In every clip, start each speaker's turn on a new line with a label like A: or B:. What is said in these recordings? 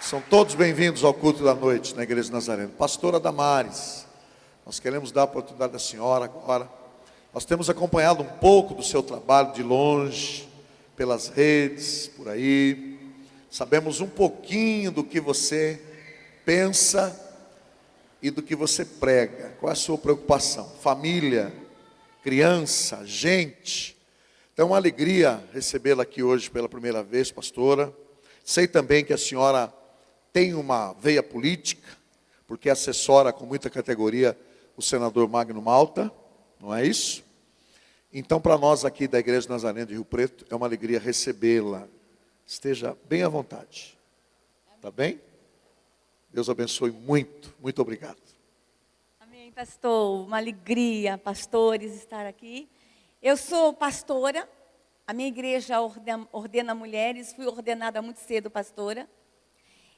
A: São todos bem-vindos ao culto da noite na Igreja Nazareno. Pastora Damares, nós queremos dar a oportunidade da senhora agora. Nós temos acompanhado um pouco do seu trabalho de longe, pelas redes, por aí. Sabemos um pouquinho do que você pensa e do que você prega. Qual é a sua preocupação? Família, criança, gente. Então é uma alegria recebê-la aqui hoje pela primeira vez, pastora. Sei também que a senhora tem uma veia política, porque assessora com muita categoria o senador Magno Malta, não é isso? Então, para nós aqui da Igreja Nazareno de Rio Preto, é uma alegria recebê-la. Esteja bem à vontade. Tá bem? Deus abençoe muito. Muito obrigado.
B: Amém, pastor. Uma alegria, pastores, estar aqui. Eu sou pastora. A minha igreja ordena mulheres. Fui ordenada muito cedo pastora.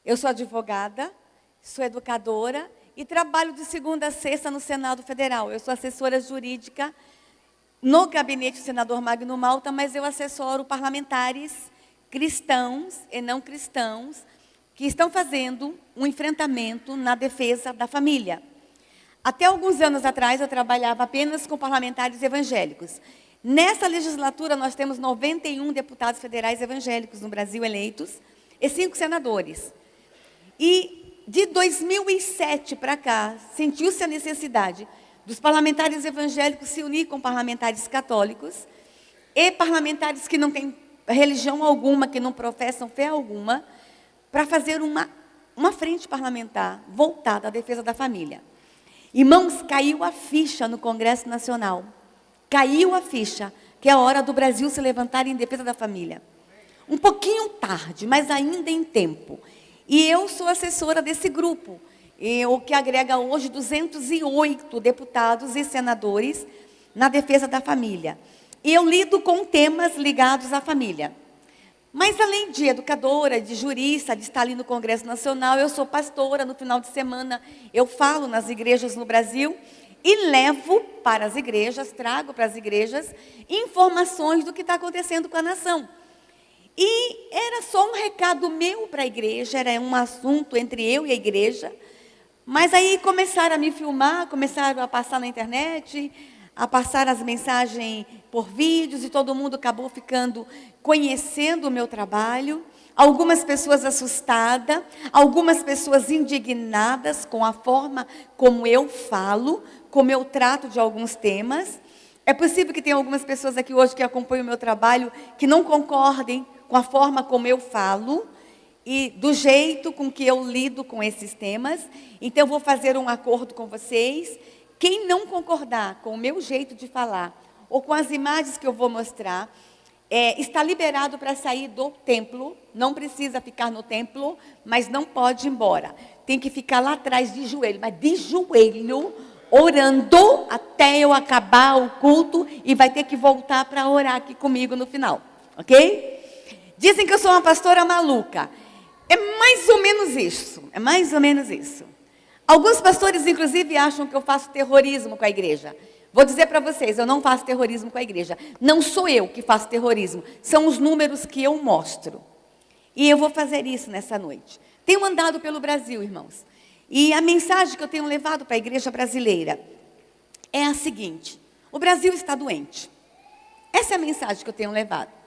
B: Eu sou advogada, sou educadora e trabalho de segunda a sexta no Senado Federal. Eu sou assessora jurídica no gabinete do senador Magno Malta, mas eu assessoro parlamentares cristãos e não cristãos que estão fazendo um enfrentamento na defesa da família. Até alguns anos atrás eu trabalhava apenas com parlamentares evangélicos. Nessa legislatura nós temos 91 deputados federais evangélicos no Brasil eleitos e 5 senadores. E de 2007 para cá, sentiu-se a necessidade dos parlamentares evangélicos se unir com parlamentares católicos e parlamentares que não têm religião alguma, que não professam fé alguma, para fazer uma frente parlamentar voltada à defesa da família. Irmãos, caiu a ficha no Congresso Nacional. Caiu a ficha, que é a hora do Brasil se levantar em defesa da família. Um pouquinho tarde, mas ainda em tempo. E eu sou assessora desse grupo, o que agrega hoje 208 deputados e senadores na defesa da família. E eu lido com temas ligados à família. Mas além de educadora, de jurista, de estar ali no Congresso Nacional, eu sou pastora. No final de semana eu falo nas igrejas no Brasil e levo para as igrejas, trago para as igrejas informações do que está acontecendo com a nação. E era só um recado meu para a igreja, era um assunto entre eu e a igreja. Mas aí começaram a me filmar, começaram a passar na internet, a passar as mensagens por vídeos, e todo mundo acabou ficando conhecendo o meu trabalho. Algumas pessoas assustadas, algumas pessoas indignadas com a forma como eu falo, como eu trato de alguns temas. É possível que tenha algumas pessoas aqui hoje que acompanham o meu trabalho, que não concordem com a forma como eu falo e do jeito com que eu lido com esses temas. Então, eu vou fazer um acordo com vocês. Quem não concordar com o meu jeito de falar ou com as imagens que eu vou mostrar, está liberado para sair do templo. Não precisa ficar no templo, mas não pode ir embora. Tem que ficar lá atrás de joelho, mas de joelho, orando até eu acabar o culto, e vai ter que voltar para orar aqui comigo no final, ok? Dizem que eu sou uma pastora maluca. É mais ou menos isso, é mais ou menos isso. Alguns pastores, inclusive, acham que eu faço terrorismo com a igreja. Vou dizer para vocês, eu não faço terrorismo com a igreja. Não sou eu que faço terrorismo, são os números que eu mostro. E eu vou fazer isso nessa noite. Tenho andado pelo Brasil, irmãos. E a mensagem que eu tenho levado para a igreja brasileira é a seguinte: o Brasil está doente. Essa é a mensagem que eu tenho levado.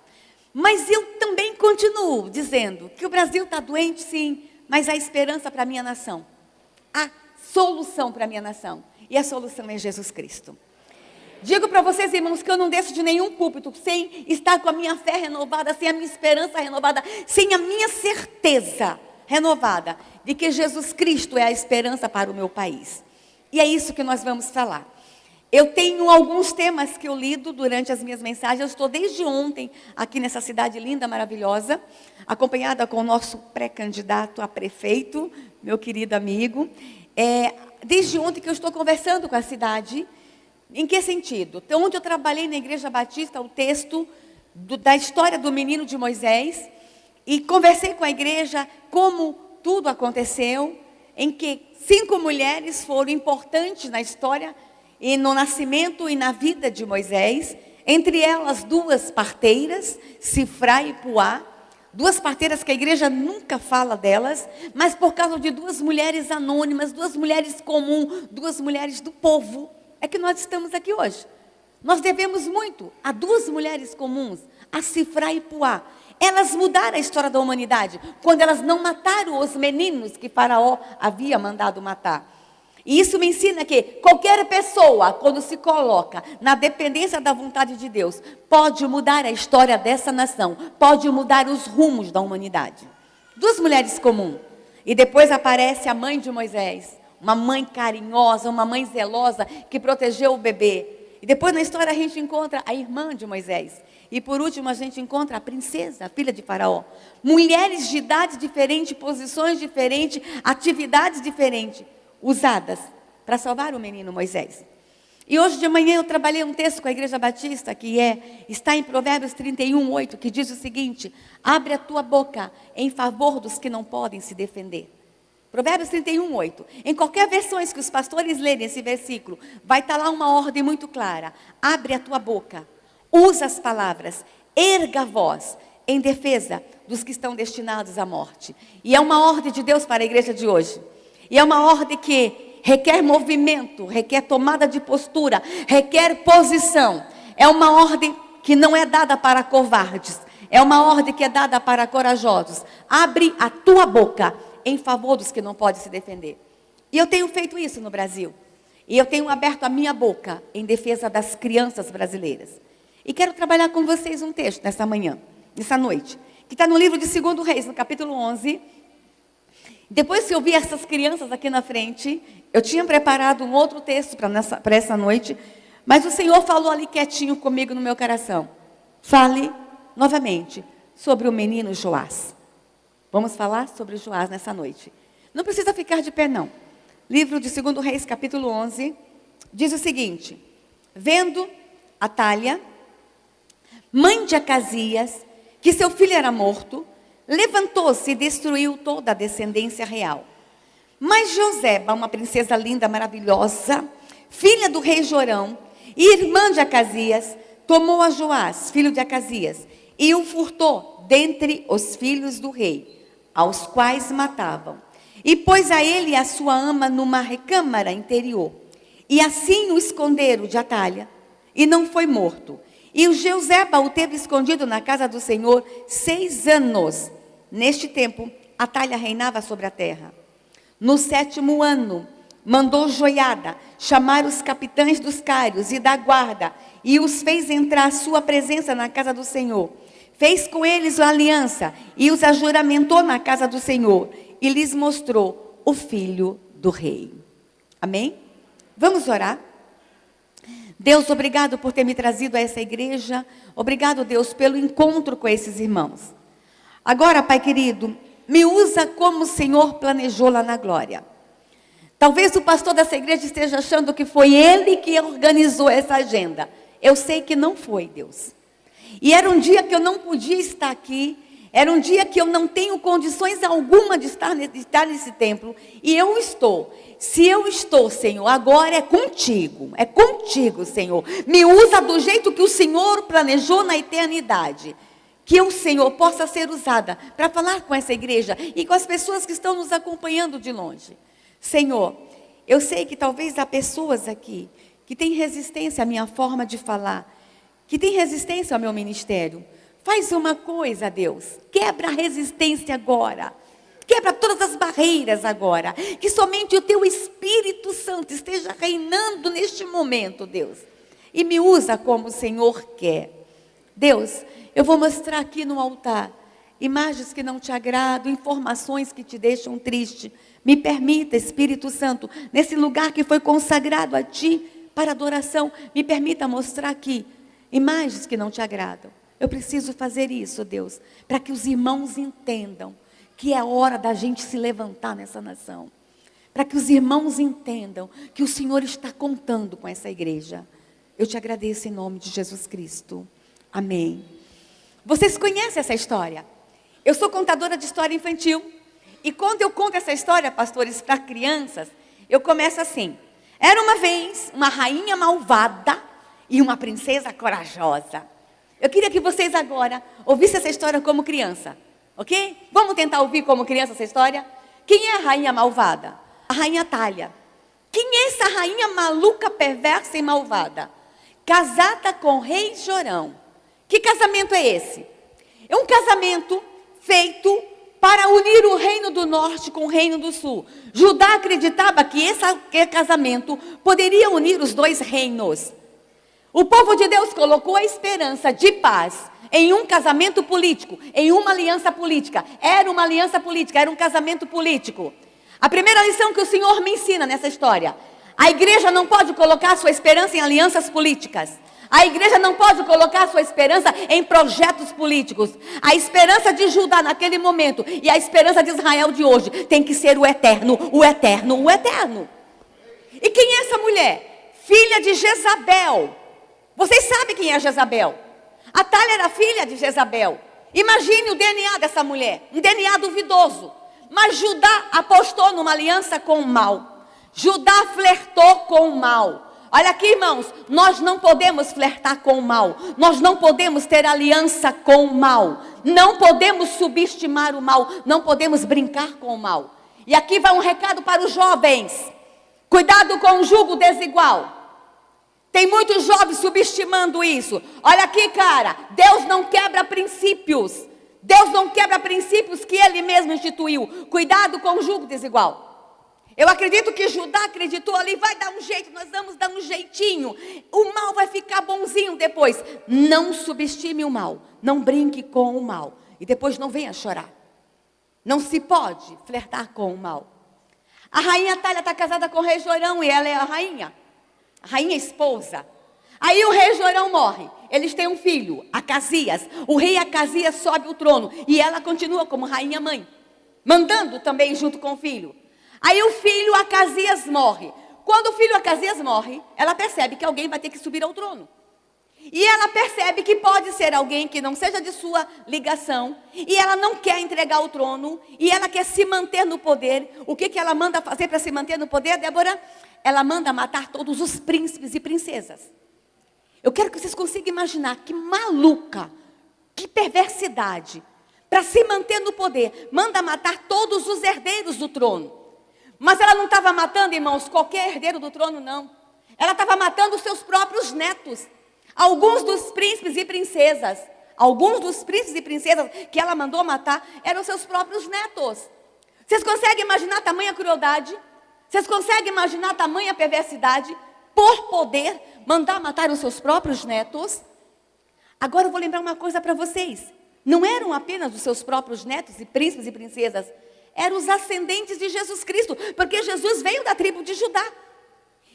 B: Mas eu também continuo dizendo que o Brasil está doente, sim, mas há esperança para a minha nação. Há solução para a minha nação. E a solução é Jesus Cristo. Digo para vocês, irmãos, que eu não desço de nenhum púlpito sem estar com a minha fé renovada, sem a minha esperança renovada, sem a minha certeza renovada de que Jesus Cristo é a esperança para o meu país. E é isso que nós vamos falar. Eu tenho alguns temas que eu lido durante as minhas mensagens. Eu estou desde ontem aqui nessa cidade linda, maravilhosa, acompanhada com o nosso pré-candidato a prefeito, meu querido amigo. Desde ontem que eu estou conversando com a cidade. Em que sentido? Então, ontem eu trabalhei na Igreja Batista o texto da história do menino de Moisés, e conversei com a igreja como tudo aconteceu, em que 5 mulheres foram importantes na história e no nascimento e na vida de Moisés, entre elas 2 parteiras, Sifrá e Puá, Duas parteiras que a igreja nunca fala delas, mas por causa de duas mulheres anônimas, duas mulheres comuns, duas mulheres do povo, é que nós estamos aqui hoje. Nós devemos muito a duas mulheres comuns, a Cifrá e Puá. Elas mudaram a história da humanidade, quando elas não mataram os meninos que Faraó havia mandado matar. E isso me ensina que qualquer pessoa, quando se coloca na dependência da vontade de Deus, pode mudar a história dessa nação, pode mudar os rumos da humanidade. Duas mulheres comuns. E depois aparece a mãe de Moisés, uma mãe carinhosa, uma mãe zelosa, que protegeu o bebê. E depois na história a gente encontra a irmã de Moisés. E por último a gente encontra a princesa, a filha de Faraó. Mulheres de idade diferente, posições diferentes, atividades diferentes, usadas para salvar o menino Moisés. E hoje de manhã eu trabalhei um texto com a Igreja Batista, está em Provérbios 31:8, que diz o seguinte: abre a tua boca em favor dos que não podem se defender. Provérbios 31:8. Em qualquer versão que os pastores lerem esse versículo, vai estar lá uma ordem muito clara. Abre a tua boca, usa as palavras, erga a voz em defesa dos que estão destinados à morte. E é uma ordem de Deus para a igreja de hoje. E é uma ordem que requer movimento, requer tomada de postura, requer posição. É uma ordem que não é dada para covardes. É uma ordem que é dada para corajosos. Abre a tua boca em favor dos que não podem se defender. E eu tenho feito isso no Brasil. E eu tenho aberto a minha boca em defesa das crianças brasileiras. E quero trabalhar com vocês um texto nessa manhã, nessa noite, que está no livro de 2 Reis, no capítulo 11. Depois que eu vi essas crianças aqui na frente, eu tinha preparado um outro texto para essa noite, mas o Senhor falou ali quietinho comigo no meu coração. Fale novamente sobre o menino Joás. Vamos falar sobre Joás nessa noite. Não precisa ficar de pé, não. Livro de 2 Reis, capítulo 11, diz o seguinte: vendo Atália, mãe de Acasias, que seu filho era morto, levantou-se e destruiu toda a descendência real. Mas Joseba, uma princesa linda, maravilhosa, filha do rei Jorão e irmã de Acasias, tomou a Joás, filho de Acasias, e o furtou dentre os filhos do rei, aos quais matavam. E pôs a ele e a sua ama numa recâmara interior. E assim o esconderam de Atália, e não foi morto. E o Joseba o teve escondido na casa do Senhor 6 anos. Neste tempo, Atália reinava sobre a terra. No 7º ano, mandou Joiada chamar os capitães dos cários e da guarda, e os fez entrar à sua presença na casa do Senhor. Fez com eles uma aliança, e os ajuramentou na casa do Senhor, e lhes mostrou o filho do rei. Amém? Vamos orar? Deus, obrigado por ter me trazido a essa igreja. Obrigado, Deus, pelo encontro com esses irmãos. Agora, Pai querido, me usa como o Senhor planejou lá na glória. Talvez o pastor dessa igreja esteja achando que foi ele que organizou essa agenda. Eu sei que não foi, Deus. E era um dia que eu não podia estar aqui. Era um dia que eu não tenho condições alguma de estar nesse templo. E eu estou. Se eu estou, Senhor, agora é contigo. É contigo, Senhor. Me usa do jeito que o Senhor planejou na eternidade. Que o Senhor possa ser usada para falar com essa igreja e com as pessoas que estão nos acompanhando de longe. Senhor, eu sei que talvez há pessoas aqui que têm resistência à minha forma de falar, que têm resistência ao meu ministério. Faz uma coisa, Deus, quebra a resistência agora. Quebra todas as barreiras agora. Que somente o Teu Espírito Santo esteja reinando neste momento, Deus. E me usa como o Senhor quer. Deus, eu vou mostrar aqui no altar imagens que não te agradam, informações que te deixam triste. Me permita, Espírito Santo, nesse lugar que foi consagrado a Ti para adoração, me permita mostrar aqui imagens que não te agradam. Eu preciso fazer isso, Deus, para que os irmãos entendam que é hora da gente se levantar nessa nação. Para que os irmãos entendam que o Senhor está contando com essa igreja. Eu te agradeço em nome de Jesus Cristo. Amém. Vocês conhecem essa história? Eu sou contadora de história infantil. E quando eu conto essa história, pastores, para crianças, eu começo assim. Era uma vez uma rainha malvada e uma princesa corajosa. Eu queria que vocês agora ouvissem essa história como criança. Ok? Vamos tentar ouvir como criança essa história? Quem é a rainha malvada? A rainha Atália. Quem é essa rainha maluca, perversa e malvada? Casada com o rei Jorão. Que casamento é esse? É um casamento feito para unir o reino do norte com o reino do sul. Judá acreditava que esse casamento poderia unir os dois reinos. O povo de Deus colocou a esperança de paz em um casamento político, em uma aliança política. Era uma aliança política, era um casamento político. A primeira lição que o Senhor me ensina nessa história: a igreja não pode colocar sua esperança em alianças políticas. A igreja não pode colocar sua esperança em projetos políticos. A esperança de Judá naquele momento e a esperança de Israel de hoje tem que ser o eterno, o eterno, o eterno. E quem é essa mulher? Filha de Jezabel. Vocês sabem quem é Jezabel? Atália era filha de Jezabel. Imagine o DNA dessa mulher, um DNA duvidoso. Mas Judá apostou numa aliança com o mal. Judá flertou com o mal. Olha aqui, irmãos, nós não podemos flertar com o mal. Nós não podemos ter aliança com o mal. Não podemos subestimar o mal. Não podemos brincar com o mal. E aqui vai um recado para os jovens. Cuidado com o jugo desigual. Tem muitos jovens subestimando isso. Olha aqui, cara, Deus não quebra princípios. Deus não quebra princípios que Ele mesmo instituiu. Cuidado com o jugo desigual. Eu acredito que Judá acreditou ali, vai dar um jeito, nós vamos dar um jeitinho. O mal vai ficar bonzinho depois. Não subestime o mal, não brinque com o mal. E depois não venha chorar. Não se pode flertar com o mal. A rainha Atália está casada com o rei Jorão e ela é a rainha esposa. Aí o rei Jorão morre. Eles têm um filho, Acasias. O rei Acasias sobe o trono e ela continua como rainha mãe, mandando também junto com o filho. Aí o filho Acasias morre. Quando o filho Acasias morre, ela percebe que alguém vai ter que subir ao trono. E ela percebe que pode ser alguém que não seja de sua ligação. E ela não quer entregar o trono. E ela quer se manter no poder. O que ela manda fazer para se manter no poder, Débora? Ela manda matar todos os príncipes e princesas. Eu quero que vocês consigam imaginar que maluca, que perversidade. Para se manter no poder, manda matar todos os herdeiros do trono. Mas ela não estava matando, irmãos, qualquer herdeiro do trono, não. Ela estava matando os seus próprios netos. Alguns dos príncipes e princesas que ela mandou matar eram seus próprios netos. Vocês conseguem imaginar tamanha crueldade? Vocês conseguem imaginar tamanha perversidade? Por poder, mandar matar os seus próprios netos? Agora eu vou lembrar uma coisa para vocês. Não eram apenas os seus próprios netos e príncipes e princesas. Eram os ascendentes de Jesus Cristo, porque Jesus veio da tribo de Judá.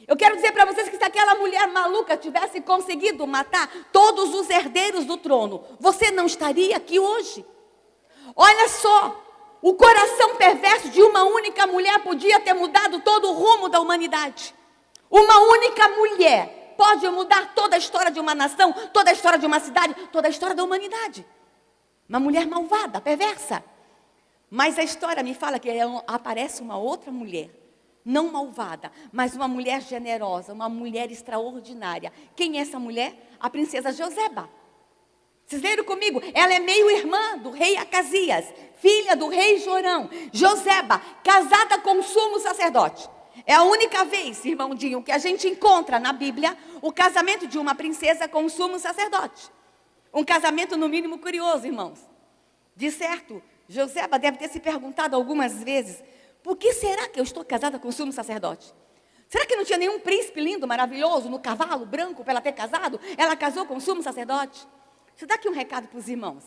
B: Eu quero dizer para vocês que se aquela mulher maluca tivesse conseguido matar todos os herdeiros do trono, você não estaria aqui hoje. Olha só, o coração perverso de uma única mulher podia ter mudado todo o rumo da humanidade. Uma única mulher pode mudar toda a história de uma nação, toda a história de uma cidade, toda a história da humanidade. Uma mulher malvada, perversa. Mas a história me fala que aparece uma outra mulher, não malvada, mas uma mulher generosa, uma mulher extraordinária. Quem é essa mulher? A princesa Joseba. Vocês leram comigo? Ela é meio-irmã do rei Acasias, filha do rei Jorão. Joseba, casada com o sumo sacerdote. É a única vez, irmão Dinho, que a gente encontra na Bíblia o casamento de uma princesa com o sumo sacerdote. Um casamento no mínimo curioso, irmãos. De certo, Joseba deve ter se perguntado algumas vezes: por que será que eu estou casada com o sumo sacerdote? Será que não tinha nenhum príncipe lindo, maravilhoso, no cavalo branco para ela ter casado? Ela casou com o sumo sacerdote? Deixa eu dar aqui um recado para os irmãos.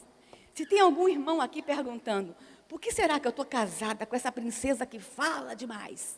B: Se tem algum irmão aqui perguntando: por que será que eu estou casada com essa princesa que fala demais?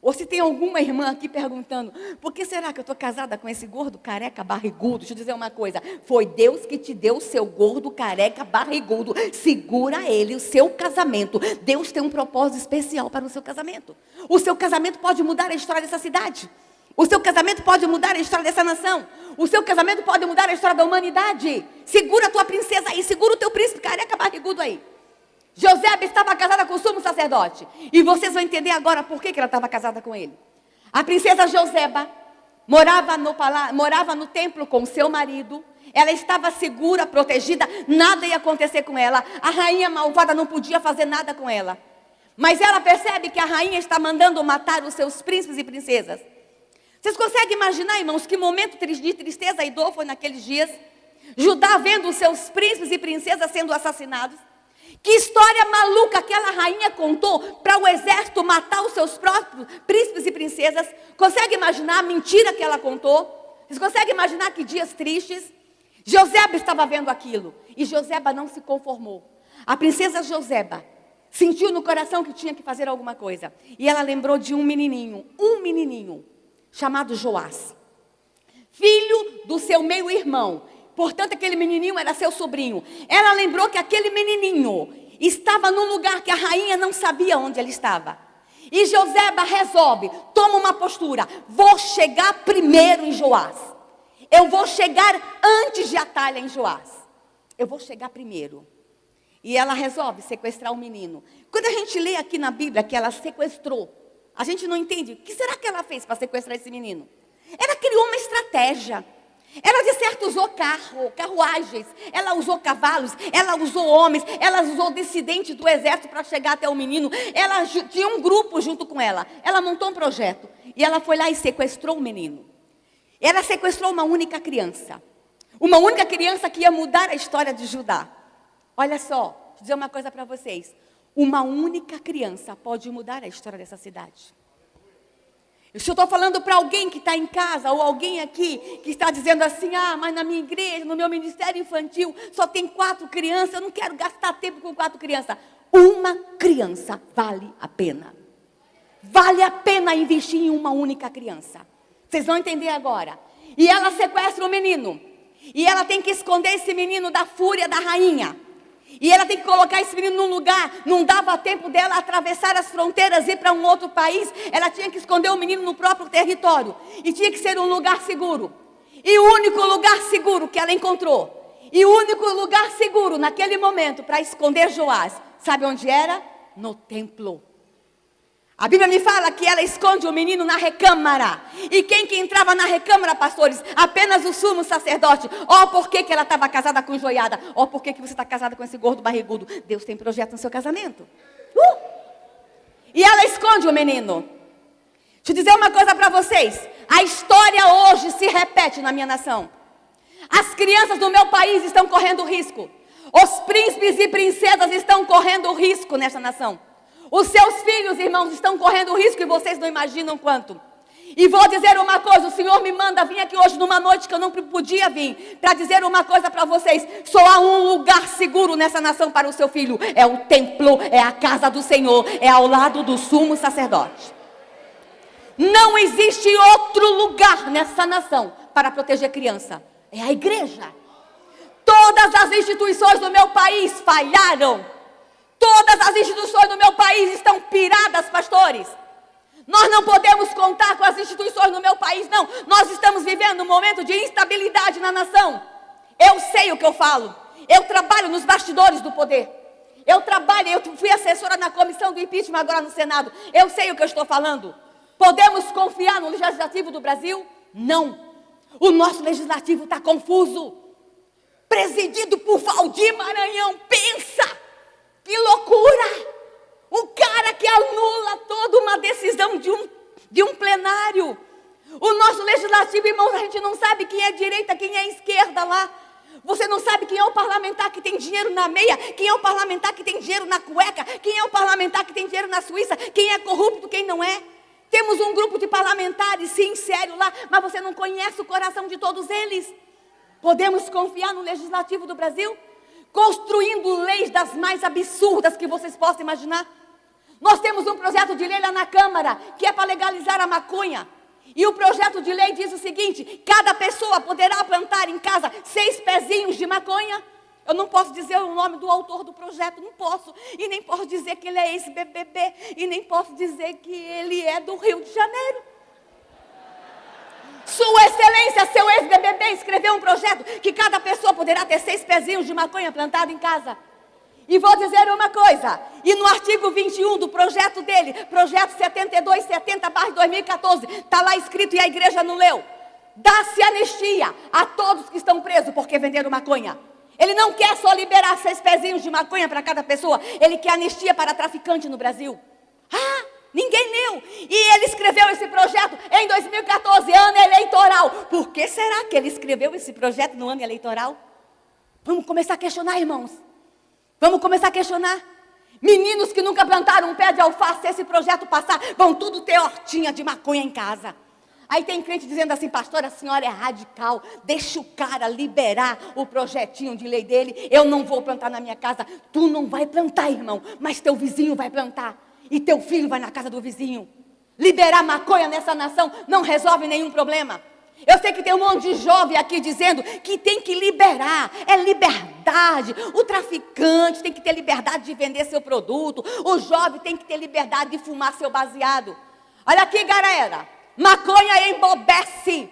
B: Ou se tem alguma irmã aqui perguntando: por que será que eu estou casada com esse gordo, careca, barrigudo? Deixa eu dizer uma coisa: foi Deus que te deu o seu gordo, careca, barrigudo. Segura ele, o seu casamento. Deus tem um propósito especial para o seu casamento. O seu casamento pode mudar a história dessa cidade. O seu casamento pode mudar a história dessa nação. O seu casamento pode mudar a história da humanidade. Segura a tua princesa aí, segura o teu príncipe careca, barrigudo aí. Joseba estava casada com o sumo sacerdote. E vocês vão entender agora por que ela estava casada com ele. A princesa Joseba morava no templo com seu marido. Ela estava segura, protegida, nada ia acontecer com ela. A rainha malvada não podia fazer nada com ela. Mas ela percebe que a rainha está mandando matar os seus príncipes e princesas. Vocês conseguem imaginar, irmãos, que momento de tristeza e dor foi naqueles dias? Judá vendo os seus príncipes e princesas sendo assassinados. Que história maluca aquela rainha contou para o exército matar os seus próprios príncipes e princesas. Consegue imaginar a mentira que ela contou? Vocês conseguem imaginar que dias tristes? Joseba estava vendo aquilo e Joseba não se conformou. A princesa Joseba sentiu no coração que tinha que fazer alguma coisa. E ela lembrou de um menininho chamado Joás, filho do seu meio-irmão. Portanto, aquele menininho era seu sobrinho. Ela lembrou que aquele menininho estava num lugar que a rainha não sabia onde ele estava. E Joseba resolve, toma uma postura: vou chegar primeiro em Joás. Eu vou chegar antes de Atalha em Joás. Eu vou chegar primeiro. E ela resolve sequestrar o menino. Quando a gente lê aqui na Bíblia que ela sequestrou, a gente não entende o que será que ela fez para sequestrar esse menino. Ela criou uma estratégia. Ela de certo usou carruagens, ela usou cavalos, ela usou homens, ela usou dissidentes do exército para chegar até o menino. Ela tinha um grupo junto com ela. Ela montou um projeto e ela foi lá e sequestrou o menino. Ela sequestrou uma única criança que ia mudar a história de Judá. Olha só, vou dizer uma coisa para vocês. Uma única criança pode mudar a história dessa cidade. Eu estou falando para alguém que está em casa, ou alguém aqui que está dizendo assim: mas na minha igreja, no meu ministério infantil, só tem 4 crianças, eu não quero gastar tempo com 4 crianças. Uma criança vale a pena. Vale a pena investir em uma única criança. Vocês vão entender agora. E ela sequestra o menino. E ela tem que esconder esse menino da fúria da rainha. E ela tem que colocar esse menino num lugar. Não dava tempo dela atravessar as fronteiras e ir para um outro país. Ela tinha que esconder o menino no próprio território. E tinha que ser um lugar seguro. E o único lugar seguro que ela encontrou, e o único lugar seguro naquele momento para esconder Joás, sabe onde era? No templo. A Bíblia me fala que ela esconde o menino na recâmara. E quem que entrava na recâmara, pastores? Apenas o sumo sacerdote. Por que ela estava casada com joiada? Por que você está casada com esse gordo barrigudo? Deus tem projeto no seu casamento. E ela esconde o menino. Deixa eu dizer uma coisa para vocês. A história hoje se repete na minha nação. As crianças do meu país estão correndo risco. Os príncipes e princesas estão correndo risco nessa nação. Os seus filhos, irmãos, estão correndo risco e vocês não imaginam quanto. E vou dizer uma coisa: o Senhor me manda vir aqui hoje numa noite que eu não podia vir, para dizer uma coisa para vocês. Só há um lugar seguro nessa nação para o seu filho. É o templo, é a casa do Senhor, é ao lado do sumo sacerdote. Não existe outro lugar nessa nação para proteger criança. É a igreja. Todas as instituições do meu país falharam. Todas as instituições do meu país estão piradas, pastores. Nós não podemos contar com as instituições do meu país, não. Nós estamos vivendo um momento de instabilidade na nação. Eu sei o que eu falo. Eu trabalho nos bastidores do poder. Eu fui assessora na comissão do impeachment agora no Senado. Eu sei o que eu estou falando. Podemos confiar no legislativo do Brasil? Não. O nosso legislativo está confuso. Presidido por Valdir Maranhão. Pensa! Que loucura! O cara que anula toda uma decisão de um plenário. O nosso legislativo, irmãos, a gente não sabe quem é direita, quem é esquerda lá. Você não sabe quem é o parlamentar que tem dinheiro na meia, quem é o parlamentar que tem dinheiro na cueca, quem é o parlamentar que tem dinheiro na Suíça, quem é corrupto, quem não é. Temos um grupo de parlamentares, sim, sério lá, mas você não conhece o coração de todos eles. Podemos confiar no legislativo do Brasil? Construindo leis das mais absurdas que vocês possam imaginar. Nós temos um projeto de lei lá na Câmara, que é para legalizar a maconha. E o projeto de lei diz o seguinte: cada pessoa poderá plantar em casa 6 pezinhos de maconha. Eu não posso dizer o nome do autor do projeto, não posso. E nem posso dizer que ele é ex-BBB. E nem posso dizer que ele é do Rio de Janeiro. Sua Excelência, seu ex-BBB, escreveu um projeto que cada pessoa poderá ter 6 pezinhos de maconha plantado em casa. E vou dizer uma coisa, e no artigo 21 do projeto dele, projeto 7270/2014, está lá escrito e a igreja não leu. dá-se anistia a todos que estão presos porque venderam maconha. Ele não quer só liberar 6 pezinhos de maconha para cada pessoa. Ele quer anistia para traficante no Brasil. Ah, ninguém leu. E ele escreveu esse projeto em 2014, ano eleitoral. Por que será que ele escreveu esse projeto no ano eleitoral? Vamos começar a questionar, irmãos. Vamos começar a questionar. Meninos que nunca plantaram um pé de alface, se esse projeto passar, vão tudo ter hortinha de maconha em casa. Aí tem crente dizendo assim: pastor, a senhora é radical, deixa o cara liberar o projetinho de lei dele, eu não vou plantar na minha casa. Tu não vai plantar, irmão, mas teu vizinho vai plantar, e teu filho vai na casa do vizinho. Liberar maconha nessa nação não resolve nenhum problema. Eu sei que tem um monte de jovem aqui dizendo que tem que liberar, é liberdade. O traficante tem que ter liberdade de vender seu produto, o jovem tem que ter liberdade de fumar seu baseado. Olha aqui, galera, maconha embobece,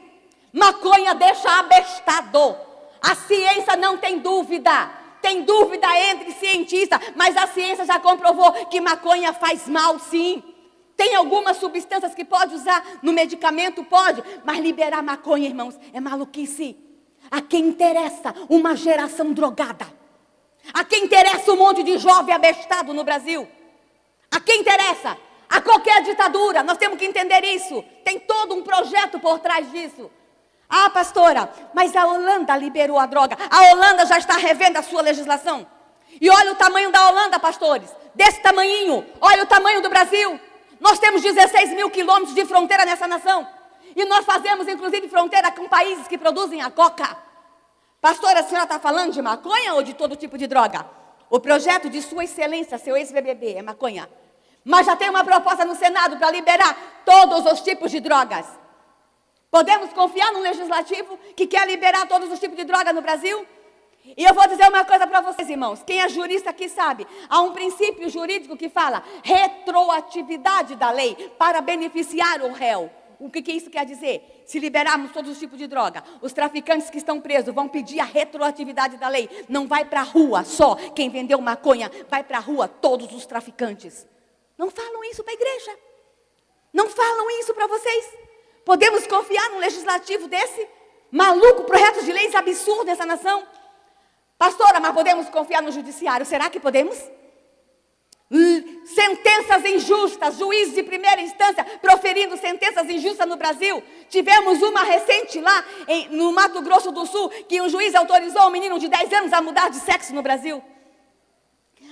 B: maconha deixa abestado. A ciência não tem dúvida entre cientistas, mas a ciência já comprovou que maconha faz mal, sim. Tem algumas substâncias que pode usar no medicamento, pode, mas liberar maconha, irmãos, é maluquice. A quem interessa uma geração drogada? A quem interessa um monte de jovem abestado no Brasil? A quem interessa? A qualquer ditadura, nós temos que entender isso. Tem todo um projeto por trás disso. Ah, pastora, mas a Holanda liberou a droga. A Holanda já está revendo a sua legislação. E olha o tamanho da Holanda, pastores. Desse tamanhinho, olha o tamanho do Brasil. Nós temos 16 mil quilômetros de fronteira nessa nação. E nós fazemos, inclusive, fronteira com países que produzem a coca. Pastora, a senhora está falando de maconha ou de todo tipo de droga? O projeto de sua excelência, seu ex-BBB, é maconha. Mas já tem uma proposta no Senado para liberar todos os tipos de drogas. Podemos confiar num legislativo que quer liberar todos os tipos de droga no Brasil? E eu vou dizer uma coisa para vocês, irmãos. Quem é jurista aqui sabe. Há um princípio jurídico que fala retroatividade da lei para beneficiar o réu. O que isso quer dizer? Se liberarmos todos os tipos de droga, os traficantes que estão presos vão pedir a retroatividade da lei. Não vai para a rua só quem vendeu maconha, vai para a rua todos os traficantes. Não falam isso para a igreja. Não falam isso para vocês. Podemos confiar num legislativo desse? Maluco, projetos de leis absurdos nessa nação? Pastora, mas podemos confiar no judiciário? Será que podemos? Sentenças injustas, juízes de primeira instância proferindo sentenças injustas no Brasil. Tivemos uma recente lá no Mato Grosso do Sul, que um juiz autorizou um menino de 10 anos a mudar de sexo no Brasil.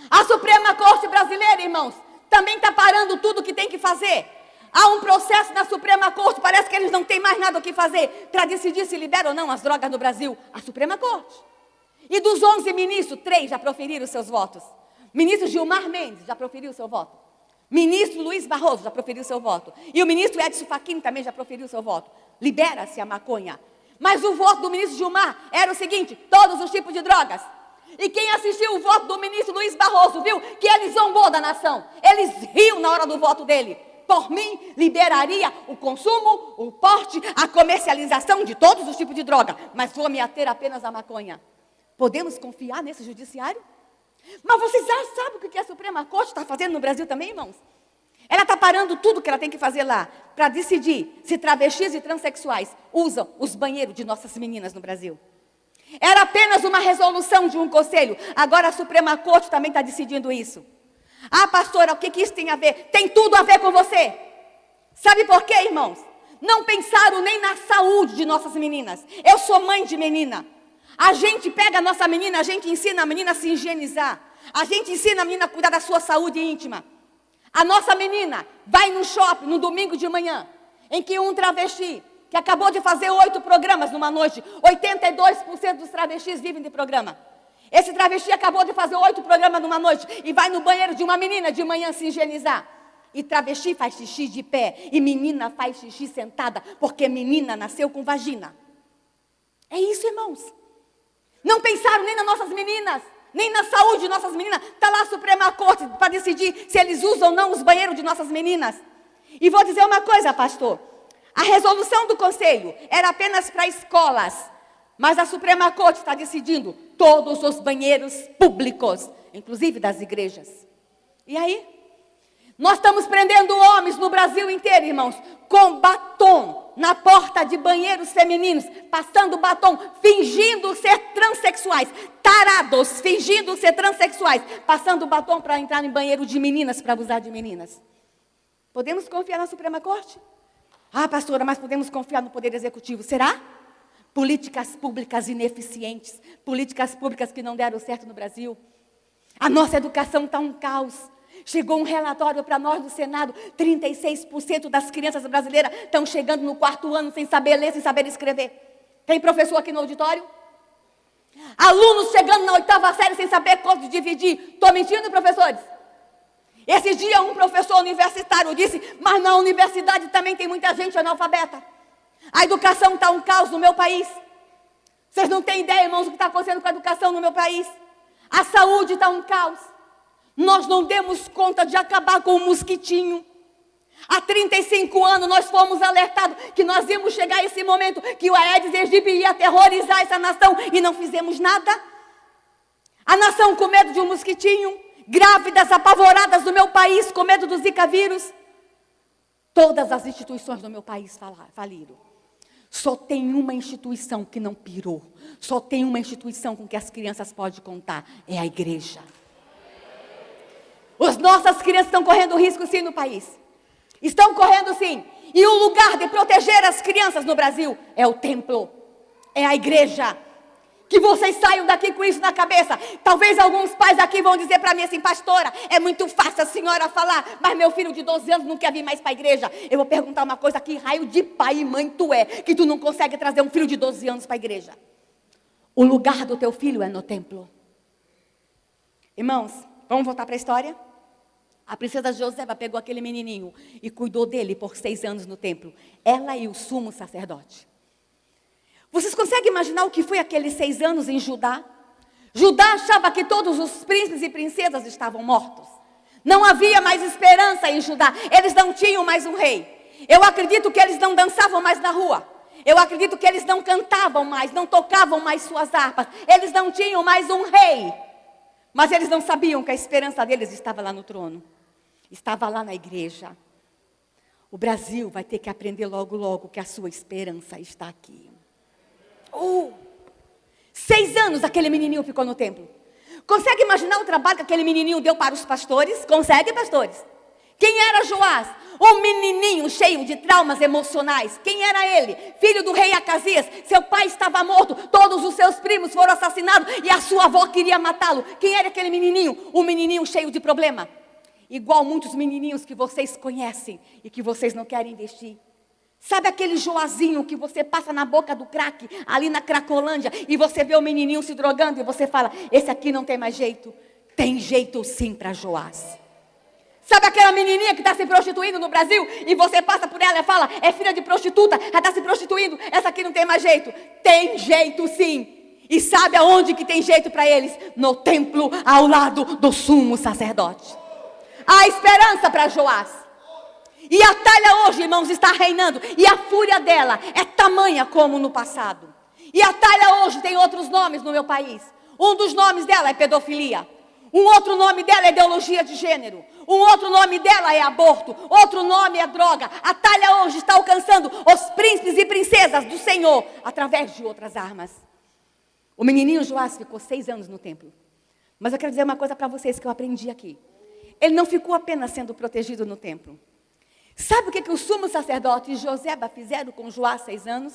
B: A Suprema Corte Brasileira, irmãos, também está parando tudo que tem que fazer. Há um processo na Suprema Corte, parece que eles não têm mais nada o que fazer para decidir se liberam ou não as drogas no Brasil. A Suprema Corte. E dos 11 ministros, 3 já proferiram seus votos. Ministro Gilmar Mendes já proferiu seu voto. Ministro Luiz Barroso já proferiu seu voto. E o ministro Edson Fachin também já proferiu seu voto. Libera-se a maconha. Mas o voto do ministro Gilmar era o seguinte: todos os tipos de drogas. E quem assistiu o voto do ministro Luiz Barroso viu que ele zombou da nação. Ele riu na hora do voto dele. Por mim, liberaria o consumo, o porte, a comercialização de todos os tipos de droga. Mas vou me ater apenas à maconha. Podemos confiar nesse judiciário? Mas vocês já sabem o que a Suprema Corte está fazendo no Brasil também, irmãos? Ela está parando tudo que ela tem que fazer lá para decidir se travestis e transexuais usam os banheiros de nossas meninas no Brasil. Era apenas uma resolução de um conselho. Agora a Suprema Corte também está decidindo isso. Ah, pastora, o que isso tem a ver? Tem tudo a ver com você. Sabe por quê, irmãos? Não pensaram nem na saúde de nossas meninas. Eu sou mãe de menina. A gente pega a nossa menina, a gente ensina a menina a se higienizar. A gente ensina a menina a cuidar da sua saúde íntima. A nossa menina vai no shopping no domingo de manhã, em que um travesti, que acabou de fazer 8 programas numa noite, 82% dos travestis vivem de programa. Esse travesti acabou de fazer 8 programas numa noite e vai no banheiro de uma menina de manhã se higienizar. E travesti faz xixi de pé e menina faz xixi sentada, porque menina nasceu com vagina. É isso, irmãos. Não pensaram nem nas nossas meninas, nem na saúde de nossas meninas. Está lá a Suprema Corte para decidir se eles usam ou não os banheiros de nossas meninas. E vou dizer uma coisa, pastor. A resolução do conselho era apenas para escolas, mas a Suprema Corte está decidindo todos os banheiros públicos, inclusive das igrejas. E aí? Nós estamos prendendo homens no Brasil inteiro, irmãos, com batom na porta de banheiros femininos, passando batom, fingindo ser transexuais, tarados, fingindo ser transexuais, passando batom para entrar em banheiro de meninas, para abusar de meninas. Podemos confiar na Suprema Corte? Ah, pastora, mas podemos confiar no Poder Executivo, será? Políticas públicas ineficientes, políticas públicas que não deram certo no Brasil. A nossa educação está um caos. Chegou um relatório para nós do Senado, 36% das crianças brasileiras estão chegando no 4º ano sem saber ler, sem saber escrever. Tem professor aqui no auditório? Alunos chegando na 8ª série sem saber quanto dividir. Estou mentindo, professores? Esse dia um professor universitário disse, mas na universidade também tem muita gente analfabeta. A educação está um caos no meu país. Vocês não têm ideia, irmãos, do que está acontecendo com a educação no meu país. A saúde está um caos. Nós não demos conta de acabar com o mosquitinho. Há 35 anos nós fomos alertados que nós íamos chegar a esse momento que o Aedes aegypti ia aterrorizar essa nação e não fizemos nada. A nação com medo de um mosquitinho, grávidas apavoradas do meu país com medo do Zika vírus. Todas as instituições do meu país faliram. Só tem uma instituição que não pirou. Só tem uma instituição com que as crianças podem contar, é a igreja. As nossas crianças estão correndo risco sim no país. Estão correndo sim. E o lugar de proteger as crianças no Brasil é o templo. É a igreja. Que vocês saiam daqui com isso na cabeça. Talvez alguns pais aqui vão dizer para mim assim, pastora, é muito fácil a senhora falar, mas meu filho de 12 anos não quer vir mais para a igreja. Eu vou perguntar uma coisa, que raio de pai e mãe tu é, que tu não consegue trazer um filho de 12 anos para a igreja? O lugar do teu filho é no templo. Irmãos, vamos voltar para a história? A princesa Josefa pegou aquele menininho e cuidou dele por 6 anos no templo. Ela e o sumo sacerdote. Vocês conseguem imaginar o que foi aqueles 6 anos em Judá? Judá achava que todos os príncipes e princesas estavam mortos. Não havia mais esperança em Judá. Eles não tinham mais um rei. Eu acredito que eles não dançavam mais na rua. Eu acredito que eles não cantavam mais, não tocavam mais suas harpas. Eles não tinham mais um rei. Mas eles não sabiam que a esperança deles estava lá no trono. Estava lá na igreja. O Brasil vai ter que aprender logo, logo que a sua esperança está aqui. 6 anos aquele menininho ficou no templo. Consegue imaginar o trabalho que aquele menininho deu para os pastores? Consegue, pastores? Quem era Joás? Um menininho cheio de traumas emocionais. Quem era ele? Filho do rei Acasias. Seu pai estava morto, todos os seus primos foram assassinados e a sua avó queria matá-lo. Quem era aquele menininho? Um menininho cheio de problema. Igual muitos menininhos que vocês conhecem e que vocês não querem investir. Sabe aquele Joazinho que você passa na boca do crack, ali na Cracolândia, e você vê o menininho se drogando e você fala, esse aqui não tem mais jeito? Tem jeito sim para Joás. Sabe aquela menininha que está se prostituindo no Brasil, e você passa por ela e fala, é filha de prostituta, ela está se prostituindo, essa aqui não tem mais jeito? Tem jeito sim. E sabe aonde que tem jeito para eles? No templo, ao lado do sumo sacerdote. Há esperança para Joás. E a Thalia hoje, irmãos, está reinando. E a fúria dela é tamanha como no passado. E a Thalia hoje tem outros nomes no meu país. Um dos nomes dela é pedofilia. Um outro nome dela é ideologia de gênero. Um outro nome dela é aborto. Outro nome é droga. A Thalia hoje está alcançando os príncipes e princesas do Senhor através de outras armas. O menininho Joás ficou 6 anos no templo. Mas eu quero dizer uma coisa para vocês que eu aprendi aqui. Ele não ficou apenas sendo protegido no templo. Sabe o que o sumo sacerdote e Joséba fizeram com Joás 6 anos?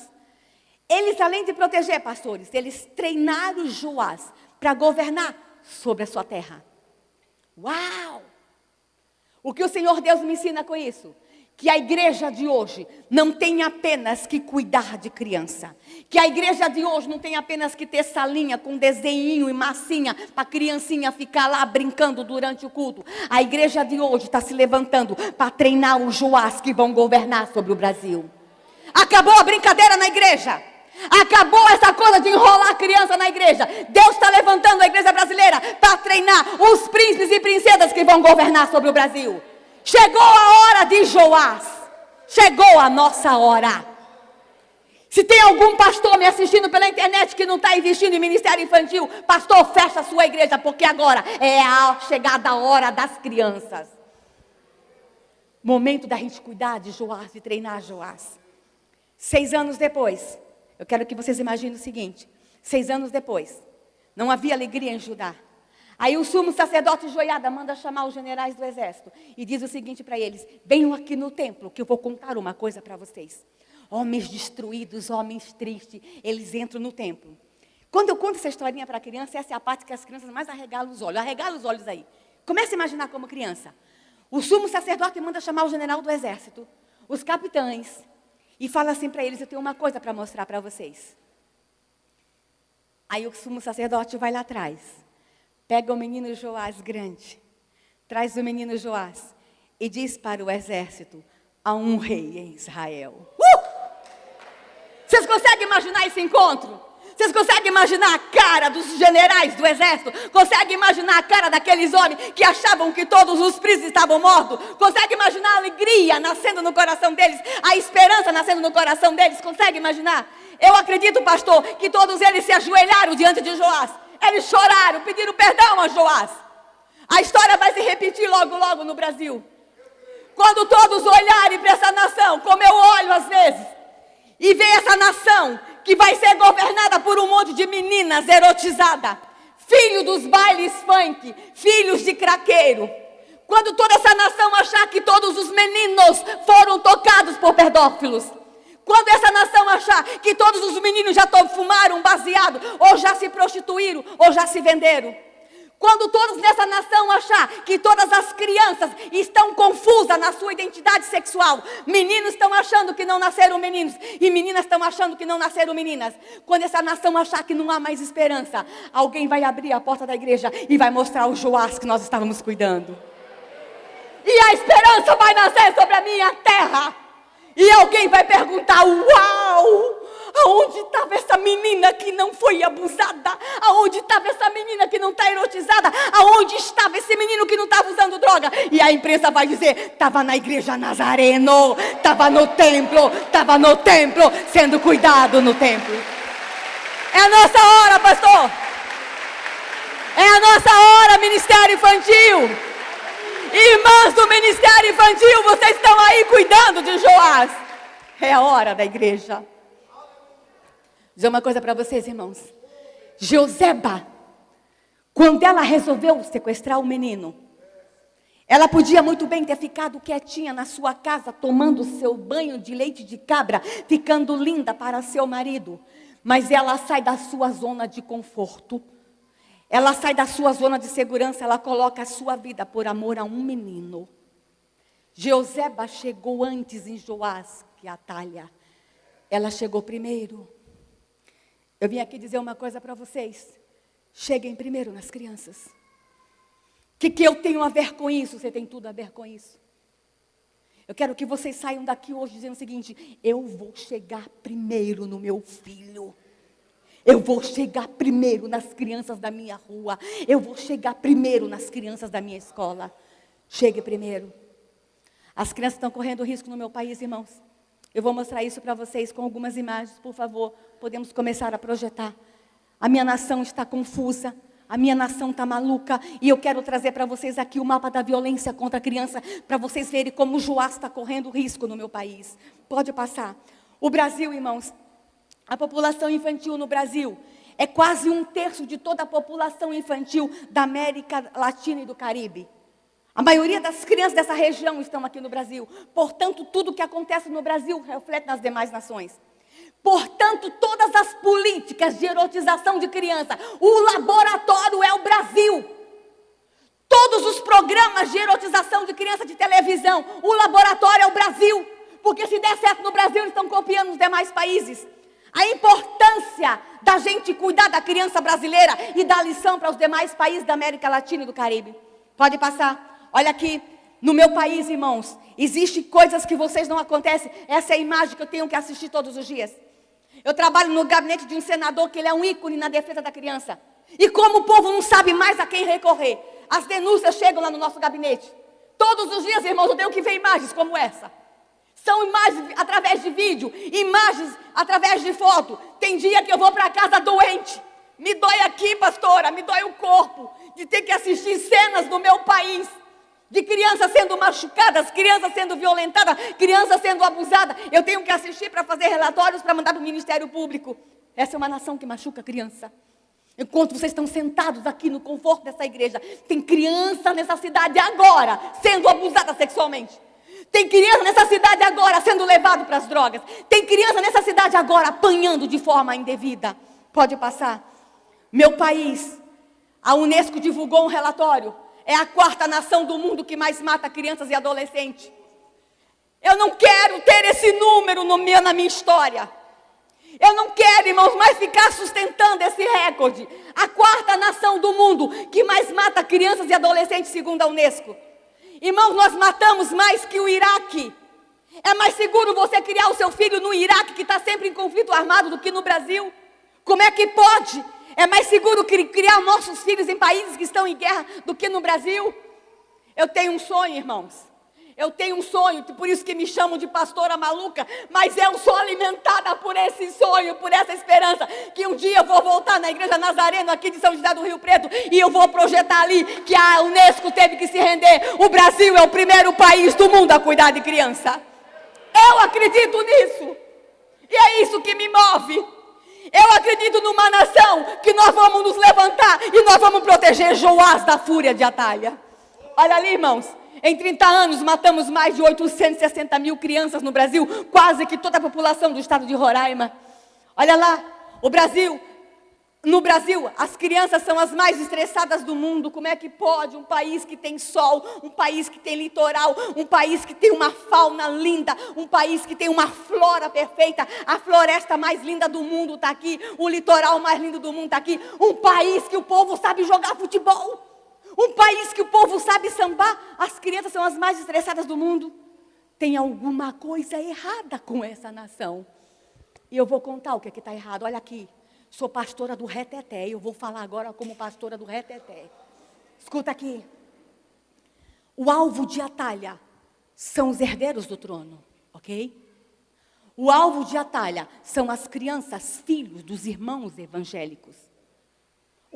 B: Eles, além de proteger, pastores, eles treinaram Joás para governar sobre a sua terra. Uau! O que o Senhor Deus me ensina com isso? Que a igreja de hoje não tem apenas que cuidar de criança. Que a igreja de hoje não tem apenas que ter salinha com desenho e massinha para a criancinha ficar lá brincando durante o culto. A igreja de hoje está se levantando para treinar os Joás que vão governar sobre o Brasil. Acabou a brincadeira na igreja. Acabou essa coisa de enrolar a criança na igreja. Deus está levantando a igreja brasileira para treinar os príncipes e princesas que vão governar sobre o Brasil. Chegou a hora de Joás. Chegou a nossa hora. Se tem algum pastor me assistindo pela internet que não está investindo em ministério infantil, pastor, fecha a sua igreja, porque agora é a chegada a hora das crianças. Momento da gente cuidar de Joás, de treinar Joás. 6 anos depois, eu quero que vocês imaginem o seguinte. 6 anos depois, não havia alegria em Judá. Aí o sumo sacerdote Joiada manda chamar os generais do exército e diz o seguinte para eles: venham aqui no templo que eu vou contar uma coisa para vocês. Homens destruídos, homens tristes, eles entram no templo. Quando eu conto essa historinha para a criança, essa é a parte que as crianças mais arregalam os olhos. Arregala os olhos aí. Comece a imaginar como criança. O sumo sacerdote manda chamar o general do exército, os capitães, e fala assim para eles: eu tenho uma coisa para mostrar para vocês. Aí o sumo sacerdote vai lá atrás, pega o menino Joás grande, traz o menino Joás e diz para o exército: há um rei em Israel. Vocês conseguem imaginar esse encontro? Vocês conseguem imaginar a cara dos generais do exército? Conseguem imaginar a cara daqueles homens que achavam que todos os príncipes estavam mortos? Conseguem imaginar a alegria nascendo no coração deles? A esperança nascendo no coração deles? Conseguem imaginar? Eu acredito, pastor, que todos eles se ajoelharam diante de Joás. Eles choraram, pediram perdão a Joás. A história vai se repetir logo, logo no Brasil. Quando todos olharem para essa nação, como eu olho às vezes, e ver essa nação que vai ser governada por um monte de meninas erotizadas, filhos dos bailes funk, filhos de craqueiro. Quando toda essa nação achar que todos os meninos foram tocados por pedófilos. Quando essa nação achar que todos os meninos já fumaram baseado, ou já se prostituíram, ou já se venderam. Quando todos nessa nação achar que todas as crianças estão confusas na sua identidade sexual, meninos estão achando que não nasceram meninos, e meninas estão achando que não nasceram meninas. Quando essa nação achar que não há mais esperança, alguém vai abrir a porta da igreja e vai mostrar o Joás que nós estávamos cuidando. E a esperança vai nascer sobre a minha terra. E alguém vai perguntar: uau! Aonde estava essa menina que não foi abusada? Aonde estava essa menina que não está erotizada? Aonde estava esse menino que não estava usando droga? E a imprensa vai dizer: estava na igreja Nazareno, estava no templo, sendo cuidado no templo. É a nossa hora, pastor. É a nossa hora, ministério infantil. Irmãs do ministério infantil, vocês estão aí cuidando de Joás. É a hora da igreja. Vou dizer uma coisa para vocês, irmãos. Joseba, quando ela resolveu sequestrar o menino, ela podia muito bem ter ficado quietinha na sua casa, tomando seu banho de leite de cabra, ficando linda para seu marido. Mas ela sai da sua zona de conforto. Ela sai da sua zona de segurança, ela coloca a sua vida por amor a um menino. Joseba chegou antes em Joás que Atalha. Ela chegou primeiro. Eu vim aqui dizer uma coisa para vocês. Cheguem primeiro nas crianças. O que eu tenho a ver com isso? Você tem tudo a ver com isso. Eu quero que vocês saiam daqui hoje dizendo o seguinte: eu vou chegar primeiro no meu filho. Eu vou chegar primeiro nas crianças da minha rua. Eu vou chegar primeiro nas crianças da minha escola. Chegue primeiro. As crianças estão correndo risco no meu país, irmãos. Eu vou mostrar isso para vocês com algumas imagens, por favor. Podemos começar a projetar. A minha nação está confusa. A minha nação está maluca. E eu quero trazer para vocês aqui o mapa da violência contra a criança, para vocês verem como o Joás está correndo risco no meu país. Pode passar. O Brasil, irmãos, a população infantil no Brasil é quase 1/3 de toda a população infantil da América Latina e do Caribe. A maioria das crianças dessa região estão aqui no Brasil. Portanto, tudo que acontece no Brasil reflete nas demais nações. Portanto, todas as políticas de erotização de criança, o laboratório é o Brasil. Todos os programas de erotização de criança de televisão, o laboratório é o Brasil. Porque se der certo no Brasil, eles estão copiando nos demais países. A importância da gente cuidar da criança brasileira e dar lição para os demais países da América Latina e do Caribe. Pode passar. Olha aqui, no meu país, irmãos, existem coisas que vocês não acontecem. Essa é a imagem que eu tenho que assistir todos os dias. Eu trabalho no gabinete de um senador que ele é um ícone na defesa da criança. E como o povo não sabe mais a quem recorrer, as denúncias chegam lá no nosso gabinete. Todos os dias, irmãos, eu tenho que ver imagens como essa. São imagens através de vídeo, imagens através de foto. Tem dia que eu vou para casa doente. Me dói aqui, pastora, me dói o corpo de ter que assistir cenas do meu país. de crianças sendo machucadas, crianças sendo violentadas, crianças sendo abusadas. Eu tenho que assistir para fazer relatórios para mandar para o Ministério Público. Essa é uma nação que machuca a criança. Enquanto vocês estão sentados aqui no conforto dessa igreja, tem criança nessa cidade agora sendo abusada sexualmente. Tem criança nessa cidade agora sendo levado para as drogas. Tem criança nessa cidade agora apanhando de forma indevida. Pode passar. Meu país, a Unesco divulgou um relatório. É a 4ª nação do mundo que mais mata crianças e adolescentes. Eu não quero ter esse número na minha história. Eu não quero, irmãos, mais ficar sustentando esse recorde. A 4ª nação do mundo que mais mata crianças e adolescentes, segundo a Unesco. Irmãos, nós matamos mais que o Iraque. É mais seguro você criar o seu filho no Iraque, que está sempre em conflito armado, do que no Brasil? Como é que pode? É mais seguro criar nossos filhos em países que estão em guerra do que no Brasil? Eu tenho um sonho, irmãos. Eu tenho um sonho, por isso que me chamam de pastora maluca, mas eu sou alimentada por esse sonho, por essa esperança, que um dia eu vou voltar na igreja Nazareno, aqui de São José do Rio Preto, e eu vou projetar ali que a Unesco teve que se render. O Brasil é o primeiro país do mundo a cuidar de criança. Eu acredito nisso, e é isso que me move. Eu acredito numa nação que nós vamos nos levantar e nós vamos proteger Joás da fúria de Atalha. Olha ali, irmãos. Em 30 anos, matamos mais de 860 mil crianças no Brasil, quase que toda a população do estado de Roraima. Olha lá, no Brasil, as crianças são as mais estressadas do mundo. Como é que pode um país que tem sol, um país que tem litoral, um país que tem uma fauna linda, um país que tem uma flora perfeita, a floresta mais linda do mundo está aqui, o litoral mais lindo do mundo está aqui, um país que o povo sabe jogar futebol, um país que o povo sabe sambar, as crianças são as mais estressadas do mundo. Tem alguma coisa errada com essa nação. E eu vou contar o que está errado. Olha aqui, sou pastora do Reteté, eu vou falar agora como pastora do Reteté. Escuta aqui. O alvo de Atalha são os herdeiros do trono, ok? O alvo de Atalha são as crianças, filhos dos irmãos evangélicos.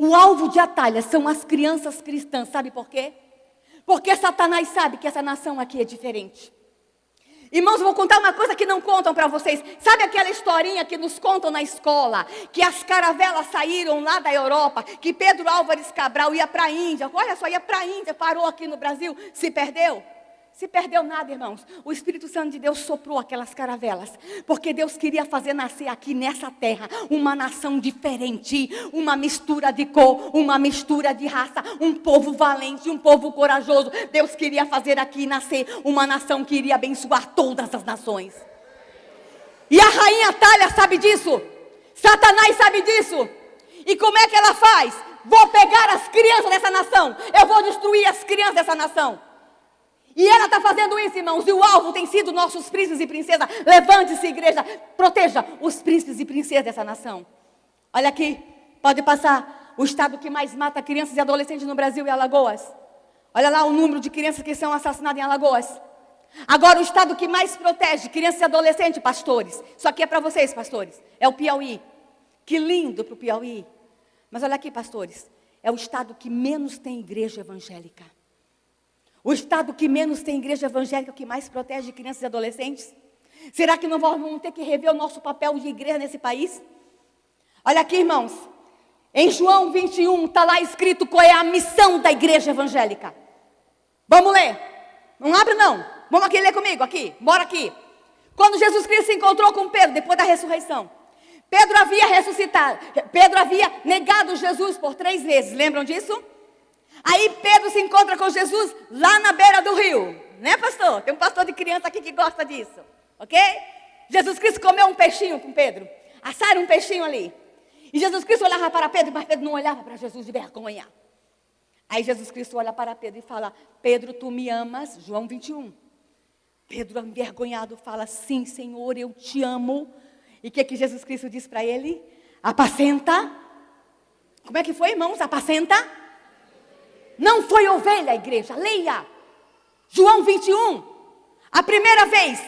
B: O alvo de Atalha são as crianças cristãs. Sabe por quê? Porque Satanás sabe que essa nação aqui é diferente. Irmãos, eu vou contar uma coisa que não contam para vocês. Sabe aquela historinha que nos contam na escola? Que as caravelas saíram lá da Europa, que Pedro Álvares Cabral ia para a Índia. Olha só, ia para a Índia, parou aqui no Brasil, se perdeu? Se perdeu nada, irmãos. O Espírito Santo de Deus soprou aquelas caravelas, porque Deus queria fazer nascer aqui nessa terra uma nação diferente, uma mistura de cor, uma mistura de raça, um povo valente, um povo corajoso. Deus queria fazer aqui nascer uma nação que iria abençoar todas as nações. E a rainha Atalha sabe disso, Satanás sabe disso. E como é que ela faz? Vou pegar as crianças dessa nação, eu vou destruir as crianças dessa nação. E ela está fazendo isso, irmãos, e o alvo tem sido nossos príncipes e princesas. Levante-se, igreja, proteja os príncipes e princesas dessa nação. Olha aqui, pode passar. O estado que mais mata crianças e adolescentes no Brasil é Alagoas. Olha lá o número de crianças que são assassinadas em Alagoas. Agora o estado que mais protege crianças e adolescentes, pastores. Isso aqui é para vocês, pastores. É o Piauí. Que lindo para o Piauí. Mas olha aqui, pastores. É o estado que menos tem igreja evangélica. O estado que menos tem igreja evangélica, que mais protege crianças e adolescentes? Será que não vamos ter que rever o nosso papel de igreja nesse país? Olha aqui, irmãos. Em João 21, está lá escrito qual é a missão da igreja evangélica. Vamos ler. Não abre não. Vamos aqui ler comigo, aqui. Bora aqui. Quando Jesus Cristo se encontrou com Pedro, depois da ressurreição. Pedro havia ressuscitado. Pedro havia negado Jesus por 3 vezes. Lembram disso? Aí Pedro se encontra com Jesus lá na beira do rio. Né, pastor? Tem um pastor de criança aqui que gosta disso. Ok? Jesus Cristo comeu um peixinho com Pedro. Assaram um peixinho ali. E Jesus Cristo olhava para Pedro, mas Pedro não olhava para Jesus de vergonha. Aí Jesus Cristo olha para Pedro e fala: Pedro, tu me amas? João 21. Pedro, envergonhado, fala: sim, Senhor, eu te amo. E o que Jesus Cristo diz para ele? Apacenta. Como é que foi, irmãos? Apacenta. Não foi ovelha, igreja, leia. João 21, a primeira vez,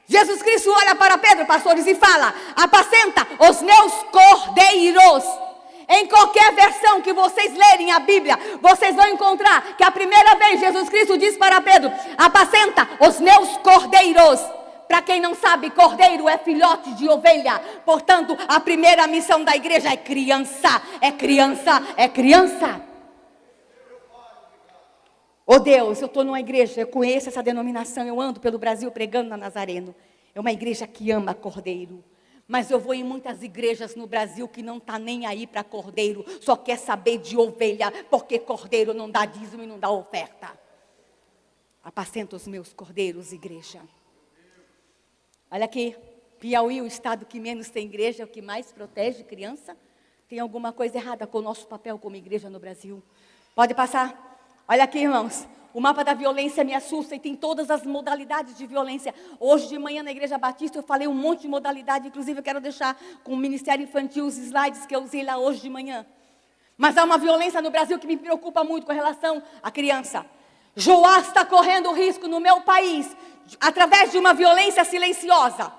B: Jesus Cristo olha para Pedro, pastores, e fala: apacenta os meus cordeiros. Em qualquer versão que vocês lerem a Bíblia, vocês vão encontrar que a primeira vez Jesus Cristo disse para Pedro: apacenta os meus cordeiros. Para quem não sabe, cordeiro é filhote de ovelha. Portanto, a primeira missão da igreja é criança, é criança, é criança. Oh Deus, eu estou numa igreja, eu conheço essa denominação, eu ando pelo Brasil pregando na Nazareno. É uma igreja que ama cordeiro. Mas eu vou em muitas igrejas no Brasil que não está nem aí para cordeiro, só quer saber de ovelha, porque cordeiro não dá dízimo e não dá oferta. Apacenta os meus cordeiros, igreja. Olha aqui, Piauí, o estado que menos tem igreja, é o que mais protege criança. Tem alguma coisa errada com o nosso papel como igreja no Brasil. Pode passar. Olha aqui, irmãos. O mapa da violência me assusta e tem todas as modalidades de violência. Hoje de manhã na Igreja Batista eu falei um monte de modalidade. Inclusive eu quero deixar com o Ministério Infantil os slides que eu usei lá hoje de manhã. Mas há uma violência no Brasil que me preocupa muito com relação à criança. Joás está correndo risco no meu país, através de uma violência silenciosa.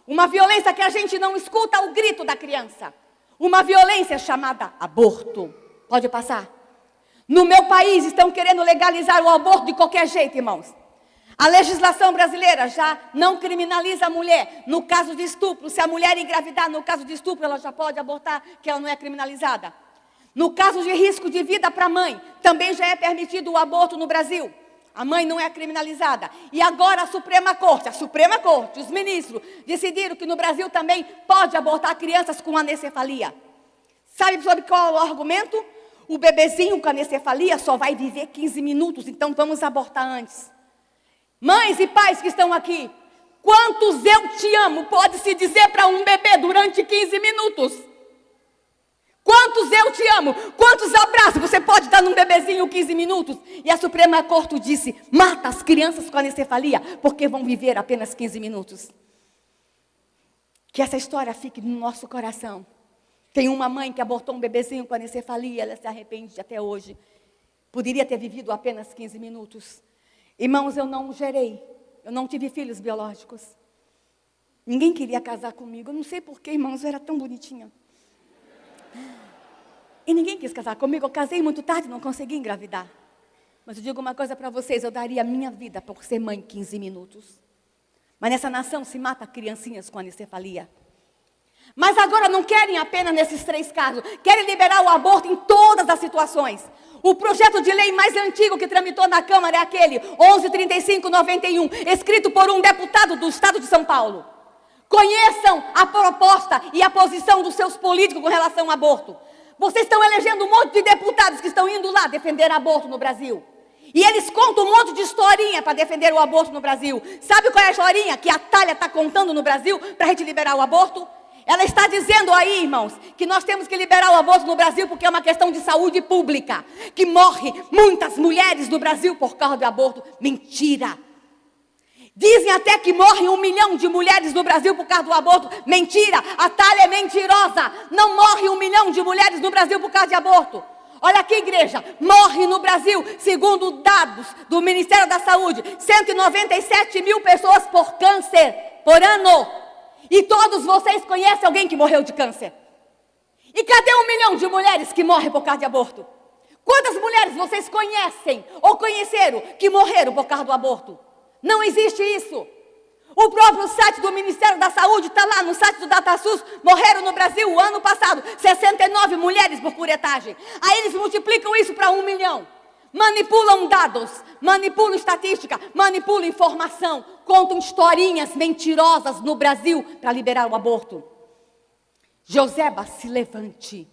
B: Uma violência que a gente não escuta o grito da criança. Uma violência chamada aborto. Pode passar. No meu país estão querendo legalizar o aborto de qualquer jeito, irmãos. A legislação brasileira já não criminaliza a mulher. No caso de estupro, se a mulher engravidar, no caso de estupro, ela já pode abortar, que ela não é criminalizada. No caso de risco de vida para a mãe, também já é permitido o aborto no Brasil. A mãe não é criminalizada. E agora a Suprema Corte, os ministros, decidiram que no Brasil também pode abortar crianças com anencefalia. Sabe sobre qual é o argumento? O bebezinho com anencefalia só vai viver 15 minutos, então vamos abortar antes. Mães e pais que estão aqui, quantos eu te amo pode se dizer para um bebê durante 15 minutos? Quantos eu te amo, quantos abraços você pode dar num bebezinho 15 minutos? E a Suprema Corte disse: mata as crianças com anencefalia, porque vão viver apenas 15 minutos. Que essa história fique no nosso coração. Tem uma mãe que abortou um bebezinho com anencefalia, ela se arrepende até hoje. Poderia ter vivido apenas 15 minutos. Irmãos, eu não gerei, eu não tive filhos biológicos. Ninguém queria casar comigo, eu não sei porquê, irmãos, eu era tão bonitinha. E ninguém quis casar comigo, eu casei muito tarde, não consegui engravidar. Mas eu digo uma coisa para vocês, eu daria a minha vida por ser mãe 15 minutos. Mas nessa nação se mata criancinhas com anencefalia. Mas agora não querem apenas nesses 3 casos, querem liberar o aborto em todas as situações. O projeto de lei mais antigo que tramitou na Câmara é aquele, 1135/91, escrito por um deputado do estado de São Paulo. Conheçam a proposta e a posição dos seus políticos com relação ao aborto. Vocês estão elegendo um monte de deputados que estão indo lá defender aborto no Brasil. E eles contam um monte de historinha para defender o aborto no Brasil. Sabe qual é a historinha que a Thalia está contando no Brasil para a gente liberar o aborto? Ela está dizendo aí, irmãos, que nós temos que liberar o aborto no Brasil porque é uma questão de saúde pública. Que morre muitas mulheres no Brasil por causa do aborto. Mentira. Dizem até que morrem 1 milhão de mulheres no Brasil por causa do aborto. Mentira. A Thalia é mentirosa. Não morre 1 milhão de mulheres no Brasil por causa de aborto. Olha aqui, igreja. Morre no Brasil, segundo dados do Ministério da Saúde, 197 mil pessoas por câncer por ano. E todos vocês conhecem alguém que morreu de câncer? E cadê 1 milhão de mulheres que morrem por causa de aborto? Quantas mulheres vocês conhecem ou conheceram que morreram por causa do aborto? Não existe isso. O próprio site do Ministério da Saúde está lá no site do DataSUS. Morreram no Brasil o ano passado 69 mulheres por curetagem. Aí eles multiplicam isso para 1 milhão. Manipulam dados, manipulam estatística, manipulam informação, contam historinhas mentirosas no Brasil para liberar o aborto. Joseba, se levante,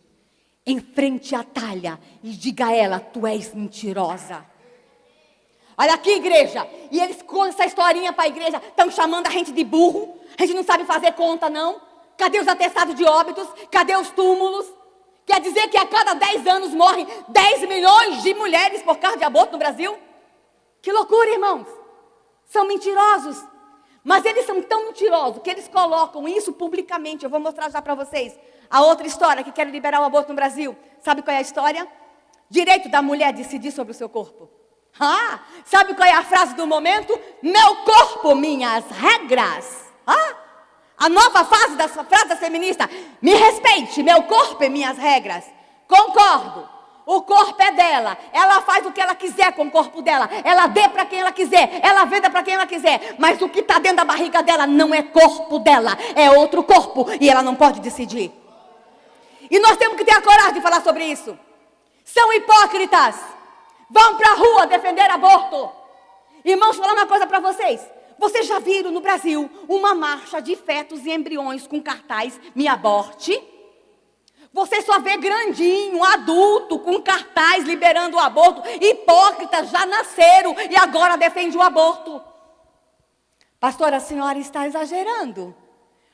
B: em frente à Thalia e diga a ela: tu és mentirosa. Olha aqui, igreja, e eles contam essa historinha para a igreja, estão chamando a gente de burro, a gente não sabe fazer conta não. Cadê os atestados de óbitos? Cadê os túmulos? Quer dizer que a cada 10 anos morrem 10 milhões de mulheres por causa de aborto no Brasil? Que loucura, irmãos. São mentirosos. Mas eles são tão mentirosos que eles colocam isso publicamente. Eu vou mostrar já para vocês a outra história que querem liberar o aborto no Brasil. Sabe qual é a história? Direito da mulher decidir sobre o seu corpo. Sabe qual é a frase do momento? Meu corpo, minhas regras. A nova fase da frase feminista: me respeite, meu corpo e minhas regras. Concordo. O corpo é dela. Ela faz o que ela quiser com o corpo dela. Ela dê para quem ela quiser. Ela venda para quem ela quiser. Mas o que está dentro da barriga dela não é corpo dela. É outro corpo. E ela não pode decidir. E nós temos que ter a coragem de falar sobre isso. São hipócritas. Vão para a rua defender aborto. Irmãos, vou falar uma coisa para vocês. Vocês já viram no Brasil uma marcha de fetos e embriões com cartaz "Me aborte"? Você só vê grandinho, adulto, com cartaz liberando o aborto. Hipócritas já nasceram e agora defendem o aborto. Pastora, a senhora está exagerando.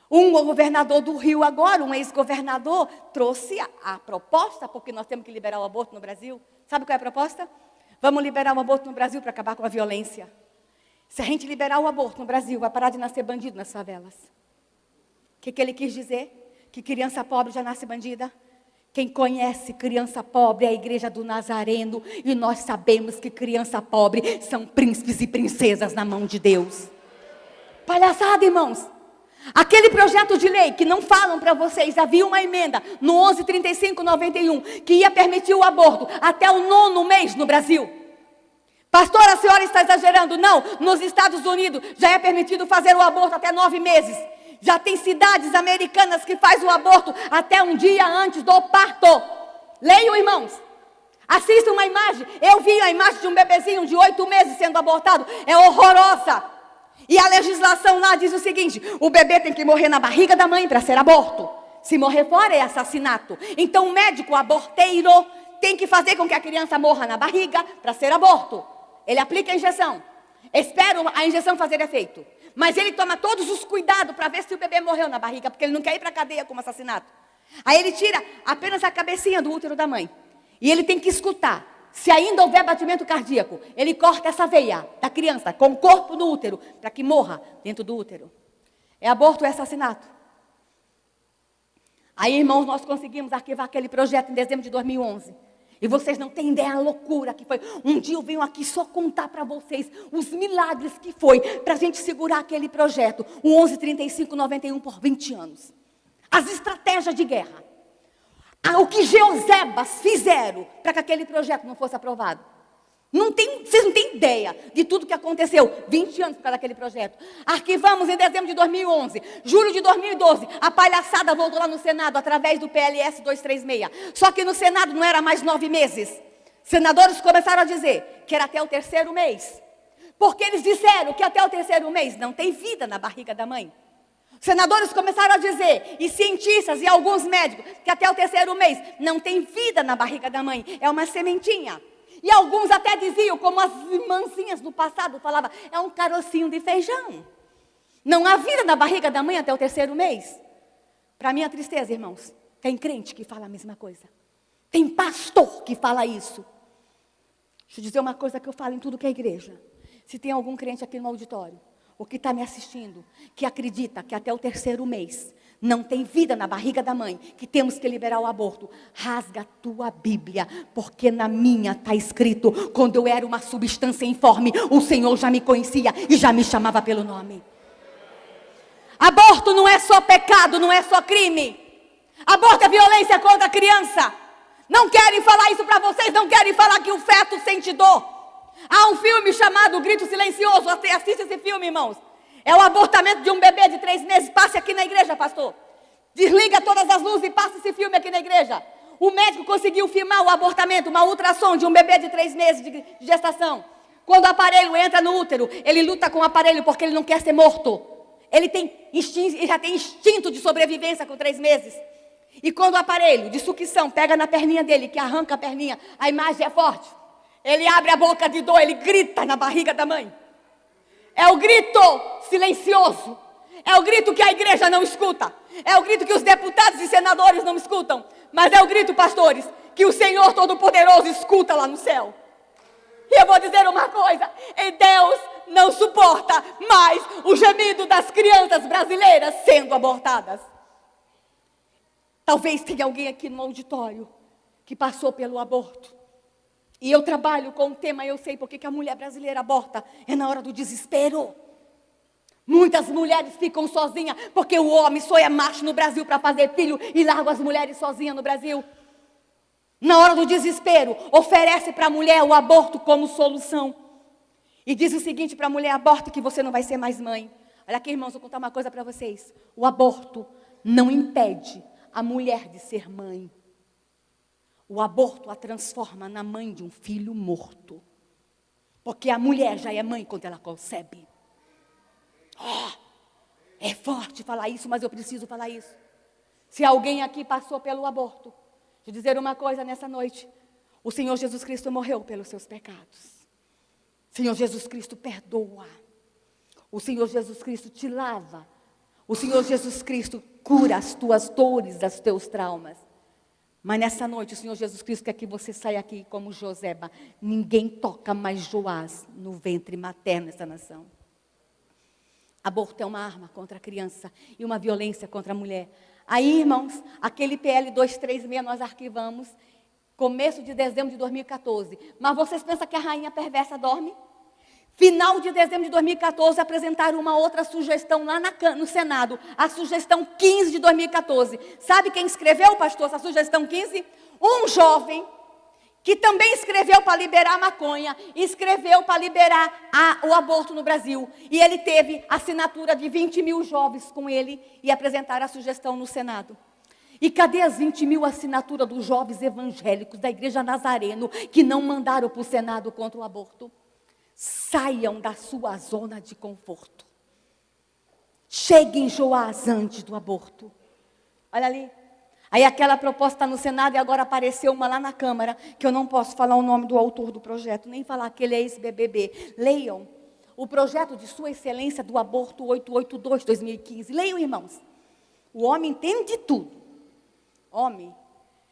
B: Um governador do Rio agora, um ex-governador, trouxe a proposta, porque nós temos que liberar o aborto no Brasil. Sabe qual é a proposta? Vamos liberar o aborto no Brasil para acabar com a violência. Se a gente liberar o aborto no Brasil, vai parar de nascer bandido nas favelas. O que ele quis dizer? Que criança pobre já nasce bandida? Quem conhece criança pobre é a igreja do Nazareno. E nós sabemos que criança pobre são príncipes e princesas na mão de Deus. Palhaçada, irmãos. Aquele projeto de lei que não falam para vocês, havia uma emenda no 1135/91 que ia permitir o aborto até o 9º mês no Brasil. Pastora, a senhora está exagerando. Não, nos Estados Unidos já é permitido fazer o aborto até 9 meses. Já tem cidades americanas que faz o aborto até um dia antes do parto. Leiam, irmãos. Assistam uma imagem. Eu vi a imagem de um bebezinho de 8 meses sendo abortado. É horrorosa. E a legislação lá diz o seguinte: o bebê tem que morrer na barriga da mãe para ser aborto. Se morrer fora é assassinato. Então o médico aborteiro tem que fazer com que a criança morra na barriga para ser aborto. Ele aplica a injeção. Espera a injeção fazer efeito. Mas ele toma todos os cuidados para ver se o bebê morreu na barriga, porque ele não quer ir para a cadeia como assassinato. Aí ele tira apenas a cabecinha do útero da mãe. E ele tem que escutar. Se ainda houver batimento cardíaco, ele corta essa veia da criança com o corpo no útero, para que morra dentro do útero. É aborto ou é assassinato? Aí, irmãos, nós conseguimos arquivar aquele projeto em dezembro de 2011. E vocês não têm ideia da loucura que foi. Um dia eu venho aqui só contar para vocês os milagres que foi para a gente segurar aquele projeto, o 1135/91 por 20 anos. As estratégias de guerra. O que Jeosebas fizeram para que aquele projeto não fosse aprovado. Vocês não têm ideia de tudo que aconteceu. 20 anos por causa daquele projeto. Arquivamos em dezembro de 2011. Julho de 2012, a palhaçada voltou lá no Senado através do PLS 236. Só que no Senado não era mais 9 meses. Senadores começaram a dizer que era até o 3º mês. Porque eles disseram que até o 3º mês não tem vida na barriga da mãe. Senadores começaram a dizer, e cientistas e alguns médicos, que até o 3º mês não tem vida na barriga da mãe. É uma sementinha. E alguns até diziam, como as irmãzinhas do passado falavam, é um carocinho de feijão. Não há vida na barriga da mãe até o 3º mês. Para minha tristeza, irmãos, tem crente que fala a mesma coisa. Tem pastor que fala isso. Deixa eu dizer uma coisa que eu falo em tudo que é igreja. Se tem algum crente aqui no auditório, ou que está me assistindo, que acredita que até o 3º mês não tem vida na barriga da mãe, que temos que liberar o aborto, rasga a tua Bíblia, porque na minha está escrito, quando eu era uma substância informe, o Senhor já me conhecia e já me chamava pelo nome. Aborto não é só pecado, não é só crime. Aborto é violência contra a criança. Não querem falar isso para vocês, não querem falar que o feto sente dor. Há um filme chamado Grito Silencioso, assista esse filme, irmãos. É o abortamento de um bebê de 3 meses. Passe aqui na igreja, pastor. Desliga todas as luzes e passe esse filme aqui na igreja. O médico conseguiu filmar o abortamento, uma ultrassom de um bebê de 3 meses de gestação. Quando o aparelho entra no útero, ele luta com o aparelho porque ele não quer ser morto. Ele já tem instinto de sobrevivência com 3 meses. E quando o aparelho de sucção pega na perninha dele, que arranca a perninha, a imagem é forte. Ele abre a boca de dor, ele grita na barriga da mãe. É o grito silencioso. É o grito que a igreja não escuta. É o grito que os deputados e senadores não escutam. Mas é o grito, pastores, que o Senhor Todo-Poderoso escuta lá no céu. E eu vou dizer uma coisa. E Deus não suporta mais o gemido das crianças brasileiras sendo abortadas. Talvez tenha alguém aqui no auditório que passou pelo aborto. E eu trabalho com o tema, eu sei porque que a mulher brasileira aborta. É na hora do desespero. Muitas mulheres ficam sozinhas, porque o homem só é macho no Brasil para fazer filho e larga as mulheres sozinhas no Brasil. Na hora do desespero, oferece para a mulher o aborto como solução. E diz o seguinte para a mulher: aborte que você não vai ser mais mãe. Olha aqui, irmãos, vou contar uma coisa para vocês. O aborto não impede a mulher de ser mãe. O aborto a transforma na mãe de um filho morto. Porque a mulher já é mãe quando ela concebe. É forte falar isso, mas eu preciso falar isso. Se alguém aqui passou pelo aborto, deixa eu dizer uma coisa nessa noite. O Senhor Jesus Cristo morreu pelos seus pecados. O Senhor Jesus Cristo perdoa. O Senhor Jesus Cristo te lava. O Senhor Jesus Cristo cura as tuas dores, os teus traumas. Mas nessa noite o Senhor Jesus Cristo quer que você saia aqui como Joseba. Ninguém toca mais Joás no ventre materno dessa nação. Aborto é uma arma contra a criança e uma violência contra a mulher. Aí, irmãos, aquele PL 236 nós arquivamos, começo de dezembro de 2014. Mas vocês pensam que a rainha perversa dorme? Final de dezembro de 2014, apresentaram uma outra sugestão lá no Senado, a sugestão 15 de 2014. Sabe quem escreveu, pastor, essa sugestão 15? Um jovem que também escreveu para liberar a maconha, escreveu para liberar o aborto no Brasil. E ele teve assinatura de 20 mil jovens com ele e apresentaram a sugestão no Senado. E cadê as 20 mil assinaturas dos jovens evangélicos da Igreja Nazareno que não mandaram para o Senado contra o aborto? Saiam da sua zona de conforto. Cheguem em Joás antes do aborto. Olha ali. Aí aquela proposta está no Senado e agora apareceu uma lá na Câmara, que eu não posso falar o nome do autor do projeto, nem falar que ele é ex-BBB. Leiam o projeto de Sua Excelência do Aborto 882-2015. Leiam, irmãos. O homem entende de tudo.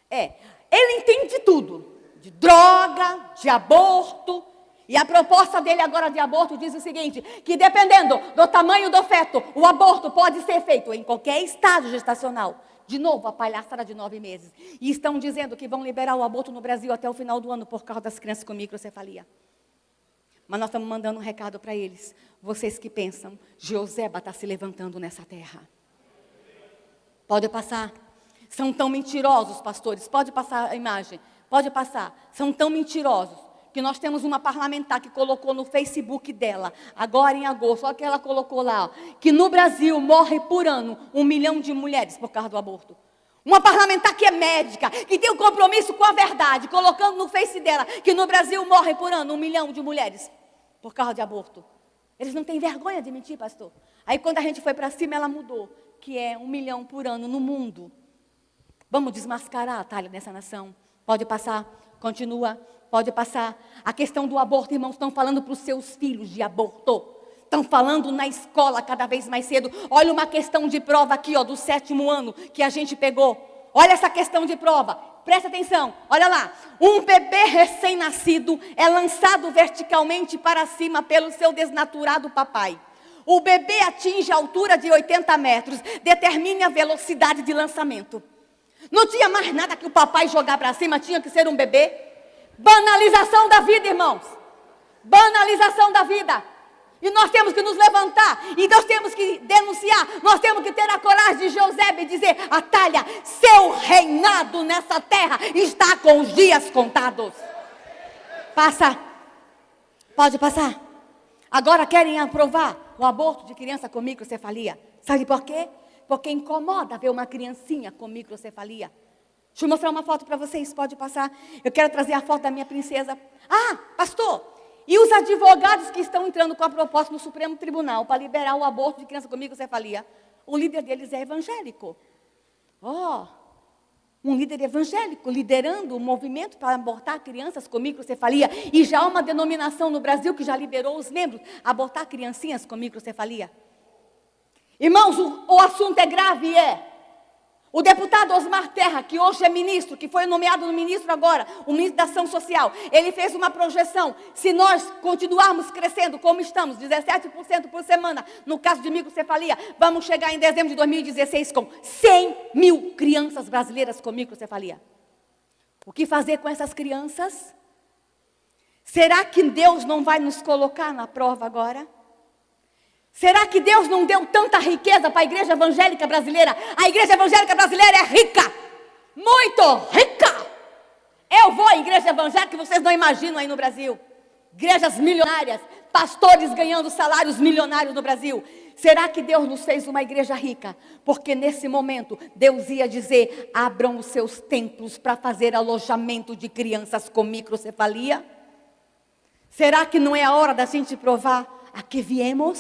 B: Ele entende de tudo. De droga, de aborto. E a proposta dele agora de aborto diz o seguinte, que dependendo do tamanho do feto, o aborto pode ser feito em qualquer estado gestacional. De novo, a palhaçada de 9 meses. E estão dizendo que vão liberar o aborto no Brasil até o final do ano por causa das crianças com microcefalia. Mas nós estamos mandando um recado para eles. Vocês que pensam, Joseba está se levantando nessa terra. Pode passar. São tão mentirosos, pastores. Pode passar a imagem. Pode passar. São tão mentirosos que nós temos uma parlamentar que colocou no Facebook dela, agora em agosto, olha que ela colocou lá, que no Brasil morre por ano 1 milhão de mulheres por causa do aborto. Uma parlamentar que é médica, que tem um compromisso com a verdade, colocando no Face dela, que no Brasil morre por ano 1 milhão de mulheres por causa de aborto. Eles não têm vergonha de mentir, pastor. Aí quando a gente foi para cima, ela mudou, que é 1 milhão por ano no mundo. Vamos desmascarar a talha dessa nação. Pode passar, continua. Pode passar. A questão do aborto, irmãos, estão falando para os seus filhos de aborto. Estão falando na escola cada vez mais cedo. Olha uma questão de prova aqui, do 7º ano que a gente pegou. Olha essa questão de prova. Presta atenção. Olha lá. Um bebê recém-nascido é lançado verticalmente para cima pelo seu desnaturado papai. O bebê atinge a altura de 80 metros. Determine a velocidade de lançamento. Não tinha mais nada que o papai jogar para cima. Tinha que ser um bebê. Banalização da vida, irmãos. Banalização da vida. E nós temos que nos levantar. E nós temos que denunciar. Nós temos que ter a coragem de Joseba e dizer: Atalha, seu reinado nessa terra está com os dias contados. Passa. Pode passar. Agora querem aprovar o aborto de criança com microcefalia. Sabe por quê? Porque incomoda ver uma criancinha com microcefalia. Deixa eu mostrar uma foto para vocês, pode passar. Eu quero trazer a foto da minha princesa. Pastor, e os advogados que estão entrando com a proposta no Supremo Tribunal para liberar o aborto de criança com microcefalia? O líder deles é evangélico. Um líder evangélico liderando o movimento para abortar crianças com microcefalia. E já há uma denominação no Brasil que já liberou os membros a abortar criancinhas com microcefalia. Irmãos, o assunto é grave, O deputado Osmar Terra, que hoje é ministro, que foi nomeado no ministro agora, o ministro da Ação Social, ele fez uma projeção. Se nós continuarmos crescendo como estamos, 17% por semana, no caso de microcefalia, vamos chegar em dezembro de 2016 com 100 mil crianças brasileiras com microcefalia. O que fazer com essas crianças? Será que Deus não vai nos colocar na prova agora? Será que Deus não deu tanta riqueza para a igreja evangélica brasileira? A igreja evangélica brasileira é rica, muito rica. Eu vou à igreja evangélica que vocês não imaginam aí no Brasil. Igrejas milionárias, pastores ganhando salários milionários no Brasil. Será que Deus nos fez uma igreja rica? Porque nesse momento Deus ia dizer: abram os seus templos para fazer alojamento de crianças com microcefalia? Será que não é a hora da gente provar a que viemos?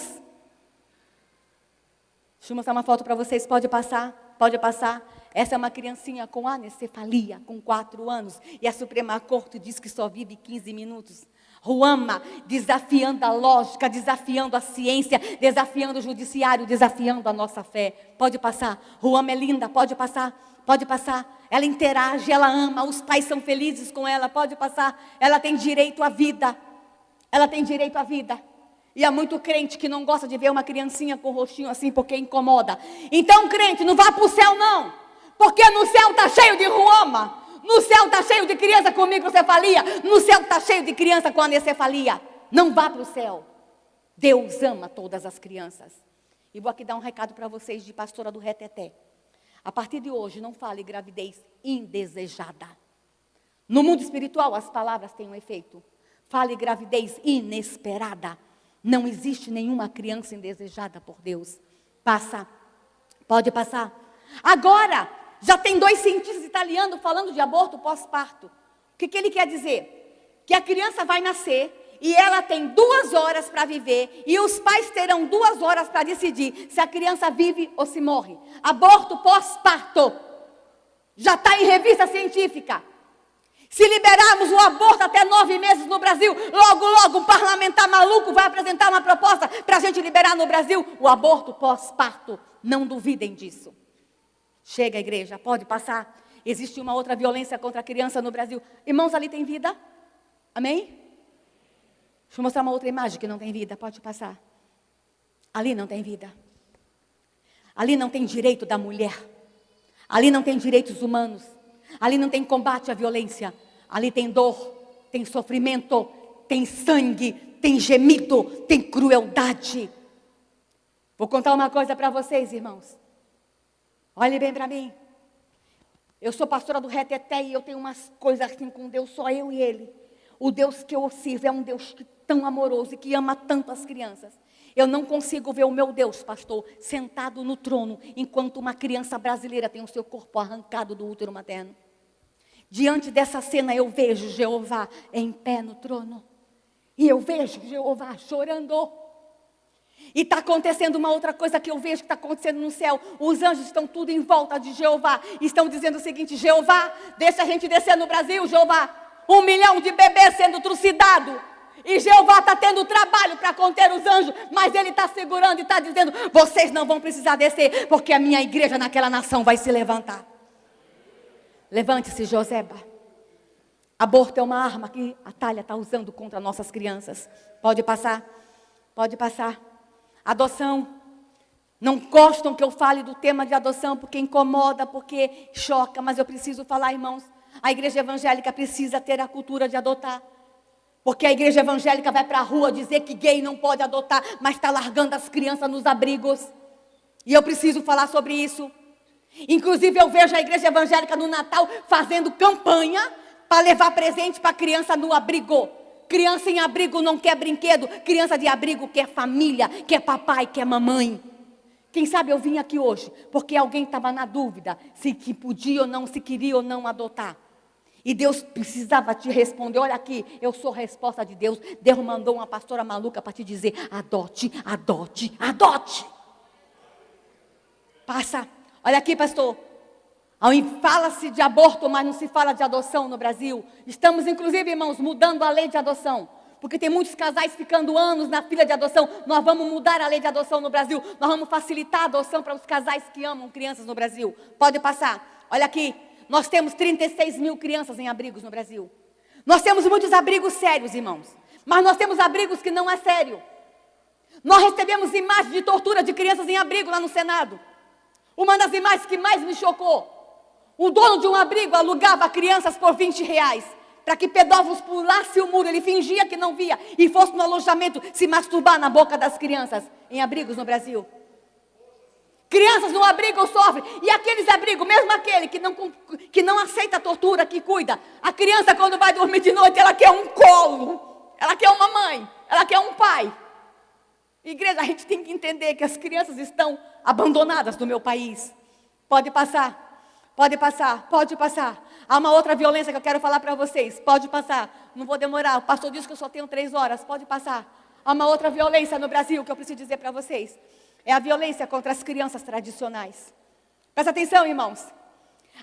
B: Deixa eu mostrar uma foto para vocês, pode passar, pode passar. Essa é uma criancinha com anencefalia, com 4 anos. E a Suprema Corte diz que só vive 15 minutos. Ruama, desafiando a lógica, desafiando a ciência, desafiando o judiciário, desafiando a nossa fé. Pode passar. Ruama é linda, pode passar, pode passar. Ela interage, ela ama, os pais são felizes com ela, pode passar. Ela tem direito à vida. Ela tem direito à vida. E há muito crente que não gosta de ver uma criancinha com o rostinho assim porque incomoda. Então, crente, não vá para o céu não. Porque no céu está cheio de ruama. No céu está cheio de criança com microcefalia. No céu está cheio de criança com anencefalia. Não vá para o céu. Deus ama todas as crianças. E vou aqui dar um recado para vocês de pastora do Reteté. A partir de hoje, não fale gravidez indesejada. No mundo espiritual, as palavras têm um efeito. Fale gravidez inesperada. Não existe nenhuma criança indesejada por Deus. Passa. Pode passar. Agora, já tem 2 cientistas italianos falando de aborto pós-parto. O que ele quer dizer? Que a criança vai nascer e ela tem 2 horas para viver e os pais terão 2 horas para decidir se a criança vive ou se morre. Aborto pós-parto. Já está em revista científica. Se liberarmos o aborto até 9 meses no Brasil, logo um parlamentar maluco vai apresentar uma proposta para a gente liberar no Brasil o aborto pós-parto. Não duvidem disso. Chega, igreja, pode passar. Existe uma outra violência contra a criança no Brasil. Irmãos, ali tem vida? Amém? Deixa eu mostrar uma outra imagem que não tem vida, pode passar. Ali não tem vida. Ali não tem direito da mulher. Ali não tem direitos humanos. Ali não tem combate à violência. Ali tem dor, tem sofrimento, tem sangue, tem gemido, tem crueldade. Vou contar uma coisa para vocês, irmãos. Olhe bem para mim. Eu sou pastora do Reteté e eu tenho umas coisas assim com Deus, só eu e Ele. O Deus que eu sirvo é um Deus tão amoroso e que ama tanto as crianças. Eu não consigo ver o meu Deus, pastor, sentado no trono, enquanto uma criança brasileira tem o seu corpo arrancado do útero materno. Diante dessa cena eu vejo Jeová em pé no trono. E eu vejo Jeová chorando. E está acontecendo uma outra coisa que eu vejo que está acontecendo no céu. Os anjos estão tudo em volta de Jeová. Estão dizendo o seguinte: Jeová, deixa a gente descer no Brasil, Jeová. 1 milhão de bebês sendo trucidados. E Jeová está tendo trabalho para conter os anjos. Mas Ele está segurando e está dizendo: vocês não vão precisar descer, porque a minha igreja naquela nação vai se levantar. Levante-se, Joseba. Aborto é uma arma que a Thalia está usando contra nossas crianças. Pode passar. Pode passar. Adoção. Não gostam que eu fale do tema de adoção porque incomoda, porque choca. Mas eu preciso falar, irmãos. A igreja evangélica precisa ter a cultura de adotar. Porque a igreja evangélica vai para a rua dizer que gay não pode adotar, mas está largando as crianças nos abrigos. E eu preciso falar sobre isso. Inclusive eu vejo a igreja evangélica no Natal fazendo campanha para levar presente para a criança no abrigo. Criança em abrigo não quer brinquedo. Criança de abrigo quer família, quer papai, quer mamãe. Quem sabe eu vim aqui hoje porque alguém estava na dúvida se que podia ou não, se queria ou não adotar. E Deus precisava te responder. Olha aqui, eu sou a resposta de Deus. Deus mandou uma pastora maluca para te dizer: adote, adote, adote. Passa. Olha aqui, pastor. Fala-se de aborto, mas não se fala de adoção no Brasil. Estamos, inclusive, irmãos, mudando a lei de adoção. Porque tem muitos casais ficando anos na fila de adoção. Nós vamos mudar a lei de adoção no Brasil. Nós vamos facilitar a adoção para os casais que amam crianças no Brasil. Pode passar. Olha aqui. Nós temos 36 mil crianças em abrigos no Brasil. Nós temos muitos abrigos sérios, irmãos. Mas nós temos abrigos que não é sério. Nós recebemos imagens de tortura de crianças em abrigo lá no Senado. Uma das imagens que mais me chocou. O dono de um abrigo alugava crianças por R$20. Para que pedófilos pulassem o muro. Ele fingia que não via. E fosse no alojamento se masturbar na boca das crianças. Em abrigos no Brasil. Crianças no abrigo sofrem. E aqueles abrigos, mesmo aquele que não aceita a tortura, que cuida. A criança, quando vai dormir de noite, ela quer um colo. Ela quer uma mãe. Ela quer um pai. Igreja, a gente tem que entender que as crianças estão abandonadas no meu país. Pode passar. Pode passar, pode passar. Há uma outra violência que eu quero falar para vocês. Pode passar, não vou demorar. O pastor disse que eu só tenho 3 horas. Pode passar. Há uma outra violência no Brasil que eu preciso dizer para vocês. É a violência contra as crianças tradicionais. Presta atenção, irmãos.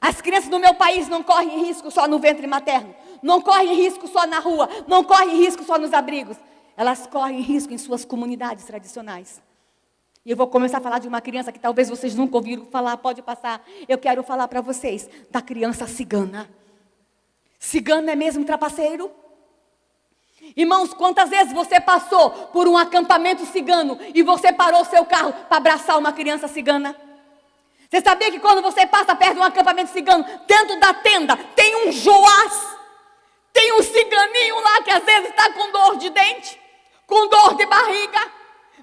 B: As crianças do meu país não correm risco só no ventre materno. Não correm risco só na rua. Não correm risco só nos abrigos. Elas correm risco em suas comunidades tradicionais. E eu vou começar a falar de uma criança que talvez vocês nunca ouviram falar, pode passar. Eu quero falar para vocês da criança cigana. Cigano é mesmo trapaceiro? Irmãos, quantas vezes você passou por um acampamento cigano e você parou seu carro para abraçar uma criança cigana? Você sabia que quando você passa perto de um acampamento cigano, dentro da tenda tem um joás, tem um ciganinho lá que às vezes está com dor de dente, com dor de barriga?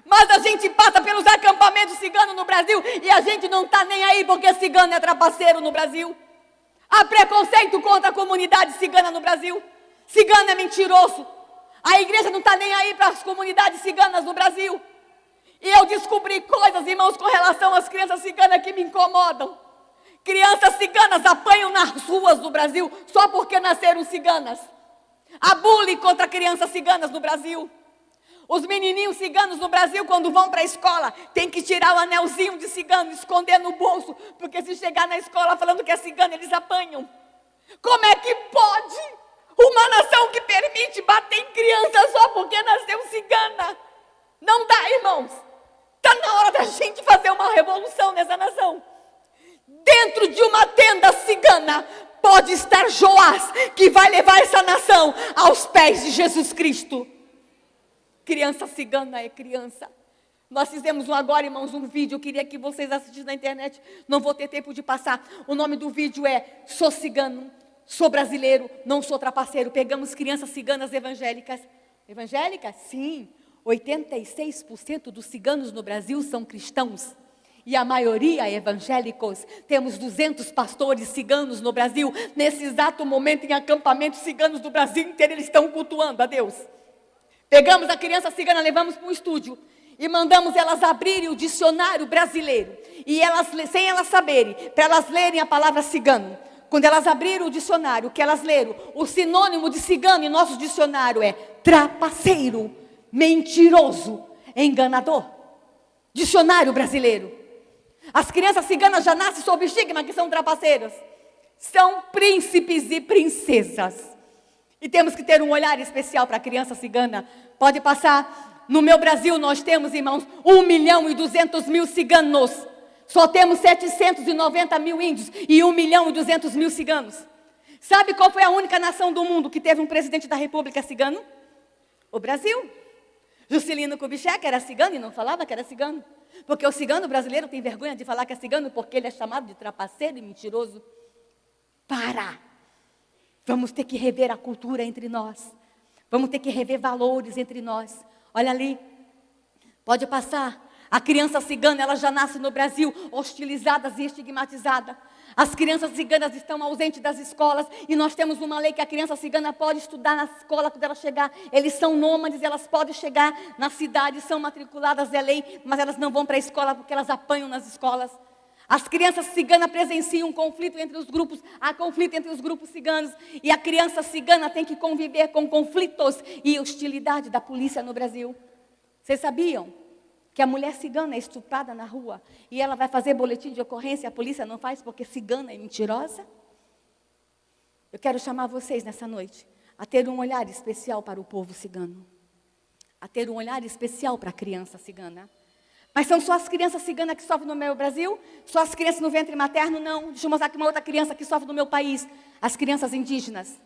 B: Mas a gente passa pelos acampamentos ciganos no Brasil e a gente não está nem aí porque cigano é trapaceiro no Brasil. Há preconceito contra a comunidade cigana no Brasil. Cigano é mentiroso. A igreja não está nem aí para as comunidades ciganas no Brasil. E eu descobri coisas, irmãos, com relação às crianças ciganas que me incomodam. Crianças ciganas apanham nas ruas do Brasil só porque nasceram ciganas. Há bullying contra crianças ciganas no Brasil. Os menininhos ciganos no Brasil, quando vão para a escola, tem que tirar o anelzinho de cigano, esconder no bolso, porque se chegar na escola falando que é cigano, eles apanham. Como é que pode uma nação que permite bater em criança só porque nasceu cigana? Não dá, irmãos. Está na hora da gente fazer uma revolução nessa nação. Dentro de uma tenda cigana pode estar Joás, que vai levar essa nação aos pés de Jesus Cristo. Criança cigana é criança. Nós fizemos agora, irmãos, um vídeo. Eu queria que vocês assistissem na internet. Não vou ter tempo de passar. O nome do vídeo é Sou Cigano, Sou Brasileiro, Não Sou Trapaceiro. Pegamos crianças ciganas evangélicas. Evangélicas? Sim. 86% dos ciganos no Brasil são cristãos. E a maioria é evangélicos. Temos 200 pastores ciganos no Brasil. Nesse exato momento, em acampamentos ciganos do Brasil inteiro, eles estão cultuando a Deus. Pegamos a criança cigana, levamos para um estúdio e mandamos elas abrirem o dicionário brasileiro. E elas, sem elas saberem, para elas lerem a palavra cigano. Quando elas abriram o dicionário, o que elas leram? O sinônimo de cigano em nosso dicionário é trapaceiro, mentiroso, enganador. Dicionário brasileiro. As crianças ciganas já nascem sob estigma que são trapaceiras. São príncipes e princesas. E temos que ter um olhar especial para a criança cigana. Pode passar. No meu Brasil nós temos, irmãos, 1.200.000 ciganos. Só temos 790 mil índios e 1.200.000 ciganos. Sabe qual foi a única nação do mundo que teve um presidente da república cigano? O Brasil. Juscelino Kubitschek era cigano e não falava que era cigano. Porque o cigano brasileiro tem vergonha de falar que é cigano porque ele é chamado de trapaceiro e mentiroso. Vamos ter que rever a cultura entre nós. Vamos ter que rever valores entre nós. Olha ali, pode passar. A criança cigana, ela já nasce no Brasil hostilizada e estigmatizada. As crianças ciganas estão ausentes das escolas e nós temos uma lei que a criança cigana pode estudar na escola quando ela chegar. Eles são nômades, elas podem chegar na cidade, são matriculadas, é lei, mas elas não vão para a escola porque elas apanham nas escolas. As crianças ciganas presenciam um conflito entre os grupos, há conflito entre os grupos ciganos, e a criança cigana tem que conviver com conflitos e hostilidade da polícia no Brasil. Vocês sabiam que a mulher cigana é estuprada na rua e ela vai fazer boletim de ocorrência e a polícia não faz porque cigana é mentirosa? Eu quero chamar vocês nessa noite a ter um olhar especial para o povo cigano, a ter um olhar especial para a criança cigana. Mas são só as crianças ciganas que sofrem no meu Brasil? Só as crianças no ventre materno? Não. Deixa eu mostrar aqui uma outra criança que sofre no meu país. As crianças indígenas.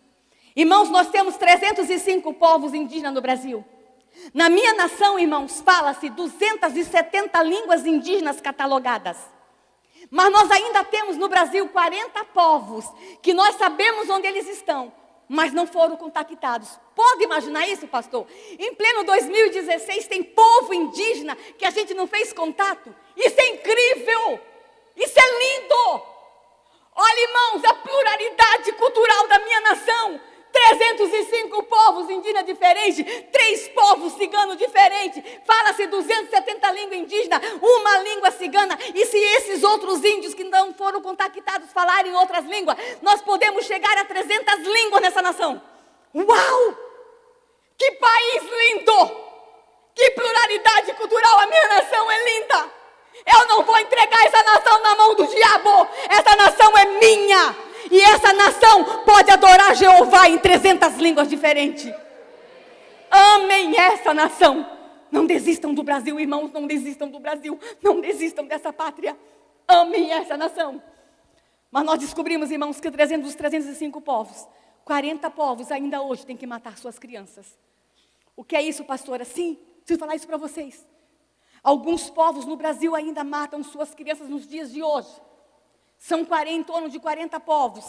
B: Irmãos, nós temos 305 povos indígenas no Brasil. Na minha nação, irmãos, fala-se 270 línguas indígenas catalogadas. Mas nós ainda temos no Brasil 40 povos que nós sabemos onde eles estão, mas não foram contactados. Pode imaginar isso, pastor? Em pleno 2016 tem povo indígena que a gente não fez contato. Isso é incrível. Isso é lindo. Olha, irmãos, a pluralidade cultural da minha nação. 305 povos indígenas diferentes, 3 povos ciganos diferentes, fala-se 270 línguas indígenas, uma língua cigana, e se esses outros índios que não foram contactados falarem outras línguas, nós podemos chegar a 300 línguas nessa nação. Uau! Que país lindo! Que pluralidade cultural, a minha nação é linda! Eu não vou entregar essa nação na mão do diabo, essa nação é minha! E essa nação pode adorar Jeová em 300 línguas diferentes. Amem essa nação. Não desistam do Brasil, irmãos, não desistam do Brasil. Não desistam dessa pátria. Amem essa nação. Mas nós descobrimos, irmãos, que dos 305 povos, 40 povos ainda hoje têm que matar suas crianças. O que é isso, pastora? Sim, preciso falar isso para vocês. Alguns povos no Brasil ainda matam suas crianças nos dias de hoje. São em torno de 40 povos.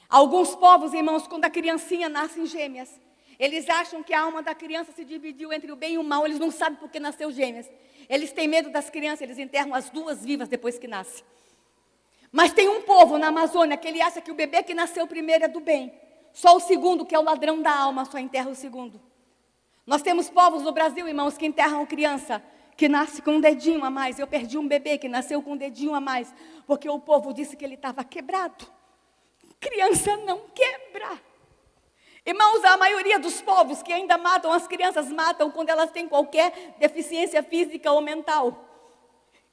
B: Alguns povos, irmãos, quando a criancinha nasce em gêmeas, eles acham que a alma da criança se dividiu entre o bem e o mal. Eles não sabem por que nasceu gêmeas. Eles têm medo das crianças, eles enterram as 2 vivas depois que nasce. Mas tem um povo na Amazônia que ele acha que o bebê que nasceu primeiro é do bem. Só o segundo, que é o ladrão da alma, só enterra o segundo. Nós temos povos no Brasil, irmãos, que enterram criança que nasce com um dedinho a mais. Eu perdi um bebê que nasceu com um dedinho a mais, porque o povo disse que ele estava quebrado. Criança não quebra. Irmãos, a maioria dos povos que ainda matam as crianças, matam quando elas têm qualquer deficiência física ou mental.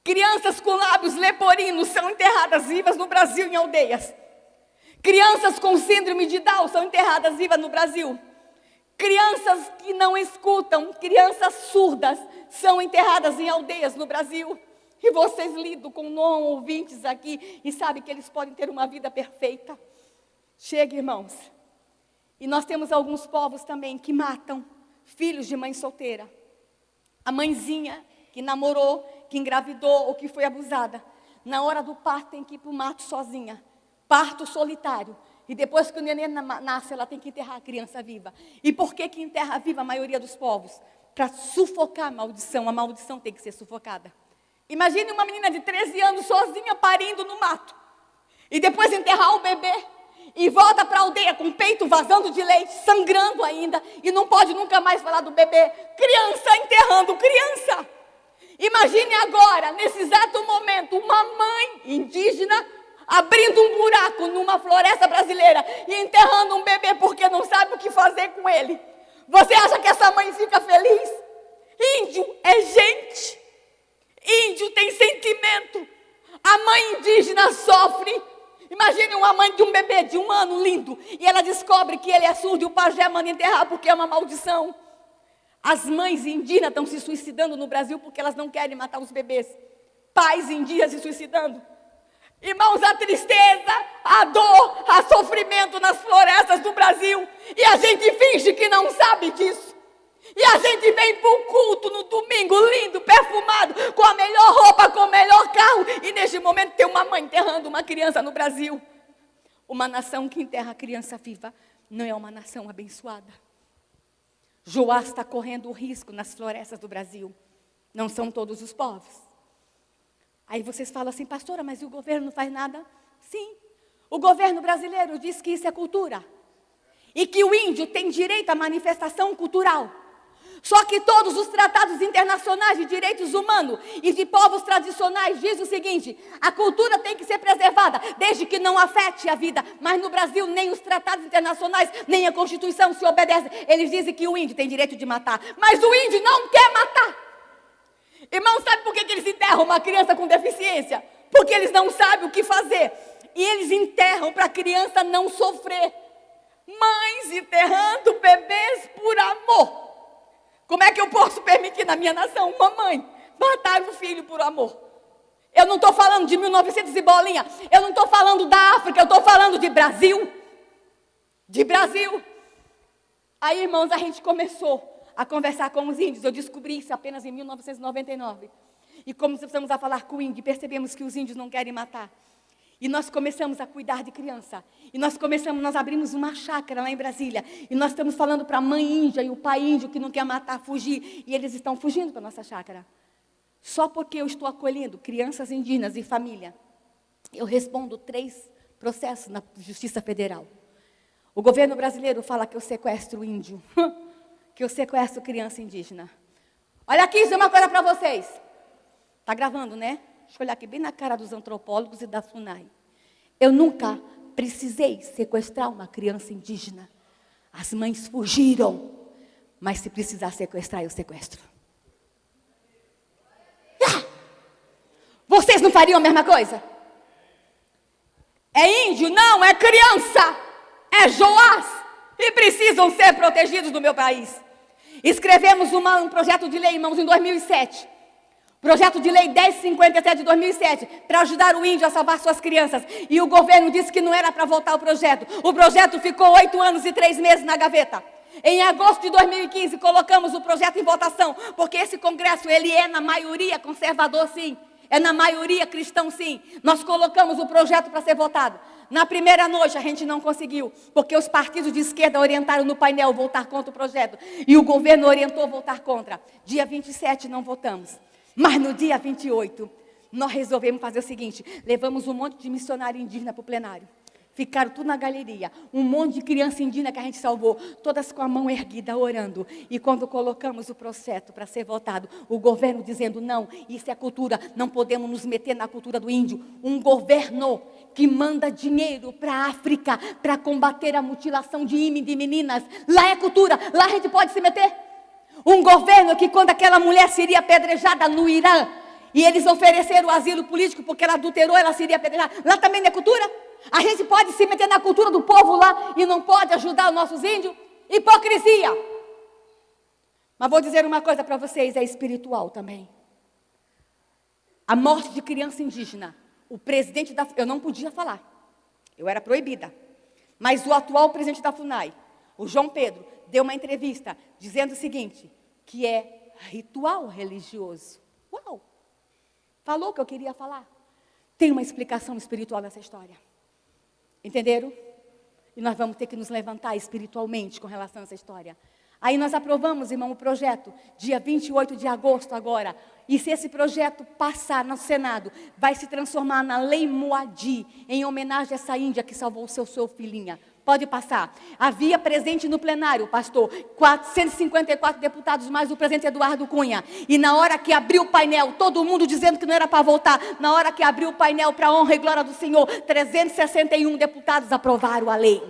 B: Crianças com lábios lepoриnos são enterradas vivas no Brasil em aldeias. Crianças com síndrome de Down são enterradas vivas no Brasil. Crianças que não escutam, crianças surdas, são enterradas em aldeias no Brasil. E vocês lidam com não ouvintes aqui e sabem que eles podem ter uma vida perfeita. Chega, irmãos. E nós temos alguns povos também que matam filhos de mãe solteira. A mãezinha que namorou, que engravidou ou que foi abusada, na hora do parto tem que ir para o mato sozinha. Parto solitário. E depois que o neném nasce, ela tem que enterrar a criança viva. E por que enterra viva a maioria dos povos? Para sufocar a maldição tem que ser sufocada. Imagine uma menina de 13 anos sozinha parindo no mato. E depois enterrar o bebê. E volta para a aldeia com o peito vazando de leite, sangrando ainda. E não pode nunca mais falar do bebê. Criança enterrando criança. Imagine agora, nesse exato momento, uma mãe indígena abrindo um buraco numa floresta brasileira e enterrando um bebê porque não sabe o que fazer com ele. Você acha que essa mãe fica feliz? Índio é gente. Índio tem sentimento. A mãe indígena sofre. Imagine uma mãe de um bebê de 1 ano lindo e ela descobre que ele é surdo e o pajé manda enterrar porque é uma maldição. As mães indígenas estão se suicidando no Brasil porque elas não querem matar os bebês. Pais indígenas se suicidando. Irmãos, a tristeza, a dor, o sofrimento nas florestas do Brasil. E a gente finge que não sabe disso. E a gente vem para o culto no domingo, lindo, perfumado, com a melhor roupa, com o melhor carro. E neste momento tem uma mãe enterrando uma criança no Brasil. Uma nação que enterra a criança viva não é uma nação abençoada. Joás está correndo o risco nas florestas do Brasil. Não são todos os povos. Aí vocês falam assim, pastora, mas o governo não faz nada? Sim, o governo brasileiro diz que isso é cultura. E que o índio tem direito à manifestação cultural. Só que todos os tratados internacionais de direitos humanos e de povos tradicionais dizem o seguinte, a cultura tem que ser preservada, desde que não afete a vida. Mas no Brasil, nem os tratados internacionais, nem a Constituição se obedecem. Eles dizem que o índio tem direito de matar, mas o índio não quer matar. Irmão, sabe por que eles enterram uma criança com deficiência? Porque eles não sabem o que fazer. E eles enterram para a criança não sofrer. Mães enterrando bebês por amor. Como é que eu posso permitir na minha nação uma mãe matar um filho por amor? Eu não estou falando de 1900 e bolinha. Eu não estou falando da África. Eu estou falando de Brasil. De Brasil. Aí, irmãos, a gente começou a conversar com os índios. Eu descobri isso apenas em 1999. E começamos a falar com o índio, percebemos que os índios não querem matar. E nós começamos a cuidar de criança. E nós abrimos uma chácara lá em Brasília. E nós estamos falando para a mãe índia e o pai índio que não quer matar, fugir. E eles estão fugindo para a nossa chácara. Só porque eu estou acolhendo crianças indígenas e família, eu respondo 3 processos na Justiça Federal. O governo brasileiro fala que eu sequestro índio, que eu sequestro criança indígena. Olha aqui, isso é uma coisa para vocês. Está gravando, né? Deixa eu olhar aqui bem na cara dos antropólogos e da FUNAI. Eu nunca precisei sequestrar uma criança indígena. As mães fugiram. Mas se precisar sequestrar, eu sequestro. Vocês não fariam a mesma coisa? É índio? Não, é criança. É Joás. E precisam ser protegidos no meu país. Escrevemos um projeto de lei, irmãos, em 2007. Projeto de lei 1057 de 2007, para ajudar o índio a salvar suas crianças. E o governo disse que não era para votar o projeto. O projeto ficou 8 anos e 3 meses na gaveta. Em agosto de 2015, colocamos o projeto em votação, porque esse congresso, ele é na maioria conservador, sim. É na maioria cristão, sim. Nós colocamos o projeto para ser votado. Na primeira noite a gente não conseguiu, porque os partidos de esquerda orientaram no painel votar contra o projeto. E o governo orientou votar contra. Dia 27 não votamos. Mas no dia 28, nós resolvemos fazer o seguinte: levamos um monte de missionário indígena para o plenário. Ficaram tudo na galeria. Um monte de criança indígena que a gente salvou, todas com a mão erguida, orando. E quando colocamos o projeto para ser votado, o governo dizendo: não, isso é cultura, não podemos nos meter na cultura do índio. Um governo que manda dinheiro para a África para combater a mutilação de meninas. Lá é cultura, lá a gente pode se meter. Um governo que, quando aquela mulher seria apedrejada no Irã, e eles ofereceram o asilo político porque ela adulterou, ela seria apedrejada. Lá também não é cultura? A gente pode se meter na cultura do povo lá e não pode ajudar os nossos índios? Hipocrisia! Mas vou dizer uma coisa para vocês, é espiritual também. A morte de criança indígena, o presidente da... Eu não podia falar, eu era proibida. Mas o atual presidente da FUNAI, o João Pedro, deu uma entrevista dizendo o seguinte, que é ritual religioso. Uau! Falou o que eu queria falar. Tem uma explicação espiritual nessa história. Entenderam? E nós vamos ter que nos levantar espiritualmente com relação a essa história. Aí nós aprovamos, irmão, o projeto, dia 28 de agosto agora. E se esse projeto passar no Senado, vai se transformar na Lei Moadi, em homenagem a essa índia que salvou o seu filhinha. Pode passar. Havia presente no plenário, pastor, 454 deputados, mais o presidente Eduardo Cunha. E na hora que abriu o painel, todo mundo dizendo que não era para votar, na hora que abriu o painel para a honra e glória do Senhor, 361 deputados aprovaram a lei.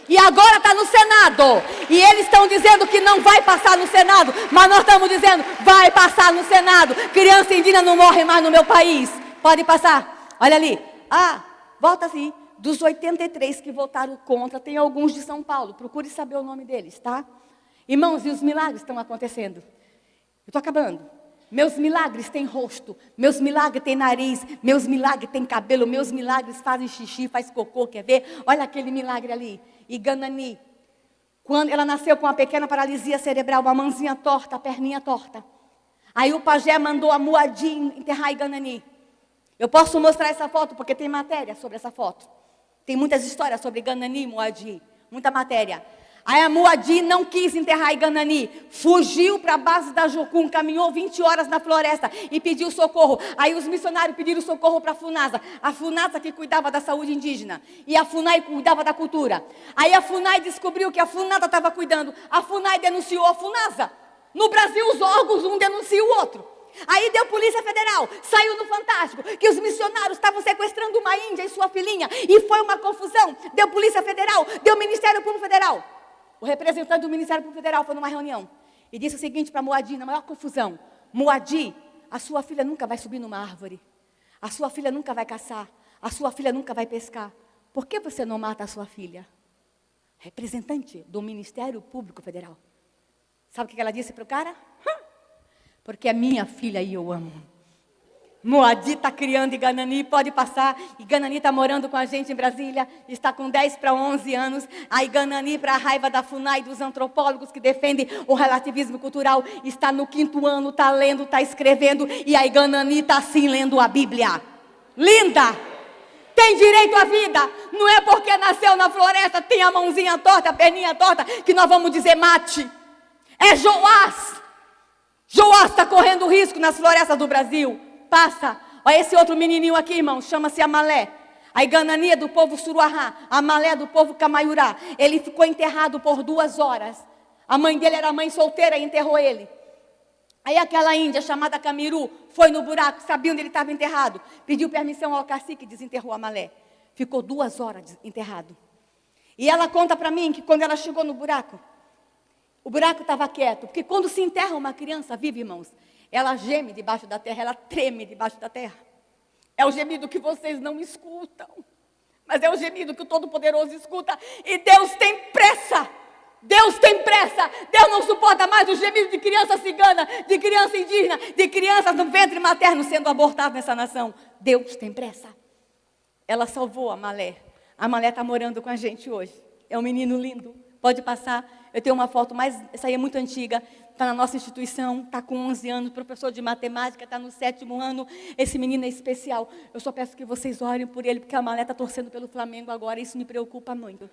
B: E agora está no Senado. E eles estão dizendo que não vai passar no Senado, mas nós estamos dizendo, vai passar no Senado. Criança indígena não morre mais no meu país. Pode passar. Olha ali. Volta assim. Dos 83 que votaram contra, tem alguns de São Paulo. Procure saber o nome deles, tá? Irmãos, e os milagres estão acontecendo. Eu estou acabando. Meus milagres têm rosto. Meus milagres têm nariz. Meus milagres têm cabelo. Meus milagres fazem xixi, faz cocô, quer ver? Olha aquele milagre ali. Iganani. Quando ela nasceu com uma pequena paralisia cerebral, uma mãozinha torta, a perninha torta. Aí o pajé mandou a Moadi enterrar Iganani. Eu posso mostrar essa foto, porque tem matéria sobre essa foto. Tem muitas histórias sobre Iganani e Moadi, muita matéria. Aí a Moadi não quis enterrar Iganani, fugiu para a base da Jucum, caminhou 20 horas na floresta e pediu socorro. Aí os missionários pediram socorro para a FUNASA que cuidava da saúde indígena, e a FUNAI cuidava da cultura. Aí a FUNAI descobriu que a FUNASA estava cuidando, a FUNAI denunciou a FUNASA. No Brasil os órgãos um denuncia o outro. Aí deu Polícia Federal, saiu no Fantástico, que os missionários estavam sequestrando uma índia e sua filhinha, e foi uma confusão. Deu Polícia Federal, deu Ministério Público Federal. O representante do Ministério Público Federal foi numa reunião e disse o seguinte para Moadi, na maior confusão: Moadi, a sua filha nunca vai subir numa árvore, a sua filha nunca vai caçar, a sua filha nunca vai pescar. Por que você não mata a sua filha? Representante do Ministério Público Federal. Sabe o que ela disse para o cara? Porque é minha filha e eu amo. Moadi está criando Iganani, pode passar. Iganani está morando com a gente em Brasília, está com 10 para 11 anos. A Iganani, para a raiva da FUNAI e dos antropólogos que defendem o relativismo cultural, está no 5º ano, está lendo, está escrevendo, e a Iganani está assim lendo a Bíblia. Linda! Tem direito à vida. Não é porque nasceu na floresta, tem a mãozinha torta, a perninha torta, que nós vamos dizer mate. É Joás.
C: Joás está correndo risco nas florestas do Brasil. Passa. Olha esse outro menininho aqui, irmão, chama-se Amalé. A Iganania do povo Suruahá, Amalé do povo Camaiurá. Ele ficou enterrado por 2 horas. A mãe dele era mãe solteira e enterrou ele. Aí aquela índia chamada Camiru foi no buraco, sabia onde ele estava enterrado. Pediu permissão ao cacique e desenterrou Amalé. Ficou 2 horas enterrado. E ela conta para mim que quando ela chegou no buraco, o buraco estava quieto. Porque quando se enterra uma criança viva, irmãos, ela geme debaixo da terra, ela treme debaixo da terra. É o gemido que vocês não escutam. Mas é o gemido que o Todo-Poderoso escuta. E Deus tem pressa. Deus tem pressa. Deus não suporta mais o gemido de criança cigana, de criança indígena, de crianças no ventre materno sendo abortadas nessa nação. Deus tem pressa. Ela salvou Amalé. Amalé está morando com a gente hoje. É um menino lindo. Pode passar. Eu tenho uma foto, mas essa aí é muito antiga. Está na nossa instituição, está com 11 anos, professor de matemática, está no 7º ano. Esse menino é especial. Eu só peço que vocês orem por ele, porque a Amalé está torcendo pelo Flamengo agora. Isso me preocupa muito.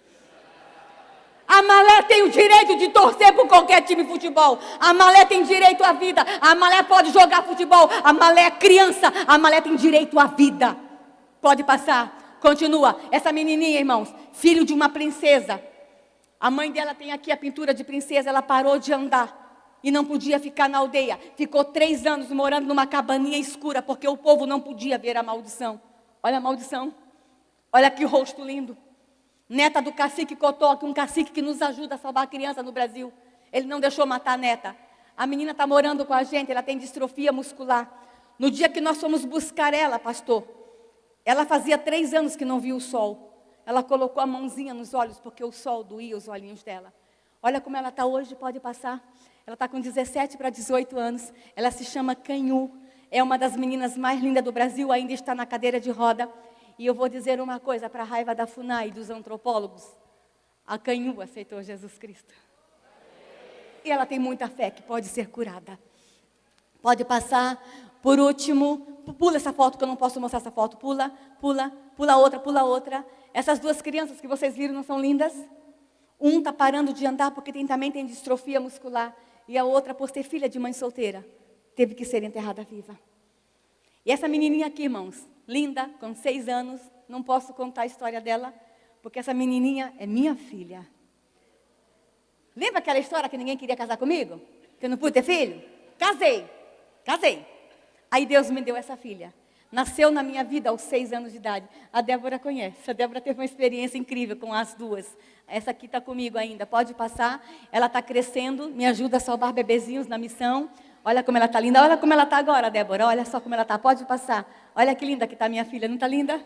C: Amalé tem o direito de torcer por qualquer time de futebol. Amalé tem direito à vida. Amalé pode jogar futebol. Amalé é criança. Amalé tem direito à vida. Pode passar. Continua. Essa menininha, irmãos, filho de uma princesa. A mãe dela tem aqui a pintura de princesa. Ela parou de andar e não podia ficar na aldeia. Ficou 3 anos morando numa cabaninha escura, porque o povo não podia ver a maldição. Olha a maldição. Olha que rosto lindo. Neta do cacique Cotoque, um cacique que nos ajuda a salvar a criança no Brasil. Ele não deixou matar a neta. A menina está morando com a gente, ela tem distrofia muscular. No dia que nós fomos buscar ela, pastor, ela fazia 3 anos que não via o sol. Ela colocou a mãozinha nos olhos, porque o sol doía os olhinhos dela. Olha como ela está hoje, pode passar. Ela está com 17 para 18 anos. Ela se chama Canhu. É uma das meninas mais lindas do Brasil, ainda está na cadeira de roda. E eu vou dizer uma coisa para a raiva da FUNAI e dos antropólogos. A Canhu aceitou Jesus Cristo. E ela tem muita fé que pode ser curada. Pode passar. Por último, pula essa foto, que eu não posso mostrar essa foto. Pula outra. Essas 2 crianças que vocês viram não são lindas? Um está parando de andar porque também tem distrofia muscular. E a outra, por ser filha de mãe solteira, teve que ser enterrada viva. E essa menininha aqui, irmãos, linda, com 6 anos, não posso contar a história dela, porque essa menininha é minha filha. Lembra aquela história que ninguém queria casar comigo? Que eu não pude ter filho? Casei. Aí Deus me deu essa filha. Nasceu na minha vida aos 6 anos de idade. A Débora conhece. A Débora teve uma experiência incrível com as 2. Essa aqui está comigo ainda. Pode passar. Ela está crescendo. Me ajuda a salvar bebezinhos na missão. Olha como ela está linda. Olha como ela está agora, Débora. Olha só como ela está. Pode passar. Olha que linda que está minha filha. Não está linda?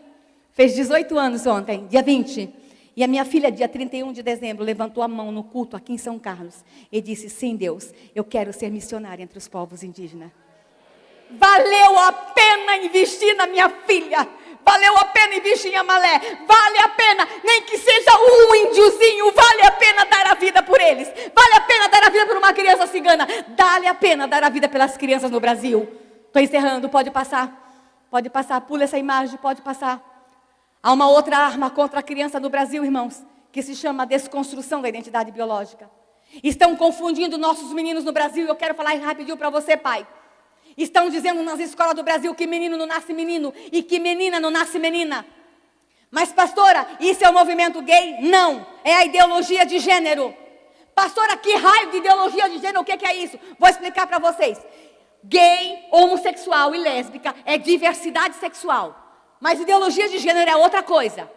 C: Fez 18 anos ontem, dia 20. E a minha filha, dia 31 de dezembro, levantou a mão no culto aqui em São Carlos. E disse, sim, Deus, eu quero ser missionária entre os povos indígenas. Valeu a pena investir na minha filha. Valeu a pena investir em Amalé. Vale a pena, nem que seja um índiozinho, vale a pena dar a vida por eles. Vale a pena dar a vida por uma criança cigana. Vale a pena dar a vida pelas crianças no Brasil. Estou encerrando, pode passar. Pode passar, pula essa imagem, pode passar. Há uma outra arma contra a criança no Brasil, irmãos, que se chama desconstrução da identidade biológica. Estão confundindo nossos meninos no Brasil. Eu quero falar rapidinho para você, pai. Estão dizendo nas escolas do Brasil que menino não nasce menino e que menina não nasce menina. Mas, pastora, isso é o movimento gay? Não, é a ideologia de gênero. Pastora, que raio de ideologia de gênero? O que é isso? Vou explicar para vocês. Gay, homossexual e lésbica é diversidade sexual. Mas ideologia de gênero é outra coisa.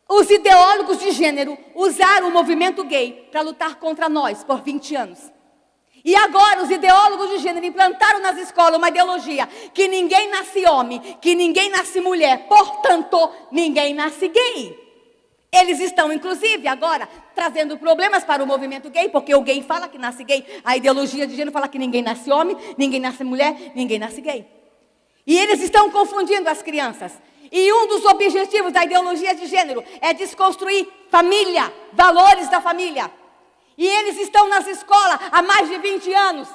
C: Os ideólogos de gênero usaram o movimento gay para lutar contra nós por 20 anos. E agora os ideólogos de gênero implantaram nas escolas uma ideologia que ninguém nasce homem, que ninguém nasce mulher, portanto, ninguém nasce gay. Eles estão, inclusive, agora trazendo problemas para o movimento gay, porque o gay fala que nasce gay, a ideologia de gênero fala que ninguém nasce homem, ninguém nasce mulher, ninguém nasce gay. E eles estão confundindo as crianças. E um dos objetivos da ideologia de gênero é desconstruir família, valores da família. E eles estão nas escolas há mais de 20 anos,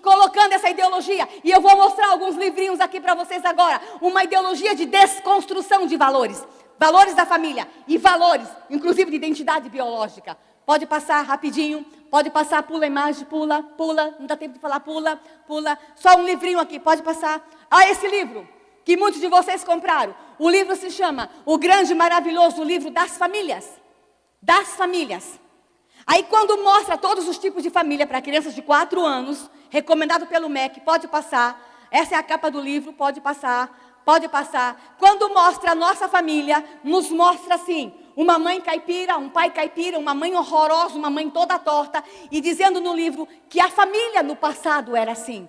C: colocando essa ideologia. E eu vou mostrar alguns livrinhos aqui para vocês agora. Uma ideologia de desconstrução de valores. Valores da família e valores, inclusive de identidade biológica. Pode passar rapidinho. Pode passar, pula a imagem, pula. Não dá tempo de falar, pula. Só um livrinho aqui, pode passar. Olha esse livro, que muitos de vocês compraram. O livro se chama O Grande e Maravilhoso Livro das Famílias. Das famílias. Aí quando mostra todos os tipos de família para crianças de 4 anos, recomendado pelo MEC, pode passar. Essa é a capa do livro, pode passar. Quando mostra a nossa família, nos mostra assim, uma mãe caipira, um pai caipira, uma mãe horrorosa, uma mãe toda torta, e dizendo no livro que a família no passado era assim.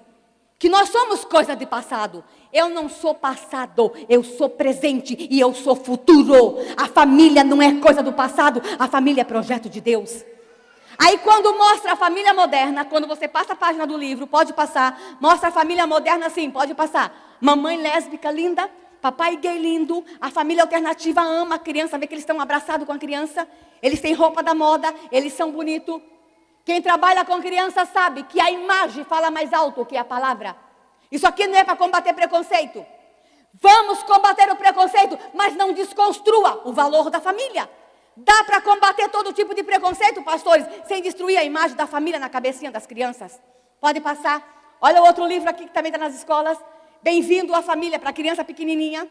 C: Que nós somos coisa de passado. Eu não sou passado, eu sou presente e eu sou futuro. A família não é coisa do passado, a família é projeto de Deus. Aí quando mostra a família moderna, quando você passa a página do livro, pode passar, mostra a família moderna assim, pode passar. Mamãe lésbica linda, papai gay lindo, a família alternativa ama a criança, vê que eles estão abraçados com a criança, eles têm roupa da moda, eles são bonitos. Quem trabalha com criança sabe que a imagem fala mais alto que a palavra. Isso aqui não é para combater preconceito. Vamos combater o preconceito, mas não desconstrua o valor da família. Dá para combater todo tipo de preconceito, pastores, sem destruir a imagem da família na cabecinha das crianças. Pode passar. Olha o outro livro aqui que também está nas escolas. Bem-vindo à família, para criança pequenininha.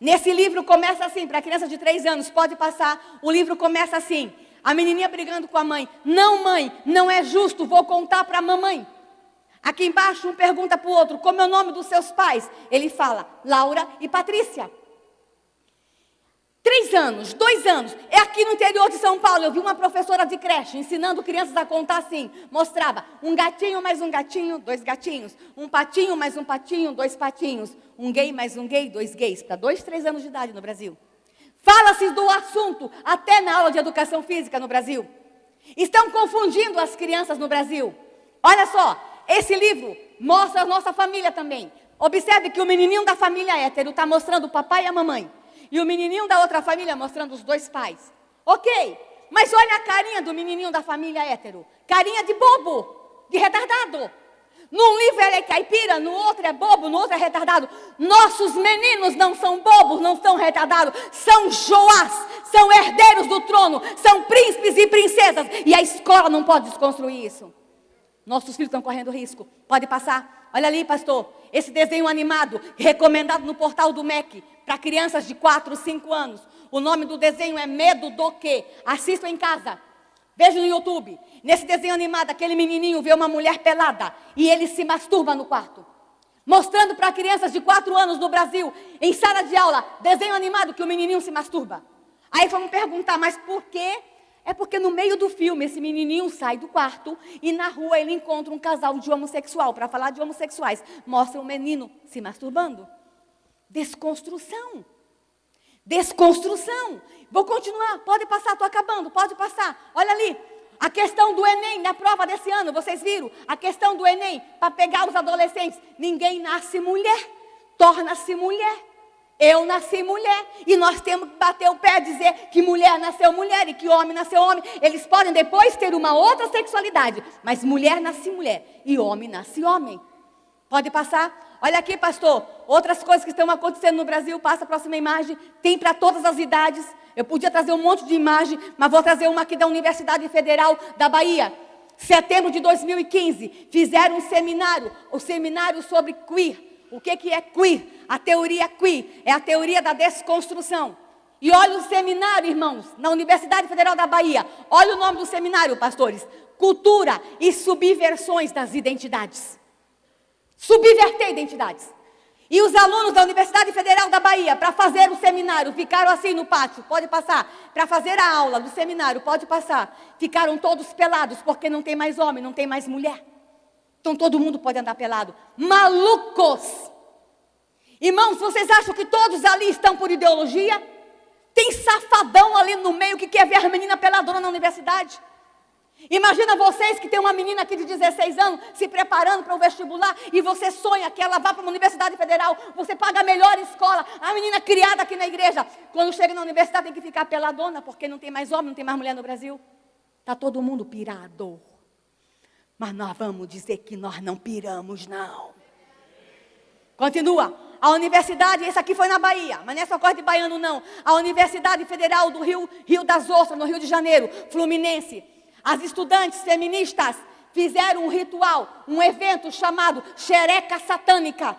C: Nesse livro começa assim, para criança de 3 anos, pode passar. O livro começa assim, a menininha brigando com a mãe. Não, mãe, não é justo, vou contar para a mamãe. Aqui embaixo um pergunta para o outro, como é o nome dos seus pais? Ele fala, Laura e Patrícia. 3 anos, 2 anos, é aqui no interior de São Paulo, eu vi uma professora de creche ensinando crianças a contar assim, mostrava um gatinho mais um gatinho, 2 gatinhos, um patinho mais um patinho, 2 patinhos, um gay mais um gay, 2 gays, para 2, 3 anos de idade no Brasil. Fala-se do assunto até na aula de educação física no Brasil. Estão confundindo as crianças no Brasil. Olha só, esse livro mostra a nossa família também. Observe que o menininho da família hétero está mostrando o papai e a mamãe. E o menininho da outra família mostrando os 2 pais. Ok, mas olha a carinha do menininho da família hétero. Carinha de bobo, de retardado. Num livro ele é caipira, no outro é bobo, no outro é retardado. Nossos meninos não são bobos, não são retardados. São joás, são herdeiros do trono, são príncipes e princesas. E a escola não pode desconstruir isso. Nossos filhos estão correndo risco. Pode passar. Olha ali, pastor. Esse desenho animado, recomendado no portal do MEC, para crianças de 4, 5 anos. O nome do desenho é Medo do Quê? Assistam em casa. Vejam no YouTube. Nesse desenho animado, aquele menininho vê uma mulher pelada e ele se masturba no quarto. Mostrando para crianças de 4 anos no Brasil, em sala de aula, desenho animado que o menininho se masturba. Aí vamos perguntar, mas por quê? É porque no meio do filme, esse menininho sai do quarto e na rua ele encontra um casal de homossexual. Para falar de homossexuais, mostra um menino se masturbando. Desconstrução. Desconstrução. Vou continuar, pode passar, estou acabando, pode passar. Olha ali, a questão do Enem, na prova desse ano, vocês viram? A questão do Enem, para pegar os adolescentes. Ninguém nasce mulher, torna-se mulher. Eu nasci mulher e nós temos que bater o pé e dizer que mulher nasceu mulher e que homem nasceu homem. Eles podem depois ter uma outra sexualidade, mas mulher nasce mulher e homem nasce homem. Pode passar? Olha aqui, pastor, outras coisas que estão acontecendo no Brasil, passa a próxima imagem, tem para todas as idades. Eu podia trazer um monte de imagem, mas vou trazer uma aqui da Universidade Federal da Bahia. Setembro de 2015, fizeram um seminário, o seminário sobre queer. O que é queer? A teoria queer é a teoria da desconstrução. E olha o seminário, irmãos, na Universidade Federal da Bahia. Olha o nome do seminário, pastores. Cultura e subversões das identidades. Subverter identidades. E os alunos da Universidade Federal da Bahia, para fazer o seminário, ficaram assim no pátio, pode passar. Para fazer a aula do seminário, pode passar. Ficaram todos pelados, porque não tem mais homem, não tem mais mulher. Então todo mundo pode andar pelado. Malucos! Irmãos, vocês acham que todos ali estão por ideologia? Tem safadão ali no meio que quer ver a menina peladona na universidade. Imagina vocês que tem uma menina aqui de 16 anos se preparando para o vestibular e você sonha que ela vá para uma universidade federal, você paga a melhor escola, a menina criada aqui na igreja. Quando chega na universidade tem que ficar peladona porque não tem mais homem, não tem mais mulher no Brasil. Está todo mundo pirado. Mas nós vamos dizer que nós não piramos, não. Continua. A universidade, esse aqui foi na Bahia, mas não é só coisa de baiano, não. A Universidade Federal do Rio das Ostras, no Rio de Janeiro, Fluminense. As estudantes feministas fizeram um ritual, um evento chamado xereca satânica.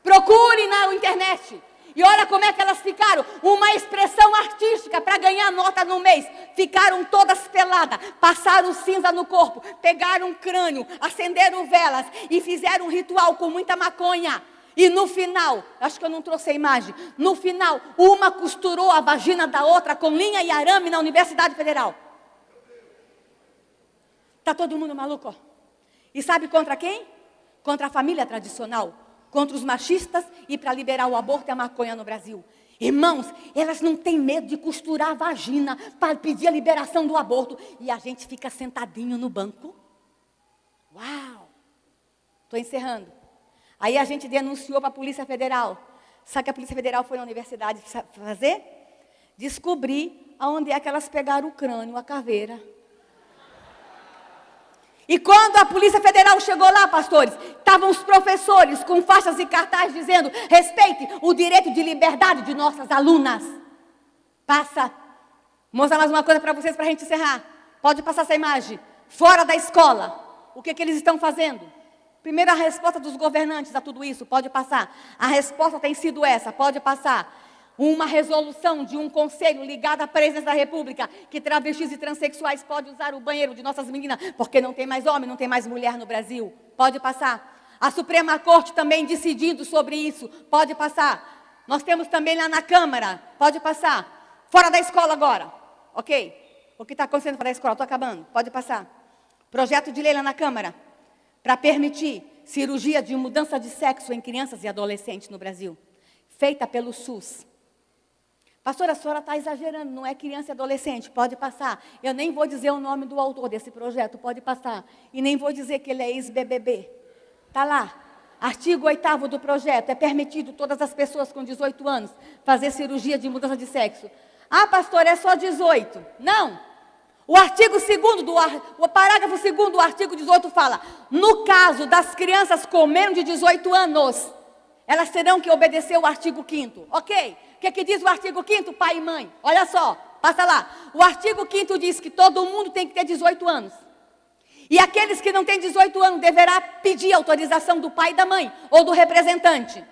C: Procure na internet. E olha como é que elas ficaram. Uma expressão artística para ganhar nota no mês. Ficaram todas peladas, passaram cinza no corpo, pegaram um crânio, acenderam velas e fizeram um ritual com muita maconha. E no final, acho que eu não trouxe a imagem, no final, uma costurou a vagina da outra com linha e arame na Universidade Federal. Está todo mundo maluco, ó. E sabe contra quem? Contra a família tradicional, contra os machistas e para liberar o aborto e a maconha no Brasil. Irmãos, elas não têm medo de costurar a vagina para pedir a liberação do aborto. E a gente fica sentadinho no banco. Uau! Estou encerrando. Aí a gente denunciou para a Polícia Federal. Sabe o que a Polícia Federal foi na universidade fazer? Descobrir aonde é que elas pegaram o crânio, a caveira. E quando a Polícia Federal chegou lá, pastores, estavam os professores com faixas e cartazes dizendo: respeite o direito de liberdade de nossas alunas. Passa. Vou mostrar mais uma coisa para vocês para a gente encerrar. Pode passar essa imagem. Fora da escola, o que eles estão fazendo? Primeiro, a resposta dos governantes a tudo isso, pode passar. A resposta tem sido essa, pode passar. Uma resolução de um conselho ligado à presidência da República, que travestis e transexuais podem usar o banheiro de nossas meninas, porque não tem mais homem, não tem mais mulher no Brasil. Pode passar. A Suprema Corte também decidindo sobre isso, pode passar. Nós temos também lá na Câmara, pode passar. Fora da escola agora, ok? O que está acontecendo fora da escola? Estou acabando, pode passar. Projeto de lei lá na Câmara, para permitir cirurgia de mudança de sexo em crianças e adolescentes no Brasil, feita pelo SUS. Pastora, a senhora está exagerando, não é criança e adolescente, pode passar. Eu nem vou dizer o nome do autor desse projeto, pode passar. E nem vou dizer que ele é ex-BBB. Está lá, artigo 8º do projeto, é permitido todas as pessoas com 18 anos fazer cirurgia de mudança de sexo. Ah, pastor, é só 18. Não. O artigo 2º, o parágrafo 2º do artigo 18 fala: no caso das crianças com menos de 18 anos, elas terão que obedecer o artigo 5º. Ok? O que diz o artigo 5º, pai e mãe? Olha só, passa lá. O artigo 5º diz que todo mundo tem que ter 18 anos. E aqueles que não têm 18 anos deverá pedir autorização do pai e da mãe, ou do representante.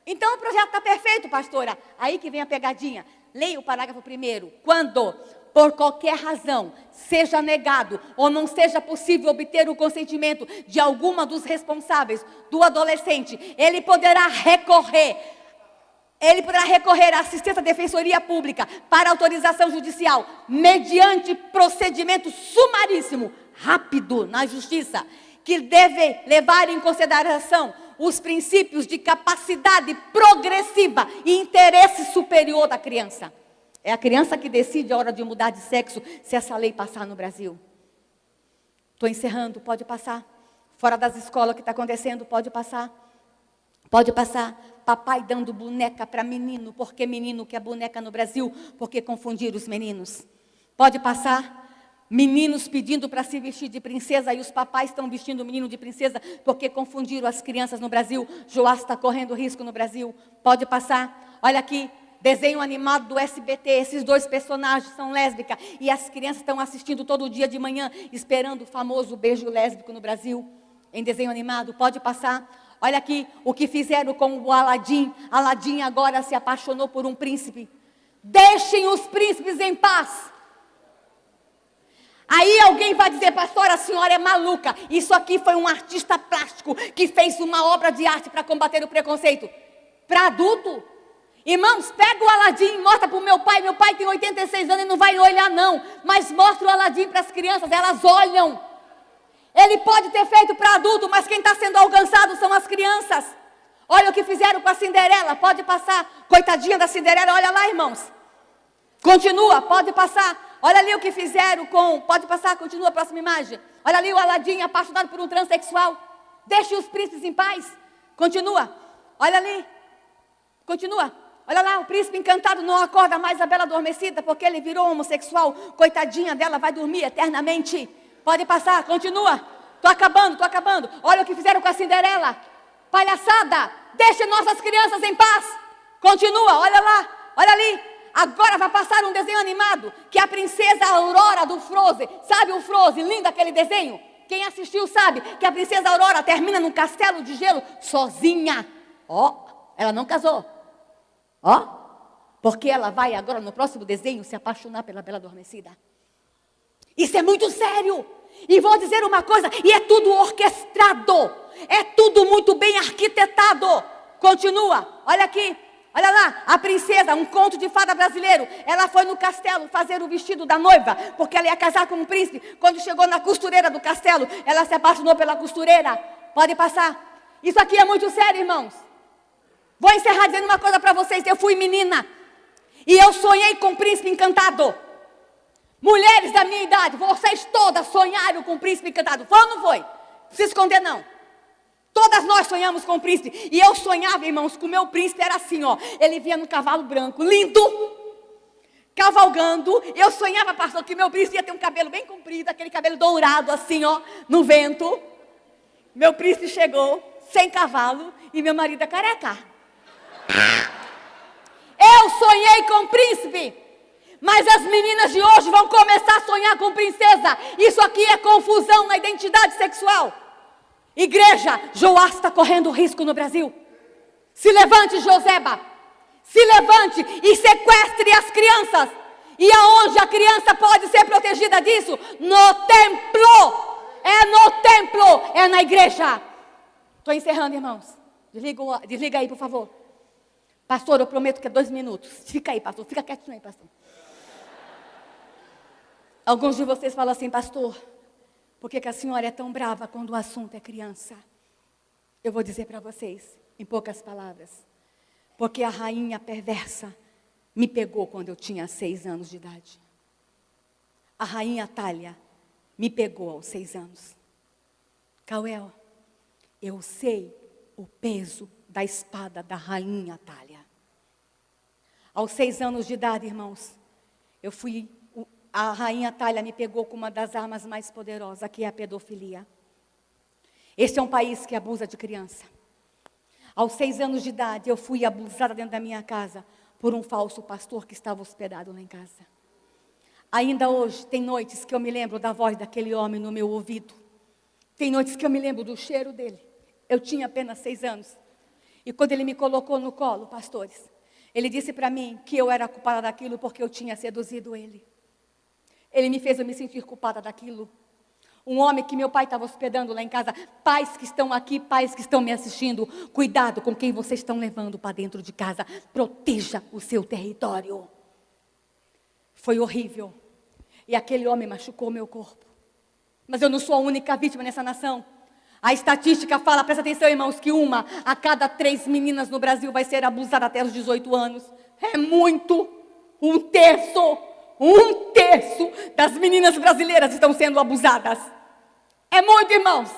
C: Então o projeto está perfeito, pastora. Aí que vem a pegadinha. Leia o parágrafo 1º. Quando, por qualquer razão, seja negado ou não seja possível obter o consentimento de alguma dos responsáveis do adolescente, ele poderá recorrer à assistência à defensoria pública para autorização judicial, mediante procedimento sumaríssimo, rápido na justiça, que deve levar em consideração os princípios de capacidade progressiva e interesse superior da criança. É a criança que decide a hora de mudar de sexo, se essa lei passar no Brasil. Estou encerrando, pode passar. Fora das escolas, o que está acontecendo, pode passar. Pode passar. Papai dando boneca para menino, porque menino quer boneca no Brasil, porque confundir os meninos. Pode passar. Meninos pedindo para se vestir de princesa e os papais estão vestindo o menino de princesa, porque confundiram as crianças no Brasil. Joás está correndo risco no Brasil. Pode passar. Olha aqui. Desenho animado do SBT, esses dois personagens são lésbicas e as crianças estão assistindo todo dia de manhã, esperando o famoso beijo lésbico no Brasil, em desenho animado, pode passar. Olha aqui o que fizeram com o Aladim. Aladim agora se apaixonou por um príncipe. Deixem os príncipes em paz. Aí alguém vai dizer: pastora, a senhora é maluca, isso aqui foi um artista plástico que fez uma obra de arte para combater o preconceito. Para adulto? Irmãos, pega o Aladim, mostra para o meu pai tem 86 anos e não vai olhar não, mas mostra o Aladim para as crianças, elas olham. Ele pode ter feito para adulto, mas quem está sendo alcançado são as crianças. Olha o que fizeram com a Cinderela, pode passar, coitadinha da Cinderela, olha lá, irmãos. Continua, pode passar, olha ali o que fizeram com, pode passar, continua a próxima imagem. Olha ali o Aladim apaixonado por um transexual, deixe os príncipes em paz, continua, olha ali, continua. Olha lá, o príncipe encantado não acorda mais a bela adormecida, porque ele virou homossexual. Coitadinha dela, vai dormir eternamente. Pode passar, continua. Estou acabando. Olha o que fizeram com a Cinderela. Palhaçada, deixe nossas crianças em paz. Continua, olha lá, olha ali. Agora vai passar um desenho animado, que é a princesa Aurora do Frozen. Sabe o Frozen, lindo aquele desenho? Quem assistiu sabe que a princesa Aurora termina num castelo de gelo sozinha. Ela não casou. Porque ela vai agora no próximo desenho se apaixonar pela Bela Adormecida. Isso é muito sério. E vou dizer uma coisa, e é tudo orquestrado. É tudo muito bem arquitetado. Continua, olha aqui. Olha lá, a princesa, um conto de fada brasileiro. Ela foi no castelo fazer o vestido da noiva, porque ela ia casar com um príncipe. Quando chegou na costureira do castelo, ela se apaixonou pela costureira. Pode passar. Isso aqui é muito sério, irmãos. Vou encerrar dizendo uma coisa para vocês. Eu fui menina e eu sonhei com um príncipe encantado. Mulheres da minha idade, vocês todas sonharam com um príncipe encantado. Foi ou não foi? Não precisa esconder não. Todas nós sonhamos com o príncipe. E eu sonhava, irmãos, que o meu príncipe era assim, ele vinha no cavalo branco, lindo, cavalgando. Eu sonhava, pastor, que meu príncipe ia ter um cabelo bem comprido, aquele cabelo dourado assim, no vento. Meu príncipe chegou, sem cavalo, e meu marido é careca. Eu sonhei com o príncipe. Mas as meninas de hoje vão começar a sonhar com princesa. Isso aqui é confusão na identidade sexual. Igreja, Joás está correndo risco no Brasil. Se levante, Joseba. Se levante e sequestre as crianças. E aonde a criança pode ser protegida disso? No templo. É no templo, é na igreja. Estou encerrando, irmãos. Desliga aí, por favor. Pastor, eu prometo que é 2 minutos. Fica aí, pastor. Fica quietinho aí, pastor. Alguns de vocês falam assim, pastor, por que a senhora é tão brava quando o assunto é criança? Eu vou dizer para vocês, em poucas palavras. Porque a rainha perversa me pegou quando eu tinha 6 anos de idade. A rainha Atália me pegou aos 6 anos. Cauel, eu sei o peso da espada da rainha Atália. Aos 6 anos de idade, irmãos, a rainha Atália me pegou com uma das armas mais poderosas, que é a pedofilia. Este é um país que abusa de criança. Aos 6 anos de idade, eu fui abusada dentro da minha casa por um falso pastor que estava hospedado lá em casa. Ainda hoje, tem noites que eu me lembro da voz daquele homem no meu ouvido. Tem noites que eu me lembro do cheiro dele. Eu tinha apenas 6 anos. E quando ele me colocou no colo, pastores, ele disse para mim que eu era culpada daquilo porque eu tinha seduzido ele. Ele me fez eu me sentir culpada daquilo. Um homem que meu pai estava hospedando lá em casa. Pais que estão aqui, pais que estão me assistindo, cuidado com quem vocês estão levando para dentro de casa. Proteja o seu território. Foi horrível. E aquele homem machucou meu corpo. Mas eu não sou a única vítima nessa nação. A estatística fala, presta atenção, irmãos, que 1 a cada 3 meninas no Brasil vai ser abusada até os 18 anos. É muito. 1/3 das meninas brasileiras estão sendo abusadas. É muito, irmãos.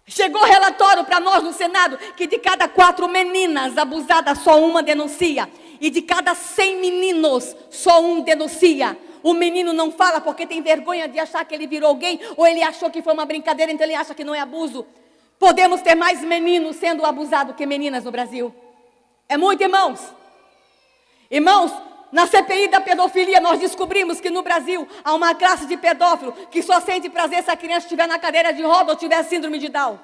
C: Chegou relatório para nós no Senado que de cada 4 meninas abusadas, só 1 denuncia. E de cada 100 meninos, só 1 denuncia. O menino não fala porque tem vergonha de achar que ele virou gay, ou ele achou que foi uma brincadeira, então ele acha que não é abuso. Podemos ter mais meninos sendo abusados que meninas no Brasil. É muito, irmãos. Irmãos, na CPI da pedofilia, nós descobrimos que no Brasil há uma classe de pedófilo que só sente prazer se a criança estiver na cadeira de roda ou tiver síndrome de Down.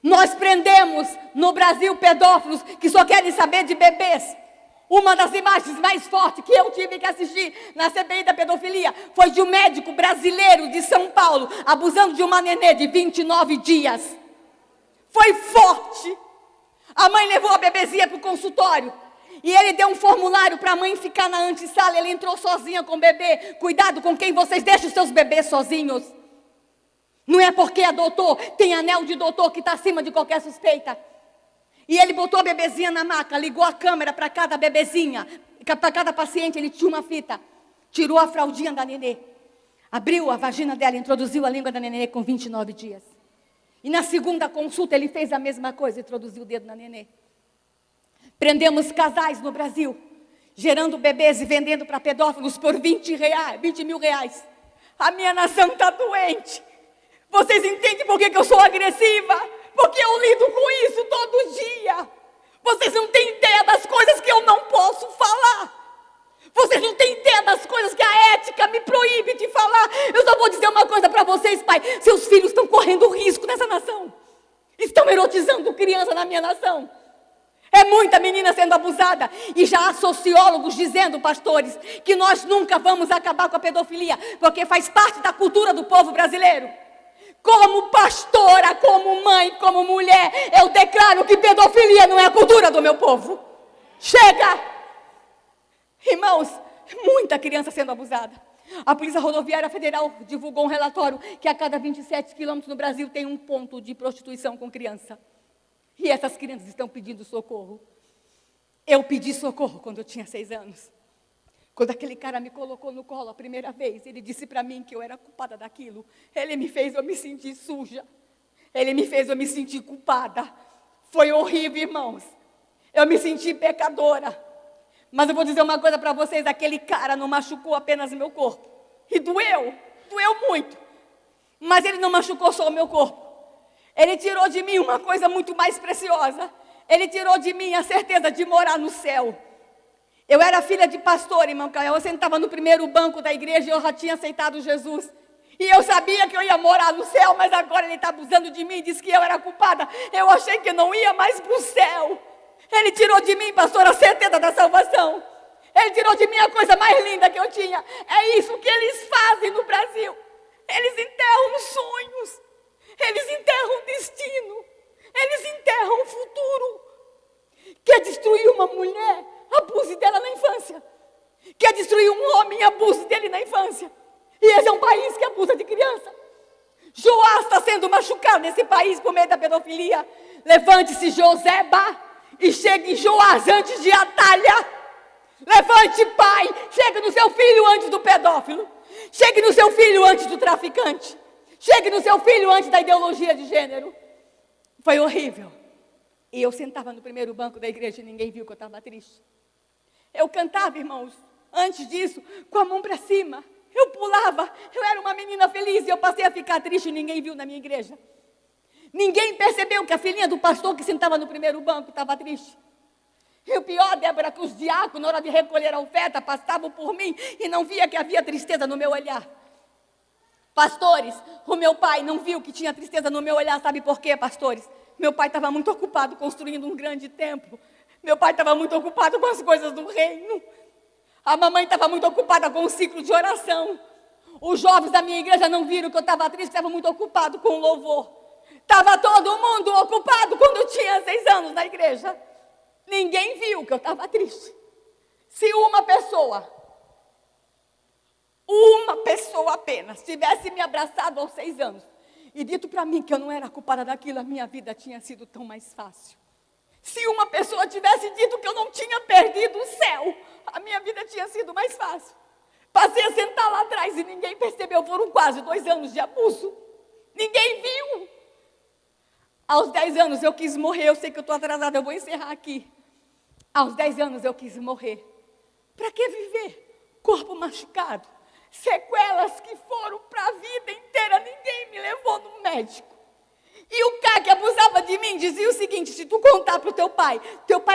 C: Nós prendemos no Brasil pedófilos que só querem saber de bebês. Uma das imagens mais fortes que eu tive que assistir na CPI da pedofilia foi de um médico brasileiro de São Paulo abusando de uma nenê de 29 dias. Foi forte. A mãe levou a bebezinha para o consultório. E ele deu um formulário para a mãe ficar na antessala. Ele entrou sozinha com o bebê. Cuidado com quem vocês deixam os seus bebês sozinhos. Não é porque é doutor, tem anel de doutor que está acima de qualquer suspeita. E ele botou a bebezinha na maca, ligou a câmera para cada bebezinha, para cada paciente ele tinha uma fita. Tirou a fraldinha da nenê. Abriu a vagina dela, introduziu a língua da nenê com 29 dias. E na segunda consulta ele fez a mesma coisa, introduziu o dedo na nenê. Prendemos casais no Brasil, gerando bebês e vendendo para pedófilos por 20 mil reais. A minha nação está doente. Vocês entendem por que eu sou agressiva? Porque eu lido com isso todo dia. Vocês não têm ideia das coisas que eu não posso falar. Vocês não têm ideia das coisas que a ética me proíbe de falar. Eu só vou dizer uma coisa para vocês, pai. Seus filhos estão correndo risco nessa nação. Estão erotizando criança na minha nação. É muita menina sendo abusada. E já há sociólogos dizendo, pastores, que nós nunca vamos acabar com a pedofilia, porque faz parte da cultura do povo brasileiro. Como pastora, como mãe, como mulher, eu declaro que pedofilia não é a cultura do meu povo. Chega! Irmãos, muita criança sendo abusada. A Polícia Rodoviária Federal divulgou um relatório que a cada 27 quilômetros no Brasil tem um ponto de prostituição com criança. E essas crianças estão pedindo socorro. Eu pedi socorro quando eu tinha 6 anos. Quando aquele cara me colocou no colo a primeira vez, ele disse para mim que eu era culpada daquilo. Ele me fez eu me sentir suja. Ele me fez eu me sentir culpada. Foi horrível, irmãos. Eu me senti pecadora. Mas eu vou dizer uma coisa para vocês, aquele cara não machucou apenas meu corpo. E doeu muito. Mas ele não machucou só o meu corpo. Ele tirou de mim uma coisa muito mais preciosa. Ele tirou de mim a certeza de morar no céu. Eu era filha de pastor, irmão Caio. Eu sentava no primeiro banco da igreja e eu já tinha aceitado Jesus. E eu sabia que eu ia morar no céu, mas agora ele está abusando de mim e disse que eu era culpada. Eu achei que eu não ia mais para o céu. Ele tirou de mim, pastor, a certeza da salvação. Ele tirou de mim a coisa mais linda que eu tinha. É isso que eles fazem no Brasil. Eles enterram sonhos. Eles enterram destino. Eles enterram o futuro. Quer destruir uma mulher? Abuse dela na infância. Quer destruir um homem? Abuse dele na infância. E esse é um país que abusa de criança. Joás está sendo machucado nesse país por meio da pedofilia. Levante-se, Joseba, e chegue Joás antes de Atalha. Levante, pai, chegue no seu filho antes do pedófilo. Chegue no seu filho antes do traficante. Chegue no seu filho antes da ideologia de gênero. Foi horrível. E eu sentava no primeiro banco da igreja e ninguém viu que eu estava triste. Eu cantava, irmãos, antes disso, com a mão para cima. Eu pulava, eu era uma menina feliz e eu passei a ficar triste e ninguém viu na minha igreja. Ninguém percebeu que a filhinha do pastor que sentava no primeiro banco estava triste. E o pior, Débora, que os diáconos, na hora de recolher a oferta, passavam por mim e não via que havia tristeza no meu olhar. Pastores, o meu pai não viu que tinha tristeza no meu olhar, sabe por quê, pastores? Meu pai estava muito ocupado construindo um grande templo. Meu pai estava muito ocupado com as coisas do reino. A mamãe estava muito ocupada com o ciclo de oração. Os jovens da minha igreja não viram que eu estava triste, estava muito ocupado com o louvor. Estava todo mundo ocupado quando eu tinha 6 anos na igreja. Ninguém viu que eu estava triste. Se uma pessoa apenas tivesse me abraçado aos 6 anos e dito para mim que eu não era culpada daquilo, a minha vida tinha sido tão mais fácil. Se uma pessoa tivesse dito que eu não tinha perdido o céu, a minha vida tinha sido mais fácil. Passei a sentar lá atrás e ninguém percebeu. Foram quase 2 anos de abuso. Ninguém viu. Aos 10 anos eu quis morrer. Eu sei que eu estou atrasada, eu vou encerrar aqui. Aos 10 anos eu quis morrer. Para que viver? Corpo machucado. Sequelas que foram para a vida inteira. Ninguém me levou no médico. E o cara que abusava de mim dizia o seguinte: se tu contar para o teu pai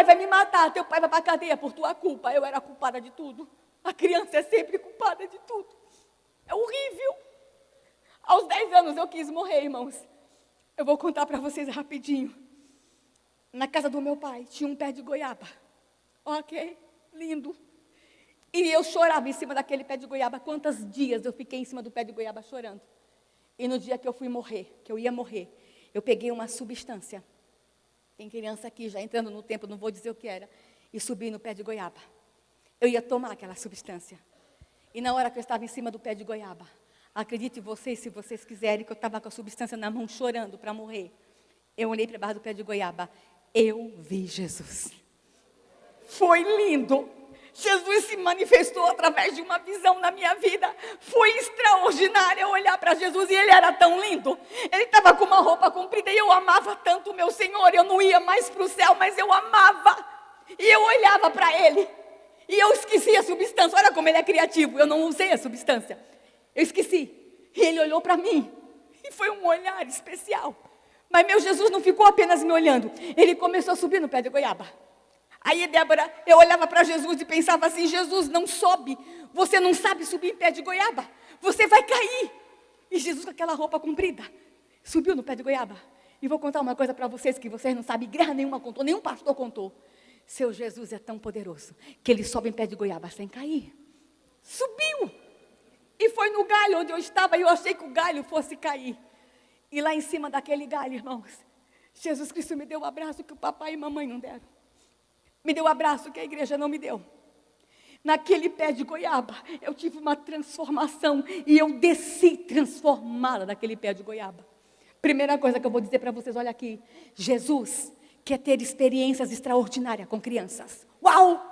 C: vai me matar, teu pai vai para a cadeia por tua culpa. Eu era culpada de tudo. A criança é sempre culpada de tudo. É horrível. Aos 10 anos eu quis morrer, irmãos. Eu vou contar para vocês rapidinho. Na casa do meu pai tinha um pé de goiaba. Ok? Lindo. E eu chorava em cima daquele pé de goiaba. Quantos dias eu fiquei em cima do pé de goiaba chorando. E no dia que eu fui morrer, que eu ia morrer, eu peguei uma substância. Tem criança aqui já entrando no tempo, não vou dizer o que era. E subi no pé de goiaba. Eu ia tomar aquela substância. E na hora que eu estava em cima do pé de goiaba, acredite vocês, se vocês quiserem, que eu estava com a substância na mão chorando para morrer. Eu olhei para baixo do pé de goiaba. Eu vi Jesus. Foi lindo. Jesus se manifestou através de uma visão na minha vida. Foi extraordinário eu olhar para Jesus e ele era tão lindo. Ele estava com uma roupa comprida e eu amava tanto o meu Senhor. Eu não ia mais para o céu, mas eu amava. E eu olhava para ele. E eu esqueci a substância. Olha como ele é criativo. Eu não usei a substância. Eu esqueci. E ele olhou para mim. E foi um olhar especial. Mas meu Jesus não ficou apenas me olhando. Ele começou a subir no pé de goiaba. Aí, Débora, eu olhava para Jesus e pensava assim: Jesus, não sobe, você não sabe subir em pé de goiaba, você vai cair. E Jesus, com aquela roupa comprida, subiu no pé de goiaba. E vou contar uma coisa para vocês que vocês não sabem, igreja nenhuma contou, nenhum pastor contou. Seu Jesus é tão poderoso que ele sobe em pé de goiaba sem cair. Subiu. E foi no galho onde eu estava, e eu achei que o galho fosse cair. E lá em cima daquele galho, irmãos, Jesus Cristo me deu um abraço que o papai e mamãe não deram. Me deu um abraço que a igreja não me deu. Naquele pé de goiaba, eu tive uma transformação e eu desci transformada naquele pé de goiaba. Primeira coisa que eu vou dizer para vocês, olha aqui. Jesus quer ter experiências extraordinárias com crianças. Uau!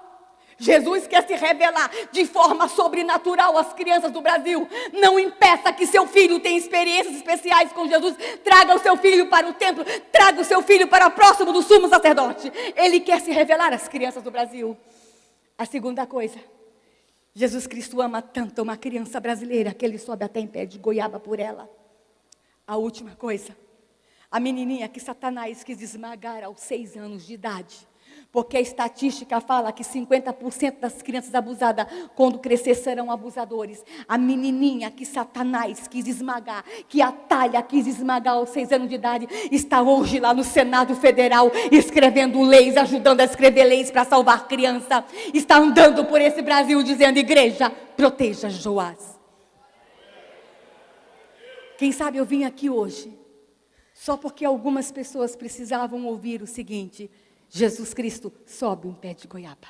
C: Jesus quer se revelar de forma sobrenatural às crianças do Brasil. Não impeça que seu filho tenha experiências especiais com Jesus. Traga o seu filho para o templo. Traga o seu filho para próximo do sumo sacerdote. Ele quer se revelar às crianças do Brasil. A segunda coisa. Jesus Cristo ama tanto uma criança brasileira que ele sobe até em pé de goiaba por ela. A última coisa. A menininha que Satanás quis esmagar aos 6 anos de idade. Porque a estatística fala que 50% das crianças abusadas, quando crescer, serão abusadores. A menininha que Satanás quis esmagar, que a Thalia quis esmagar aos 6 anos de idade, está hoje lá no Senado Federal, escrevendo leis, ajudando a escrever leis para salvar criança. Está andando por esse Brasil dizendo: igreja, proteja Joás. Quem sabe eu vim aqui hoje, só porque algumas pessoas precisavam ouvir o seguinte: Jesus Cristo sobe um pé de goiaba.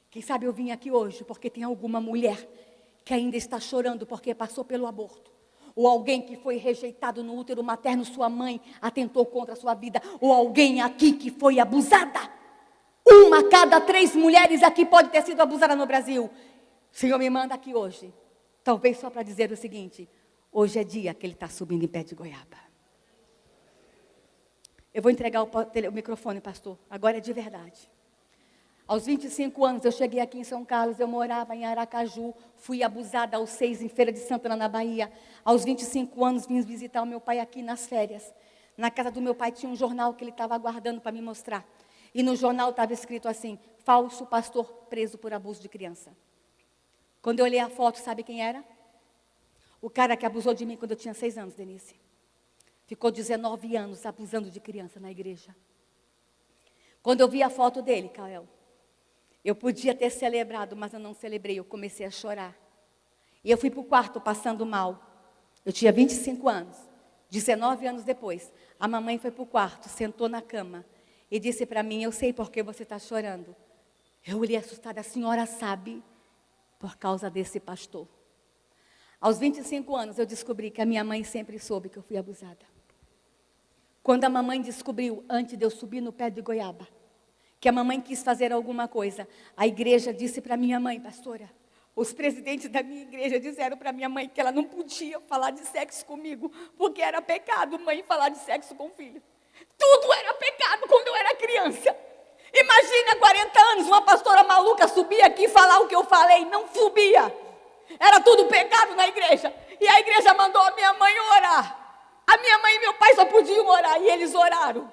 C: Quem sabe eu vim aqui hoje porque tem alguma mulher que ainda está chorando porque passou pelo aborto. Ou alguém que foi rejeitado no útero materno, sua mãe atentou contra a sua vida. Ou alguém aqui que foi abusada. 1 a cada 3 mulheres aqui pode ter sido abusada no Brasil. O Senhor me manda aqui hoje, talvez só para dizer o seguinte: hoje é dia que ele está subindo em pé de goiaba. Eu vou entregar o microfone, pastor. Agora é de verdade. Aos 25 anos, eu cheguei aqui em São Carlos, eu morava em Aracaju, fui abusada aos 6 em Feira de Santana, na Bahia. Aos 25 anos, vim visitar o meu pai aqui nas férias. Na casa do meu pai tinha um jornal que ele estava aguardando para me mostrar. E no jornal estava escrito assim: falso pastor preso por abuso de criança. Quando eu olhei a foto, sabe quem era? O cara que abusou de mim quando eu tinha 6 anos, Denise. Ficou 19 anos abusando de criança na igreja. Quando eu vi a foto dele, Kael, eu podia ter celebrado, mas eu não celebrei, eu comecei a chorar. E eu fui para o quarto passando mal. Eu tinha 25 anos. 19 anos depois, a mamãe foi para o quarto, sentou na cama e disse para mim: eu sei por que você está chorando. Eu olhei assustada: a senhora sabe, por causa desse pastor. Aos 25 anos eu descobri que a minha mãe sempre soube que eu fui abusada. Quando a mamãe descobriu, antes de eu subir no pé de goiaba, que a mamãe quis fazer alguma coisa, a igreja disse para minha mãe: pastora, os presidentes da minha igreja disseram para minha mãe que ela não podia falar de sexo comigo, porque era pecado mãe falar de sexo com o filho. Tudo era pecado quando eu era criança. Imagina, 40 anos, uma pastora maluca subir aqui e falar o que eu falei, não subia. Era tudo pecado na igreja. E a igreja mandou a minha mãe orar. A minha mãe e meu pai só podiam orar, e eles oraram.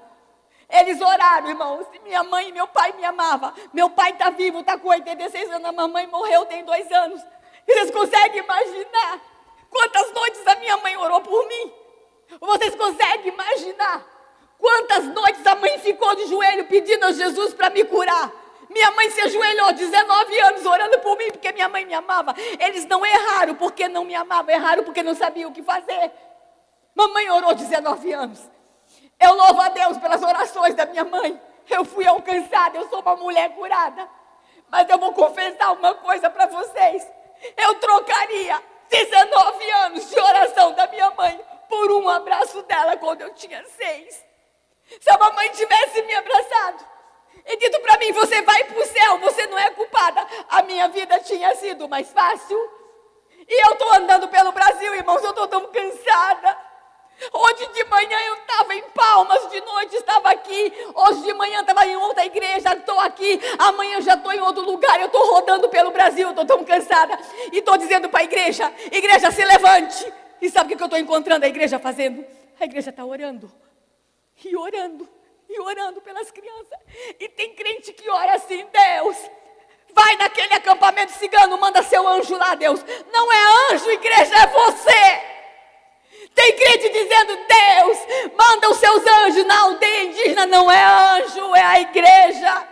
C: Eles oraram, irmãos. Minha mãe e meu pai me amavam. Meu pai está vivo, está com 86 anos. A mamãe morreu tem 2 anos. E vocês conseguem imaginar quantas noites a minha mãe orou por mim? Vocês conseguem imaginar quantas noites a mãe ficou de joelho pedindo a Jesus para me curar? Minha mãe se ajoelhou 19 anos orando por mim, porque minha mãe me amava. Eles não erraram porque não me amavam, erraram porque não sabiam o que fazer. Mamãe orou 19 anos. Eu louvo a Deus pelas orações da minha mãe. Eu fui alcançada, eu sou uma mulher curada. Mas eu vou confessar uma coisa para vocês. Eu trocaria 19 anos de oração da minha mãe por um abraço dela quando eu tinha 6. Se a mamãe tivesse me abraçado e dito para mim: você vai para o céu, você não é culpada, a minha vida tinha sido mais fácil. E eu estou andando pelo Brasil, irmãos, eu estou tão cansada. Hoje de manhã eu estava em Palmas, de noite estava aqui. Hoje de manhã estava em outra igreja, estou aqui. Amanhã eu já estou em outro lugar, eu estou rodando pelo Brasil, eu estou tão cansada. E estou dizendo para a igreja: igreja, se levante. E sabe o que eu estou encontrando a igreja fazendo? A igreja está orando. E orando. E orando pelas crianças. E tem crente que ora naquele acampamento cigano, manda seu anjo lá, Deus. Não é anjo, igreja, é você. Tem crente dizendo, Deus, manda os seus anjos na aldeia indígena. Não é anjo, é a igreja.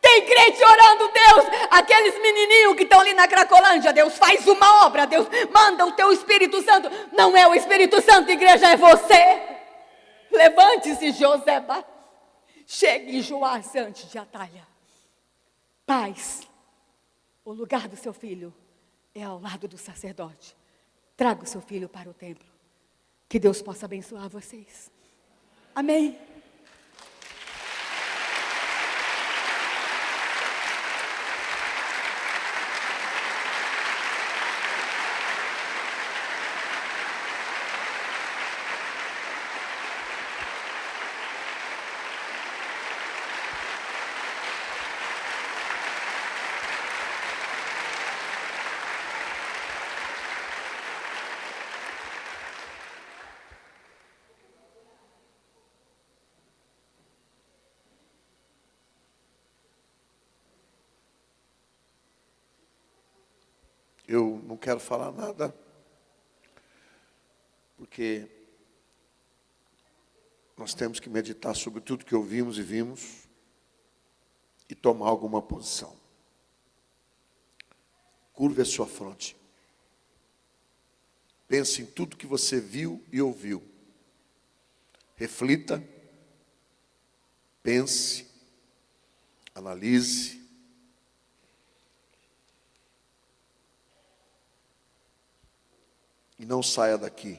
C: Tem crente orando, Deus, aqueles menininhos que estão ali na Cracolândia, Deus, faz uma obra, Deus, manda o teu Espírito Santo. Não é o Espírito Santo, igreja, é você. Levante-se, Joseba. Chegue em Joás antes de Atalha. Paz, o lugar do seu filho é ao lado do sacerdote. Traga o seu filho para o templo. Que Deus possa abençoar vocês. Amém.
A: Eu não quero falar nada, porque nós temos que meditar sobre tudo que ouvimos e vimos e tomar alguma posição. Curve a sua fronte. Pense em tudo que você viu e ouviu. Reflita, pense, analise. E não saia daqui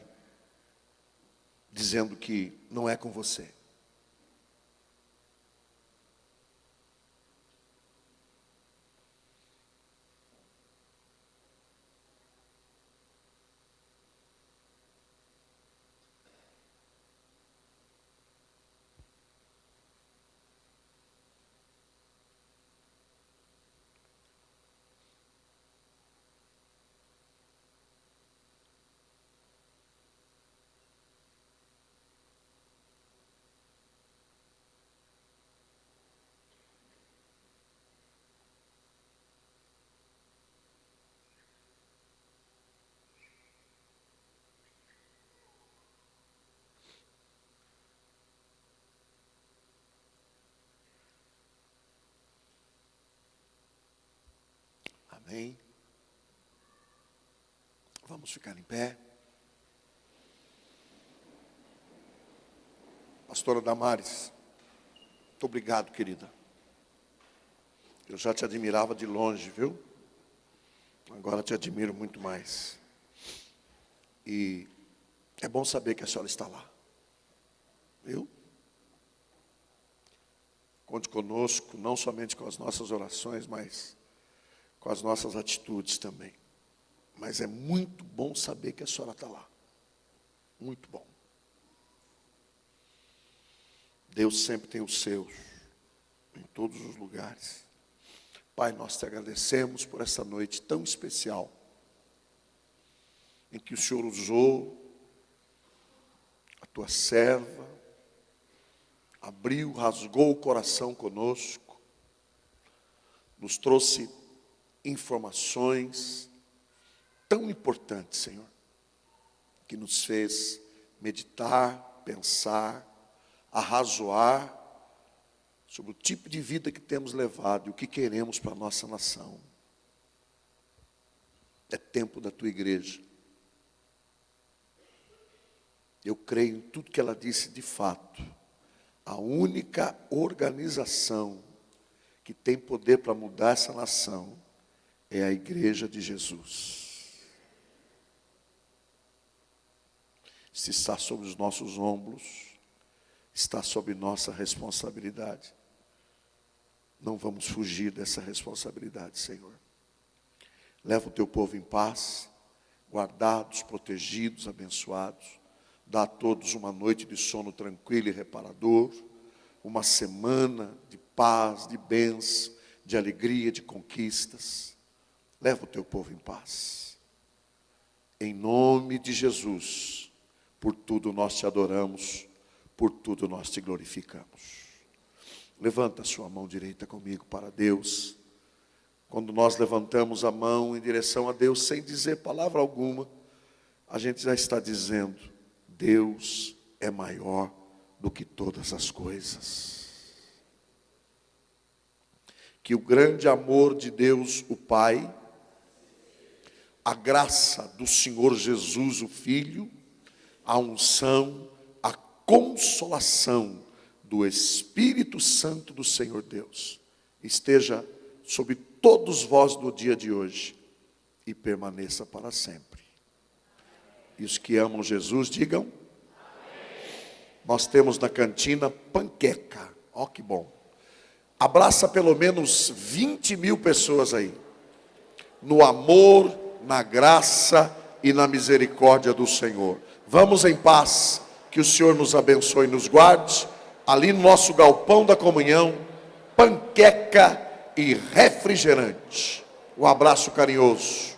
A: dizendo que não é com você. Amém? Vamos ficar em pé. Pastora Damares, muito obrigado, querida. Eu já te admirava de longe, viu? Agora te admiro muito mais. E é bom saber que a senhora está lá. Viu? Conte conosco, não somente com as nossas orações, mas com as nossas atitudes também. Mas é muito bom saber que a senhora está lá. Muito bom. Deus sempre tem os seus, em todos os lugares. Pai, nós te agradecemos por essa noite tão especial, em que o Senhor usou a tua serva, abriu, rasgou o coração conosco, nos trouxe informações tão importantes, Senhor, que nos fez meditar, pensar, arrazoar sobre o tipo de vida que temos levado e o que queremos para a nossa nação. É tempo da tua igreja. Eu creio em tudo que ela disse de fato. A única organização que tem poder para mudar essa nação é a igreja de Jesus. Se está sobre os nossos ombros, está sob nossa responsabilidade. Não vamos fugir dessa responsabilidade, Senhor. Leva o teu povo em paz, guardados, protegidos, abençoados. Dá a todos uma noite de sono tranquilo e reparador, uma semana de paz, de bênção, de alegria, de conquistas. Leva o teu povo em paz. Em nome de Jesus, por tudo nós te adoramos, por tudo nós te glorificamos. Levanta a sua mão direita comigo para Deus. quando nós levantamos a mão em direção a Deus, sem dizer palavra alguma, a gente já está dizendo: Deus é maior do que todas as coisas. Que o grande amor de Deus, o Pai, a graça do Senhor Jesus, o Filho, a unção, a consolação do Espírito Santo do Senhor Deus, esteja sobre todos vós no dia de hoje e permaneça para sempre. E os que amam Jesus, digam: nós temos na cantina panqueca. Ó, que bom. Abraça pelo menos 20.000 pessoas aí, no amor, na graça e na misericórdia do Senhor. Vamos em paz, que o Senhor nos abençoe e nos guarde. Ali no nosso galpão da comunhão, panqueca e refrigerante. Um abraço carinhoso.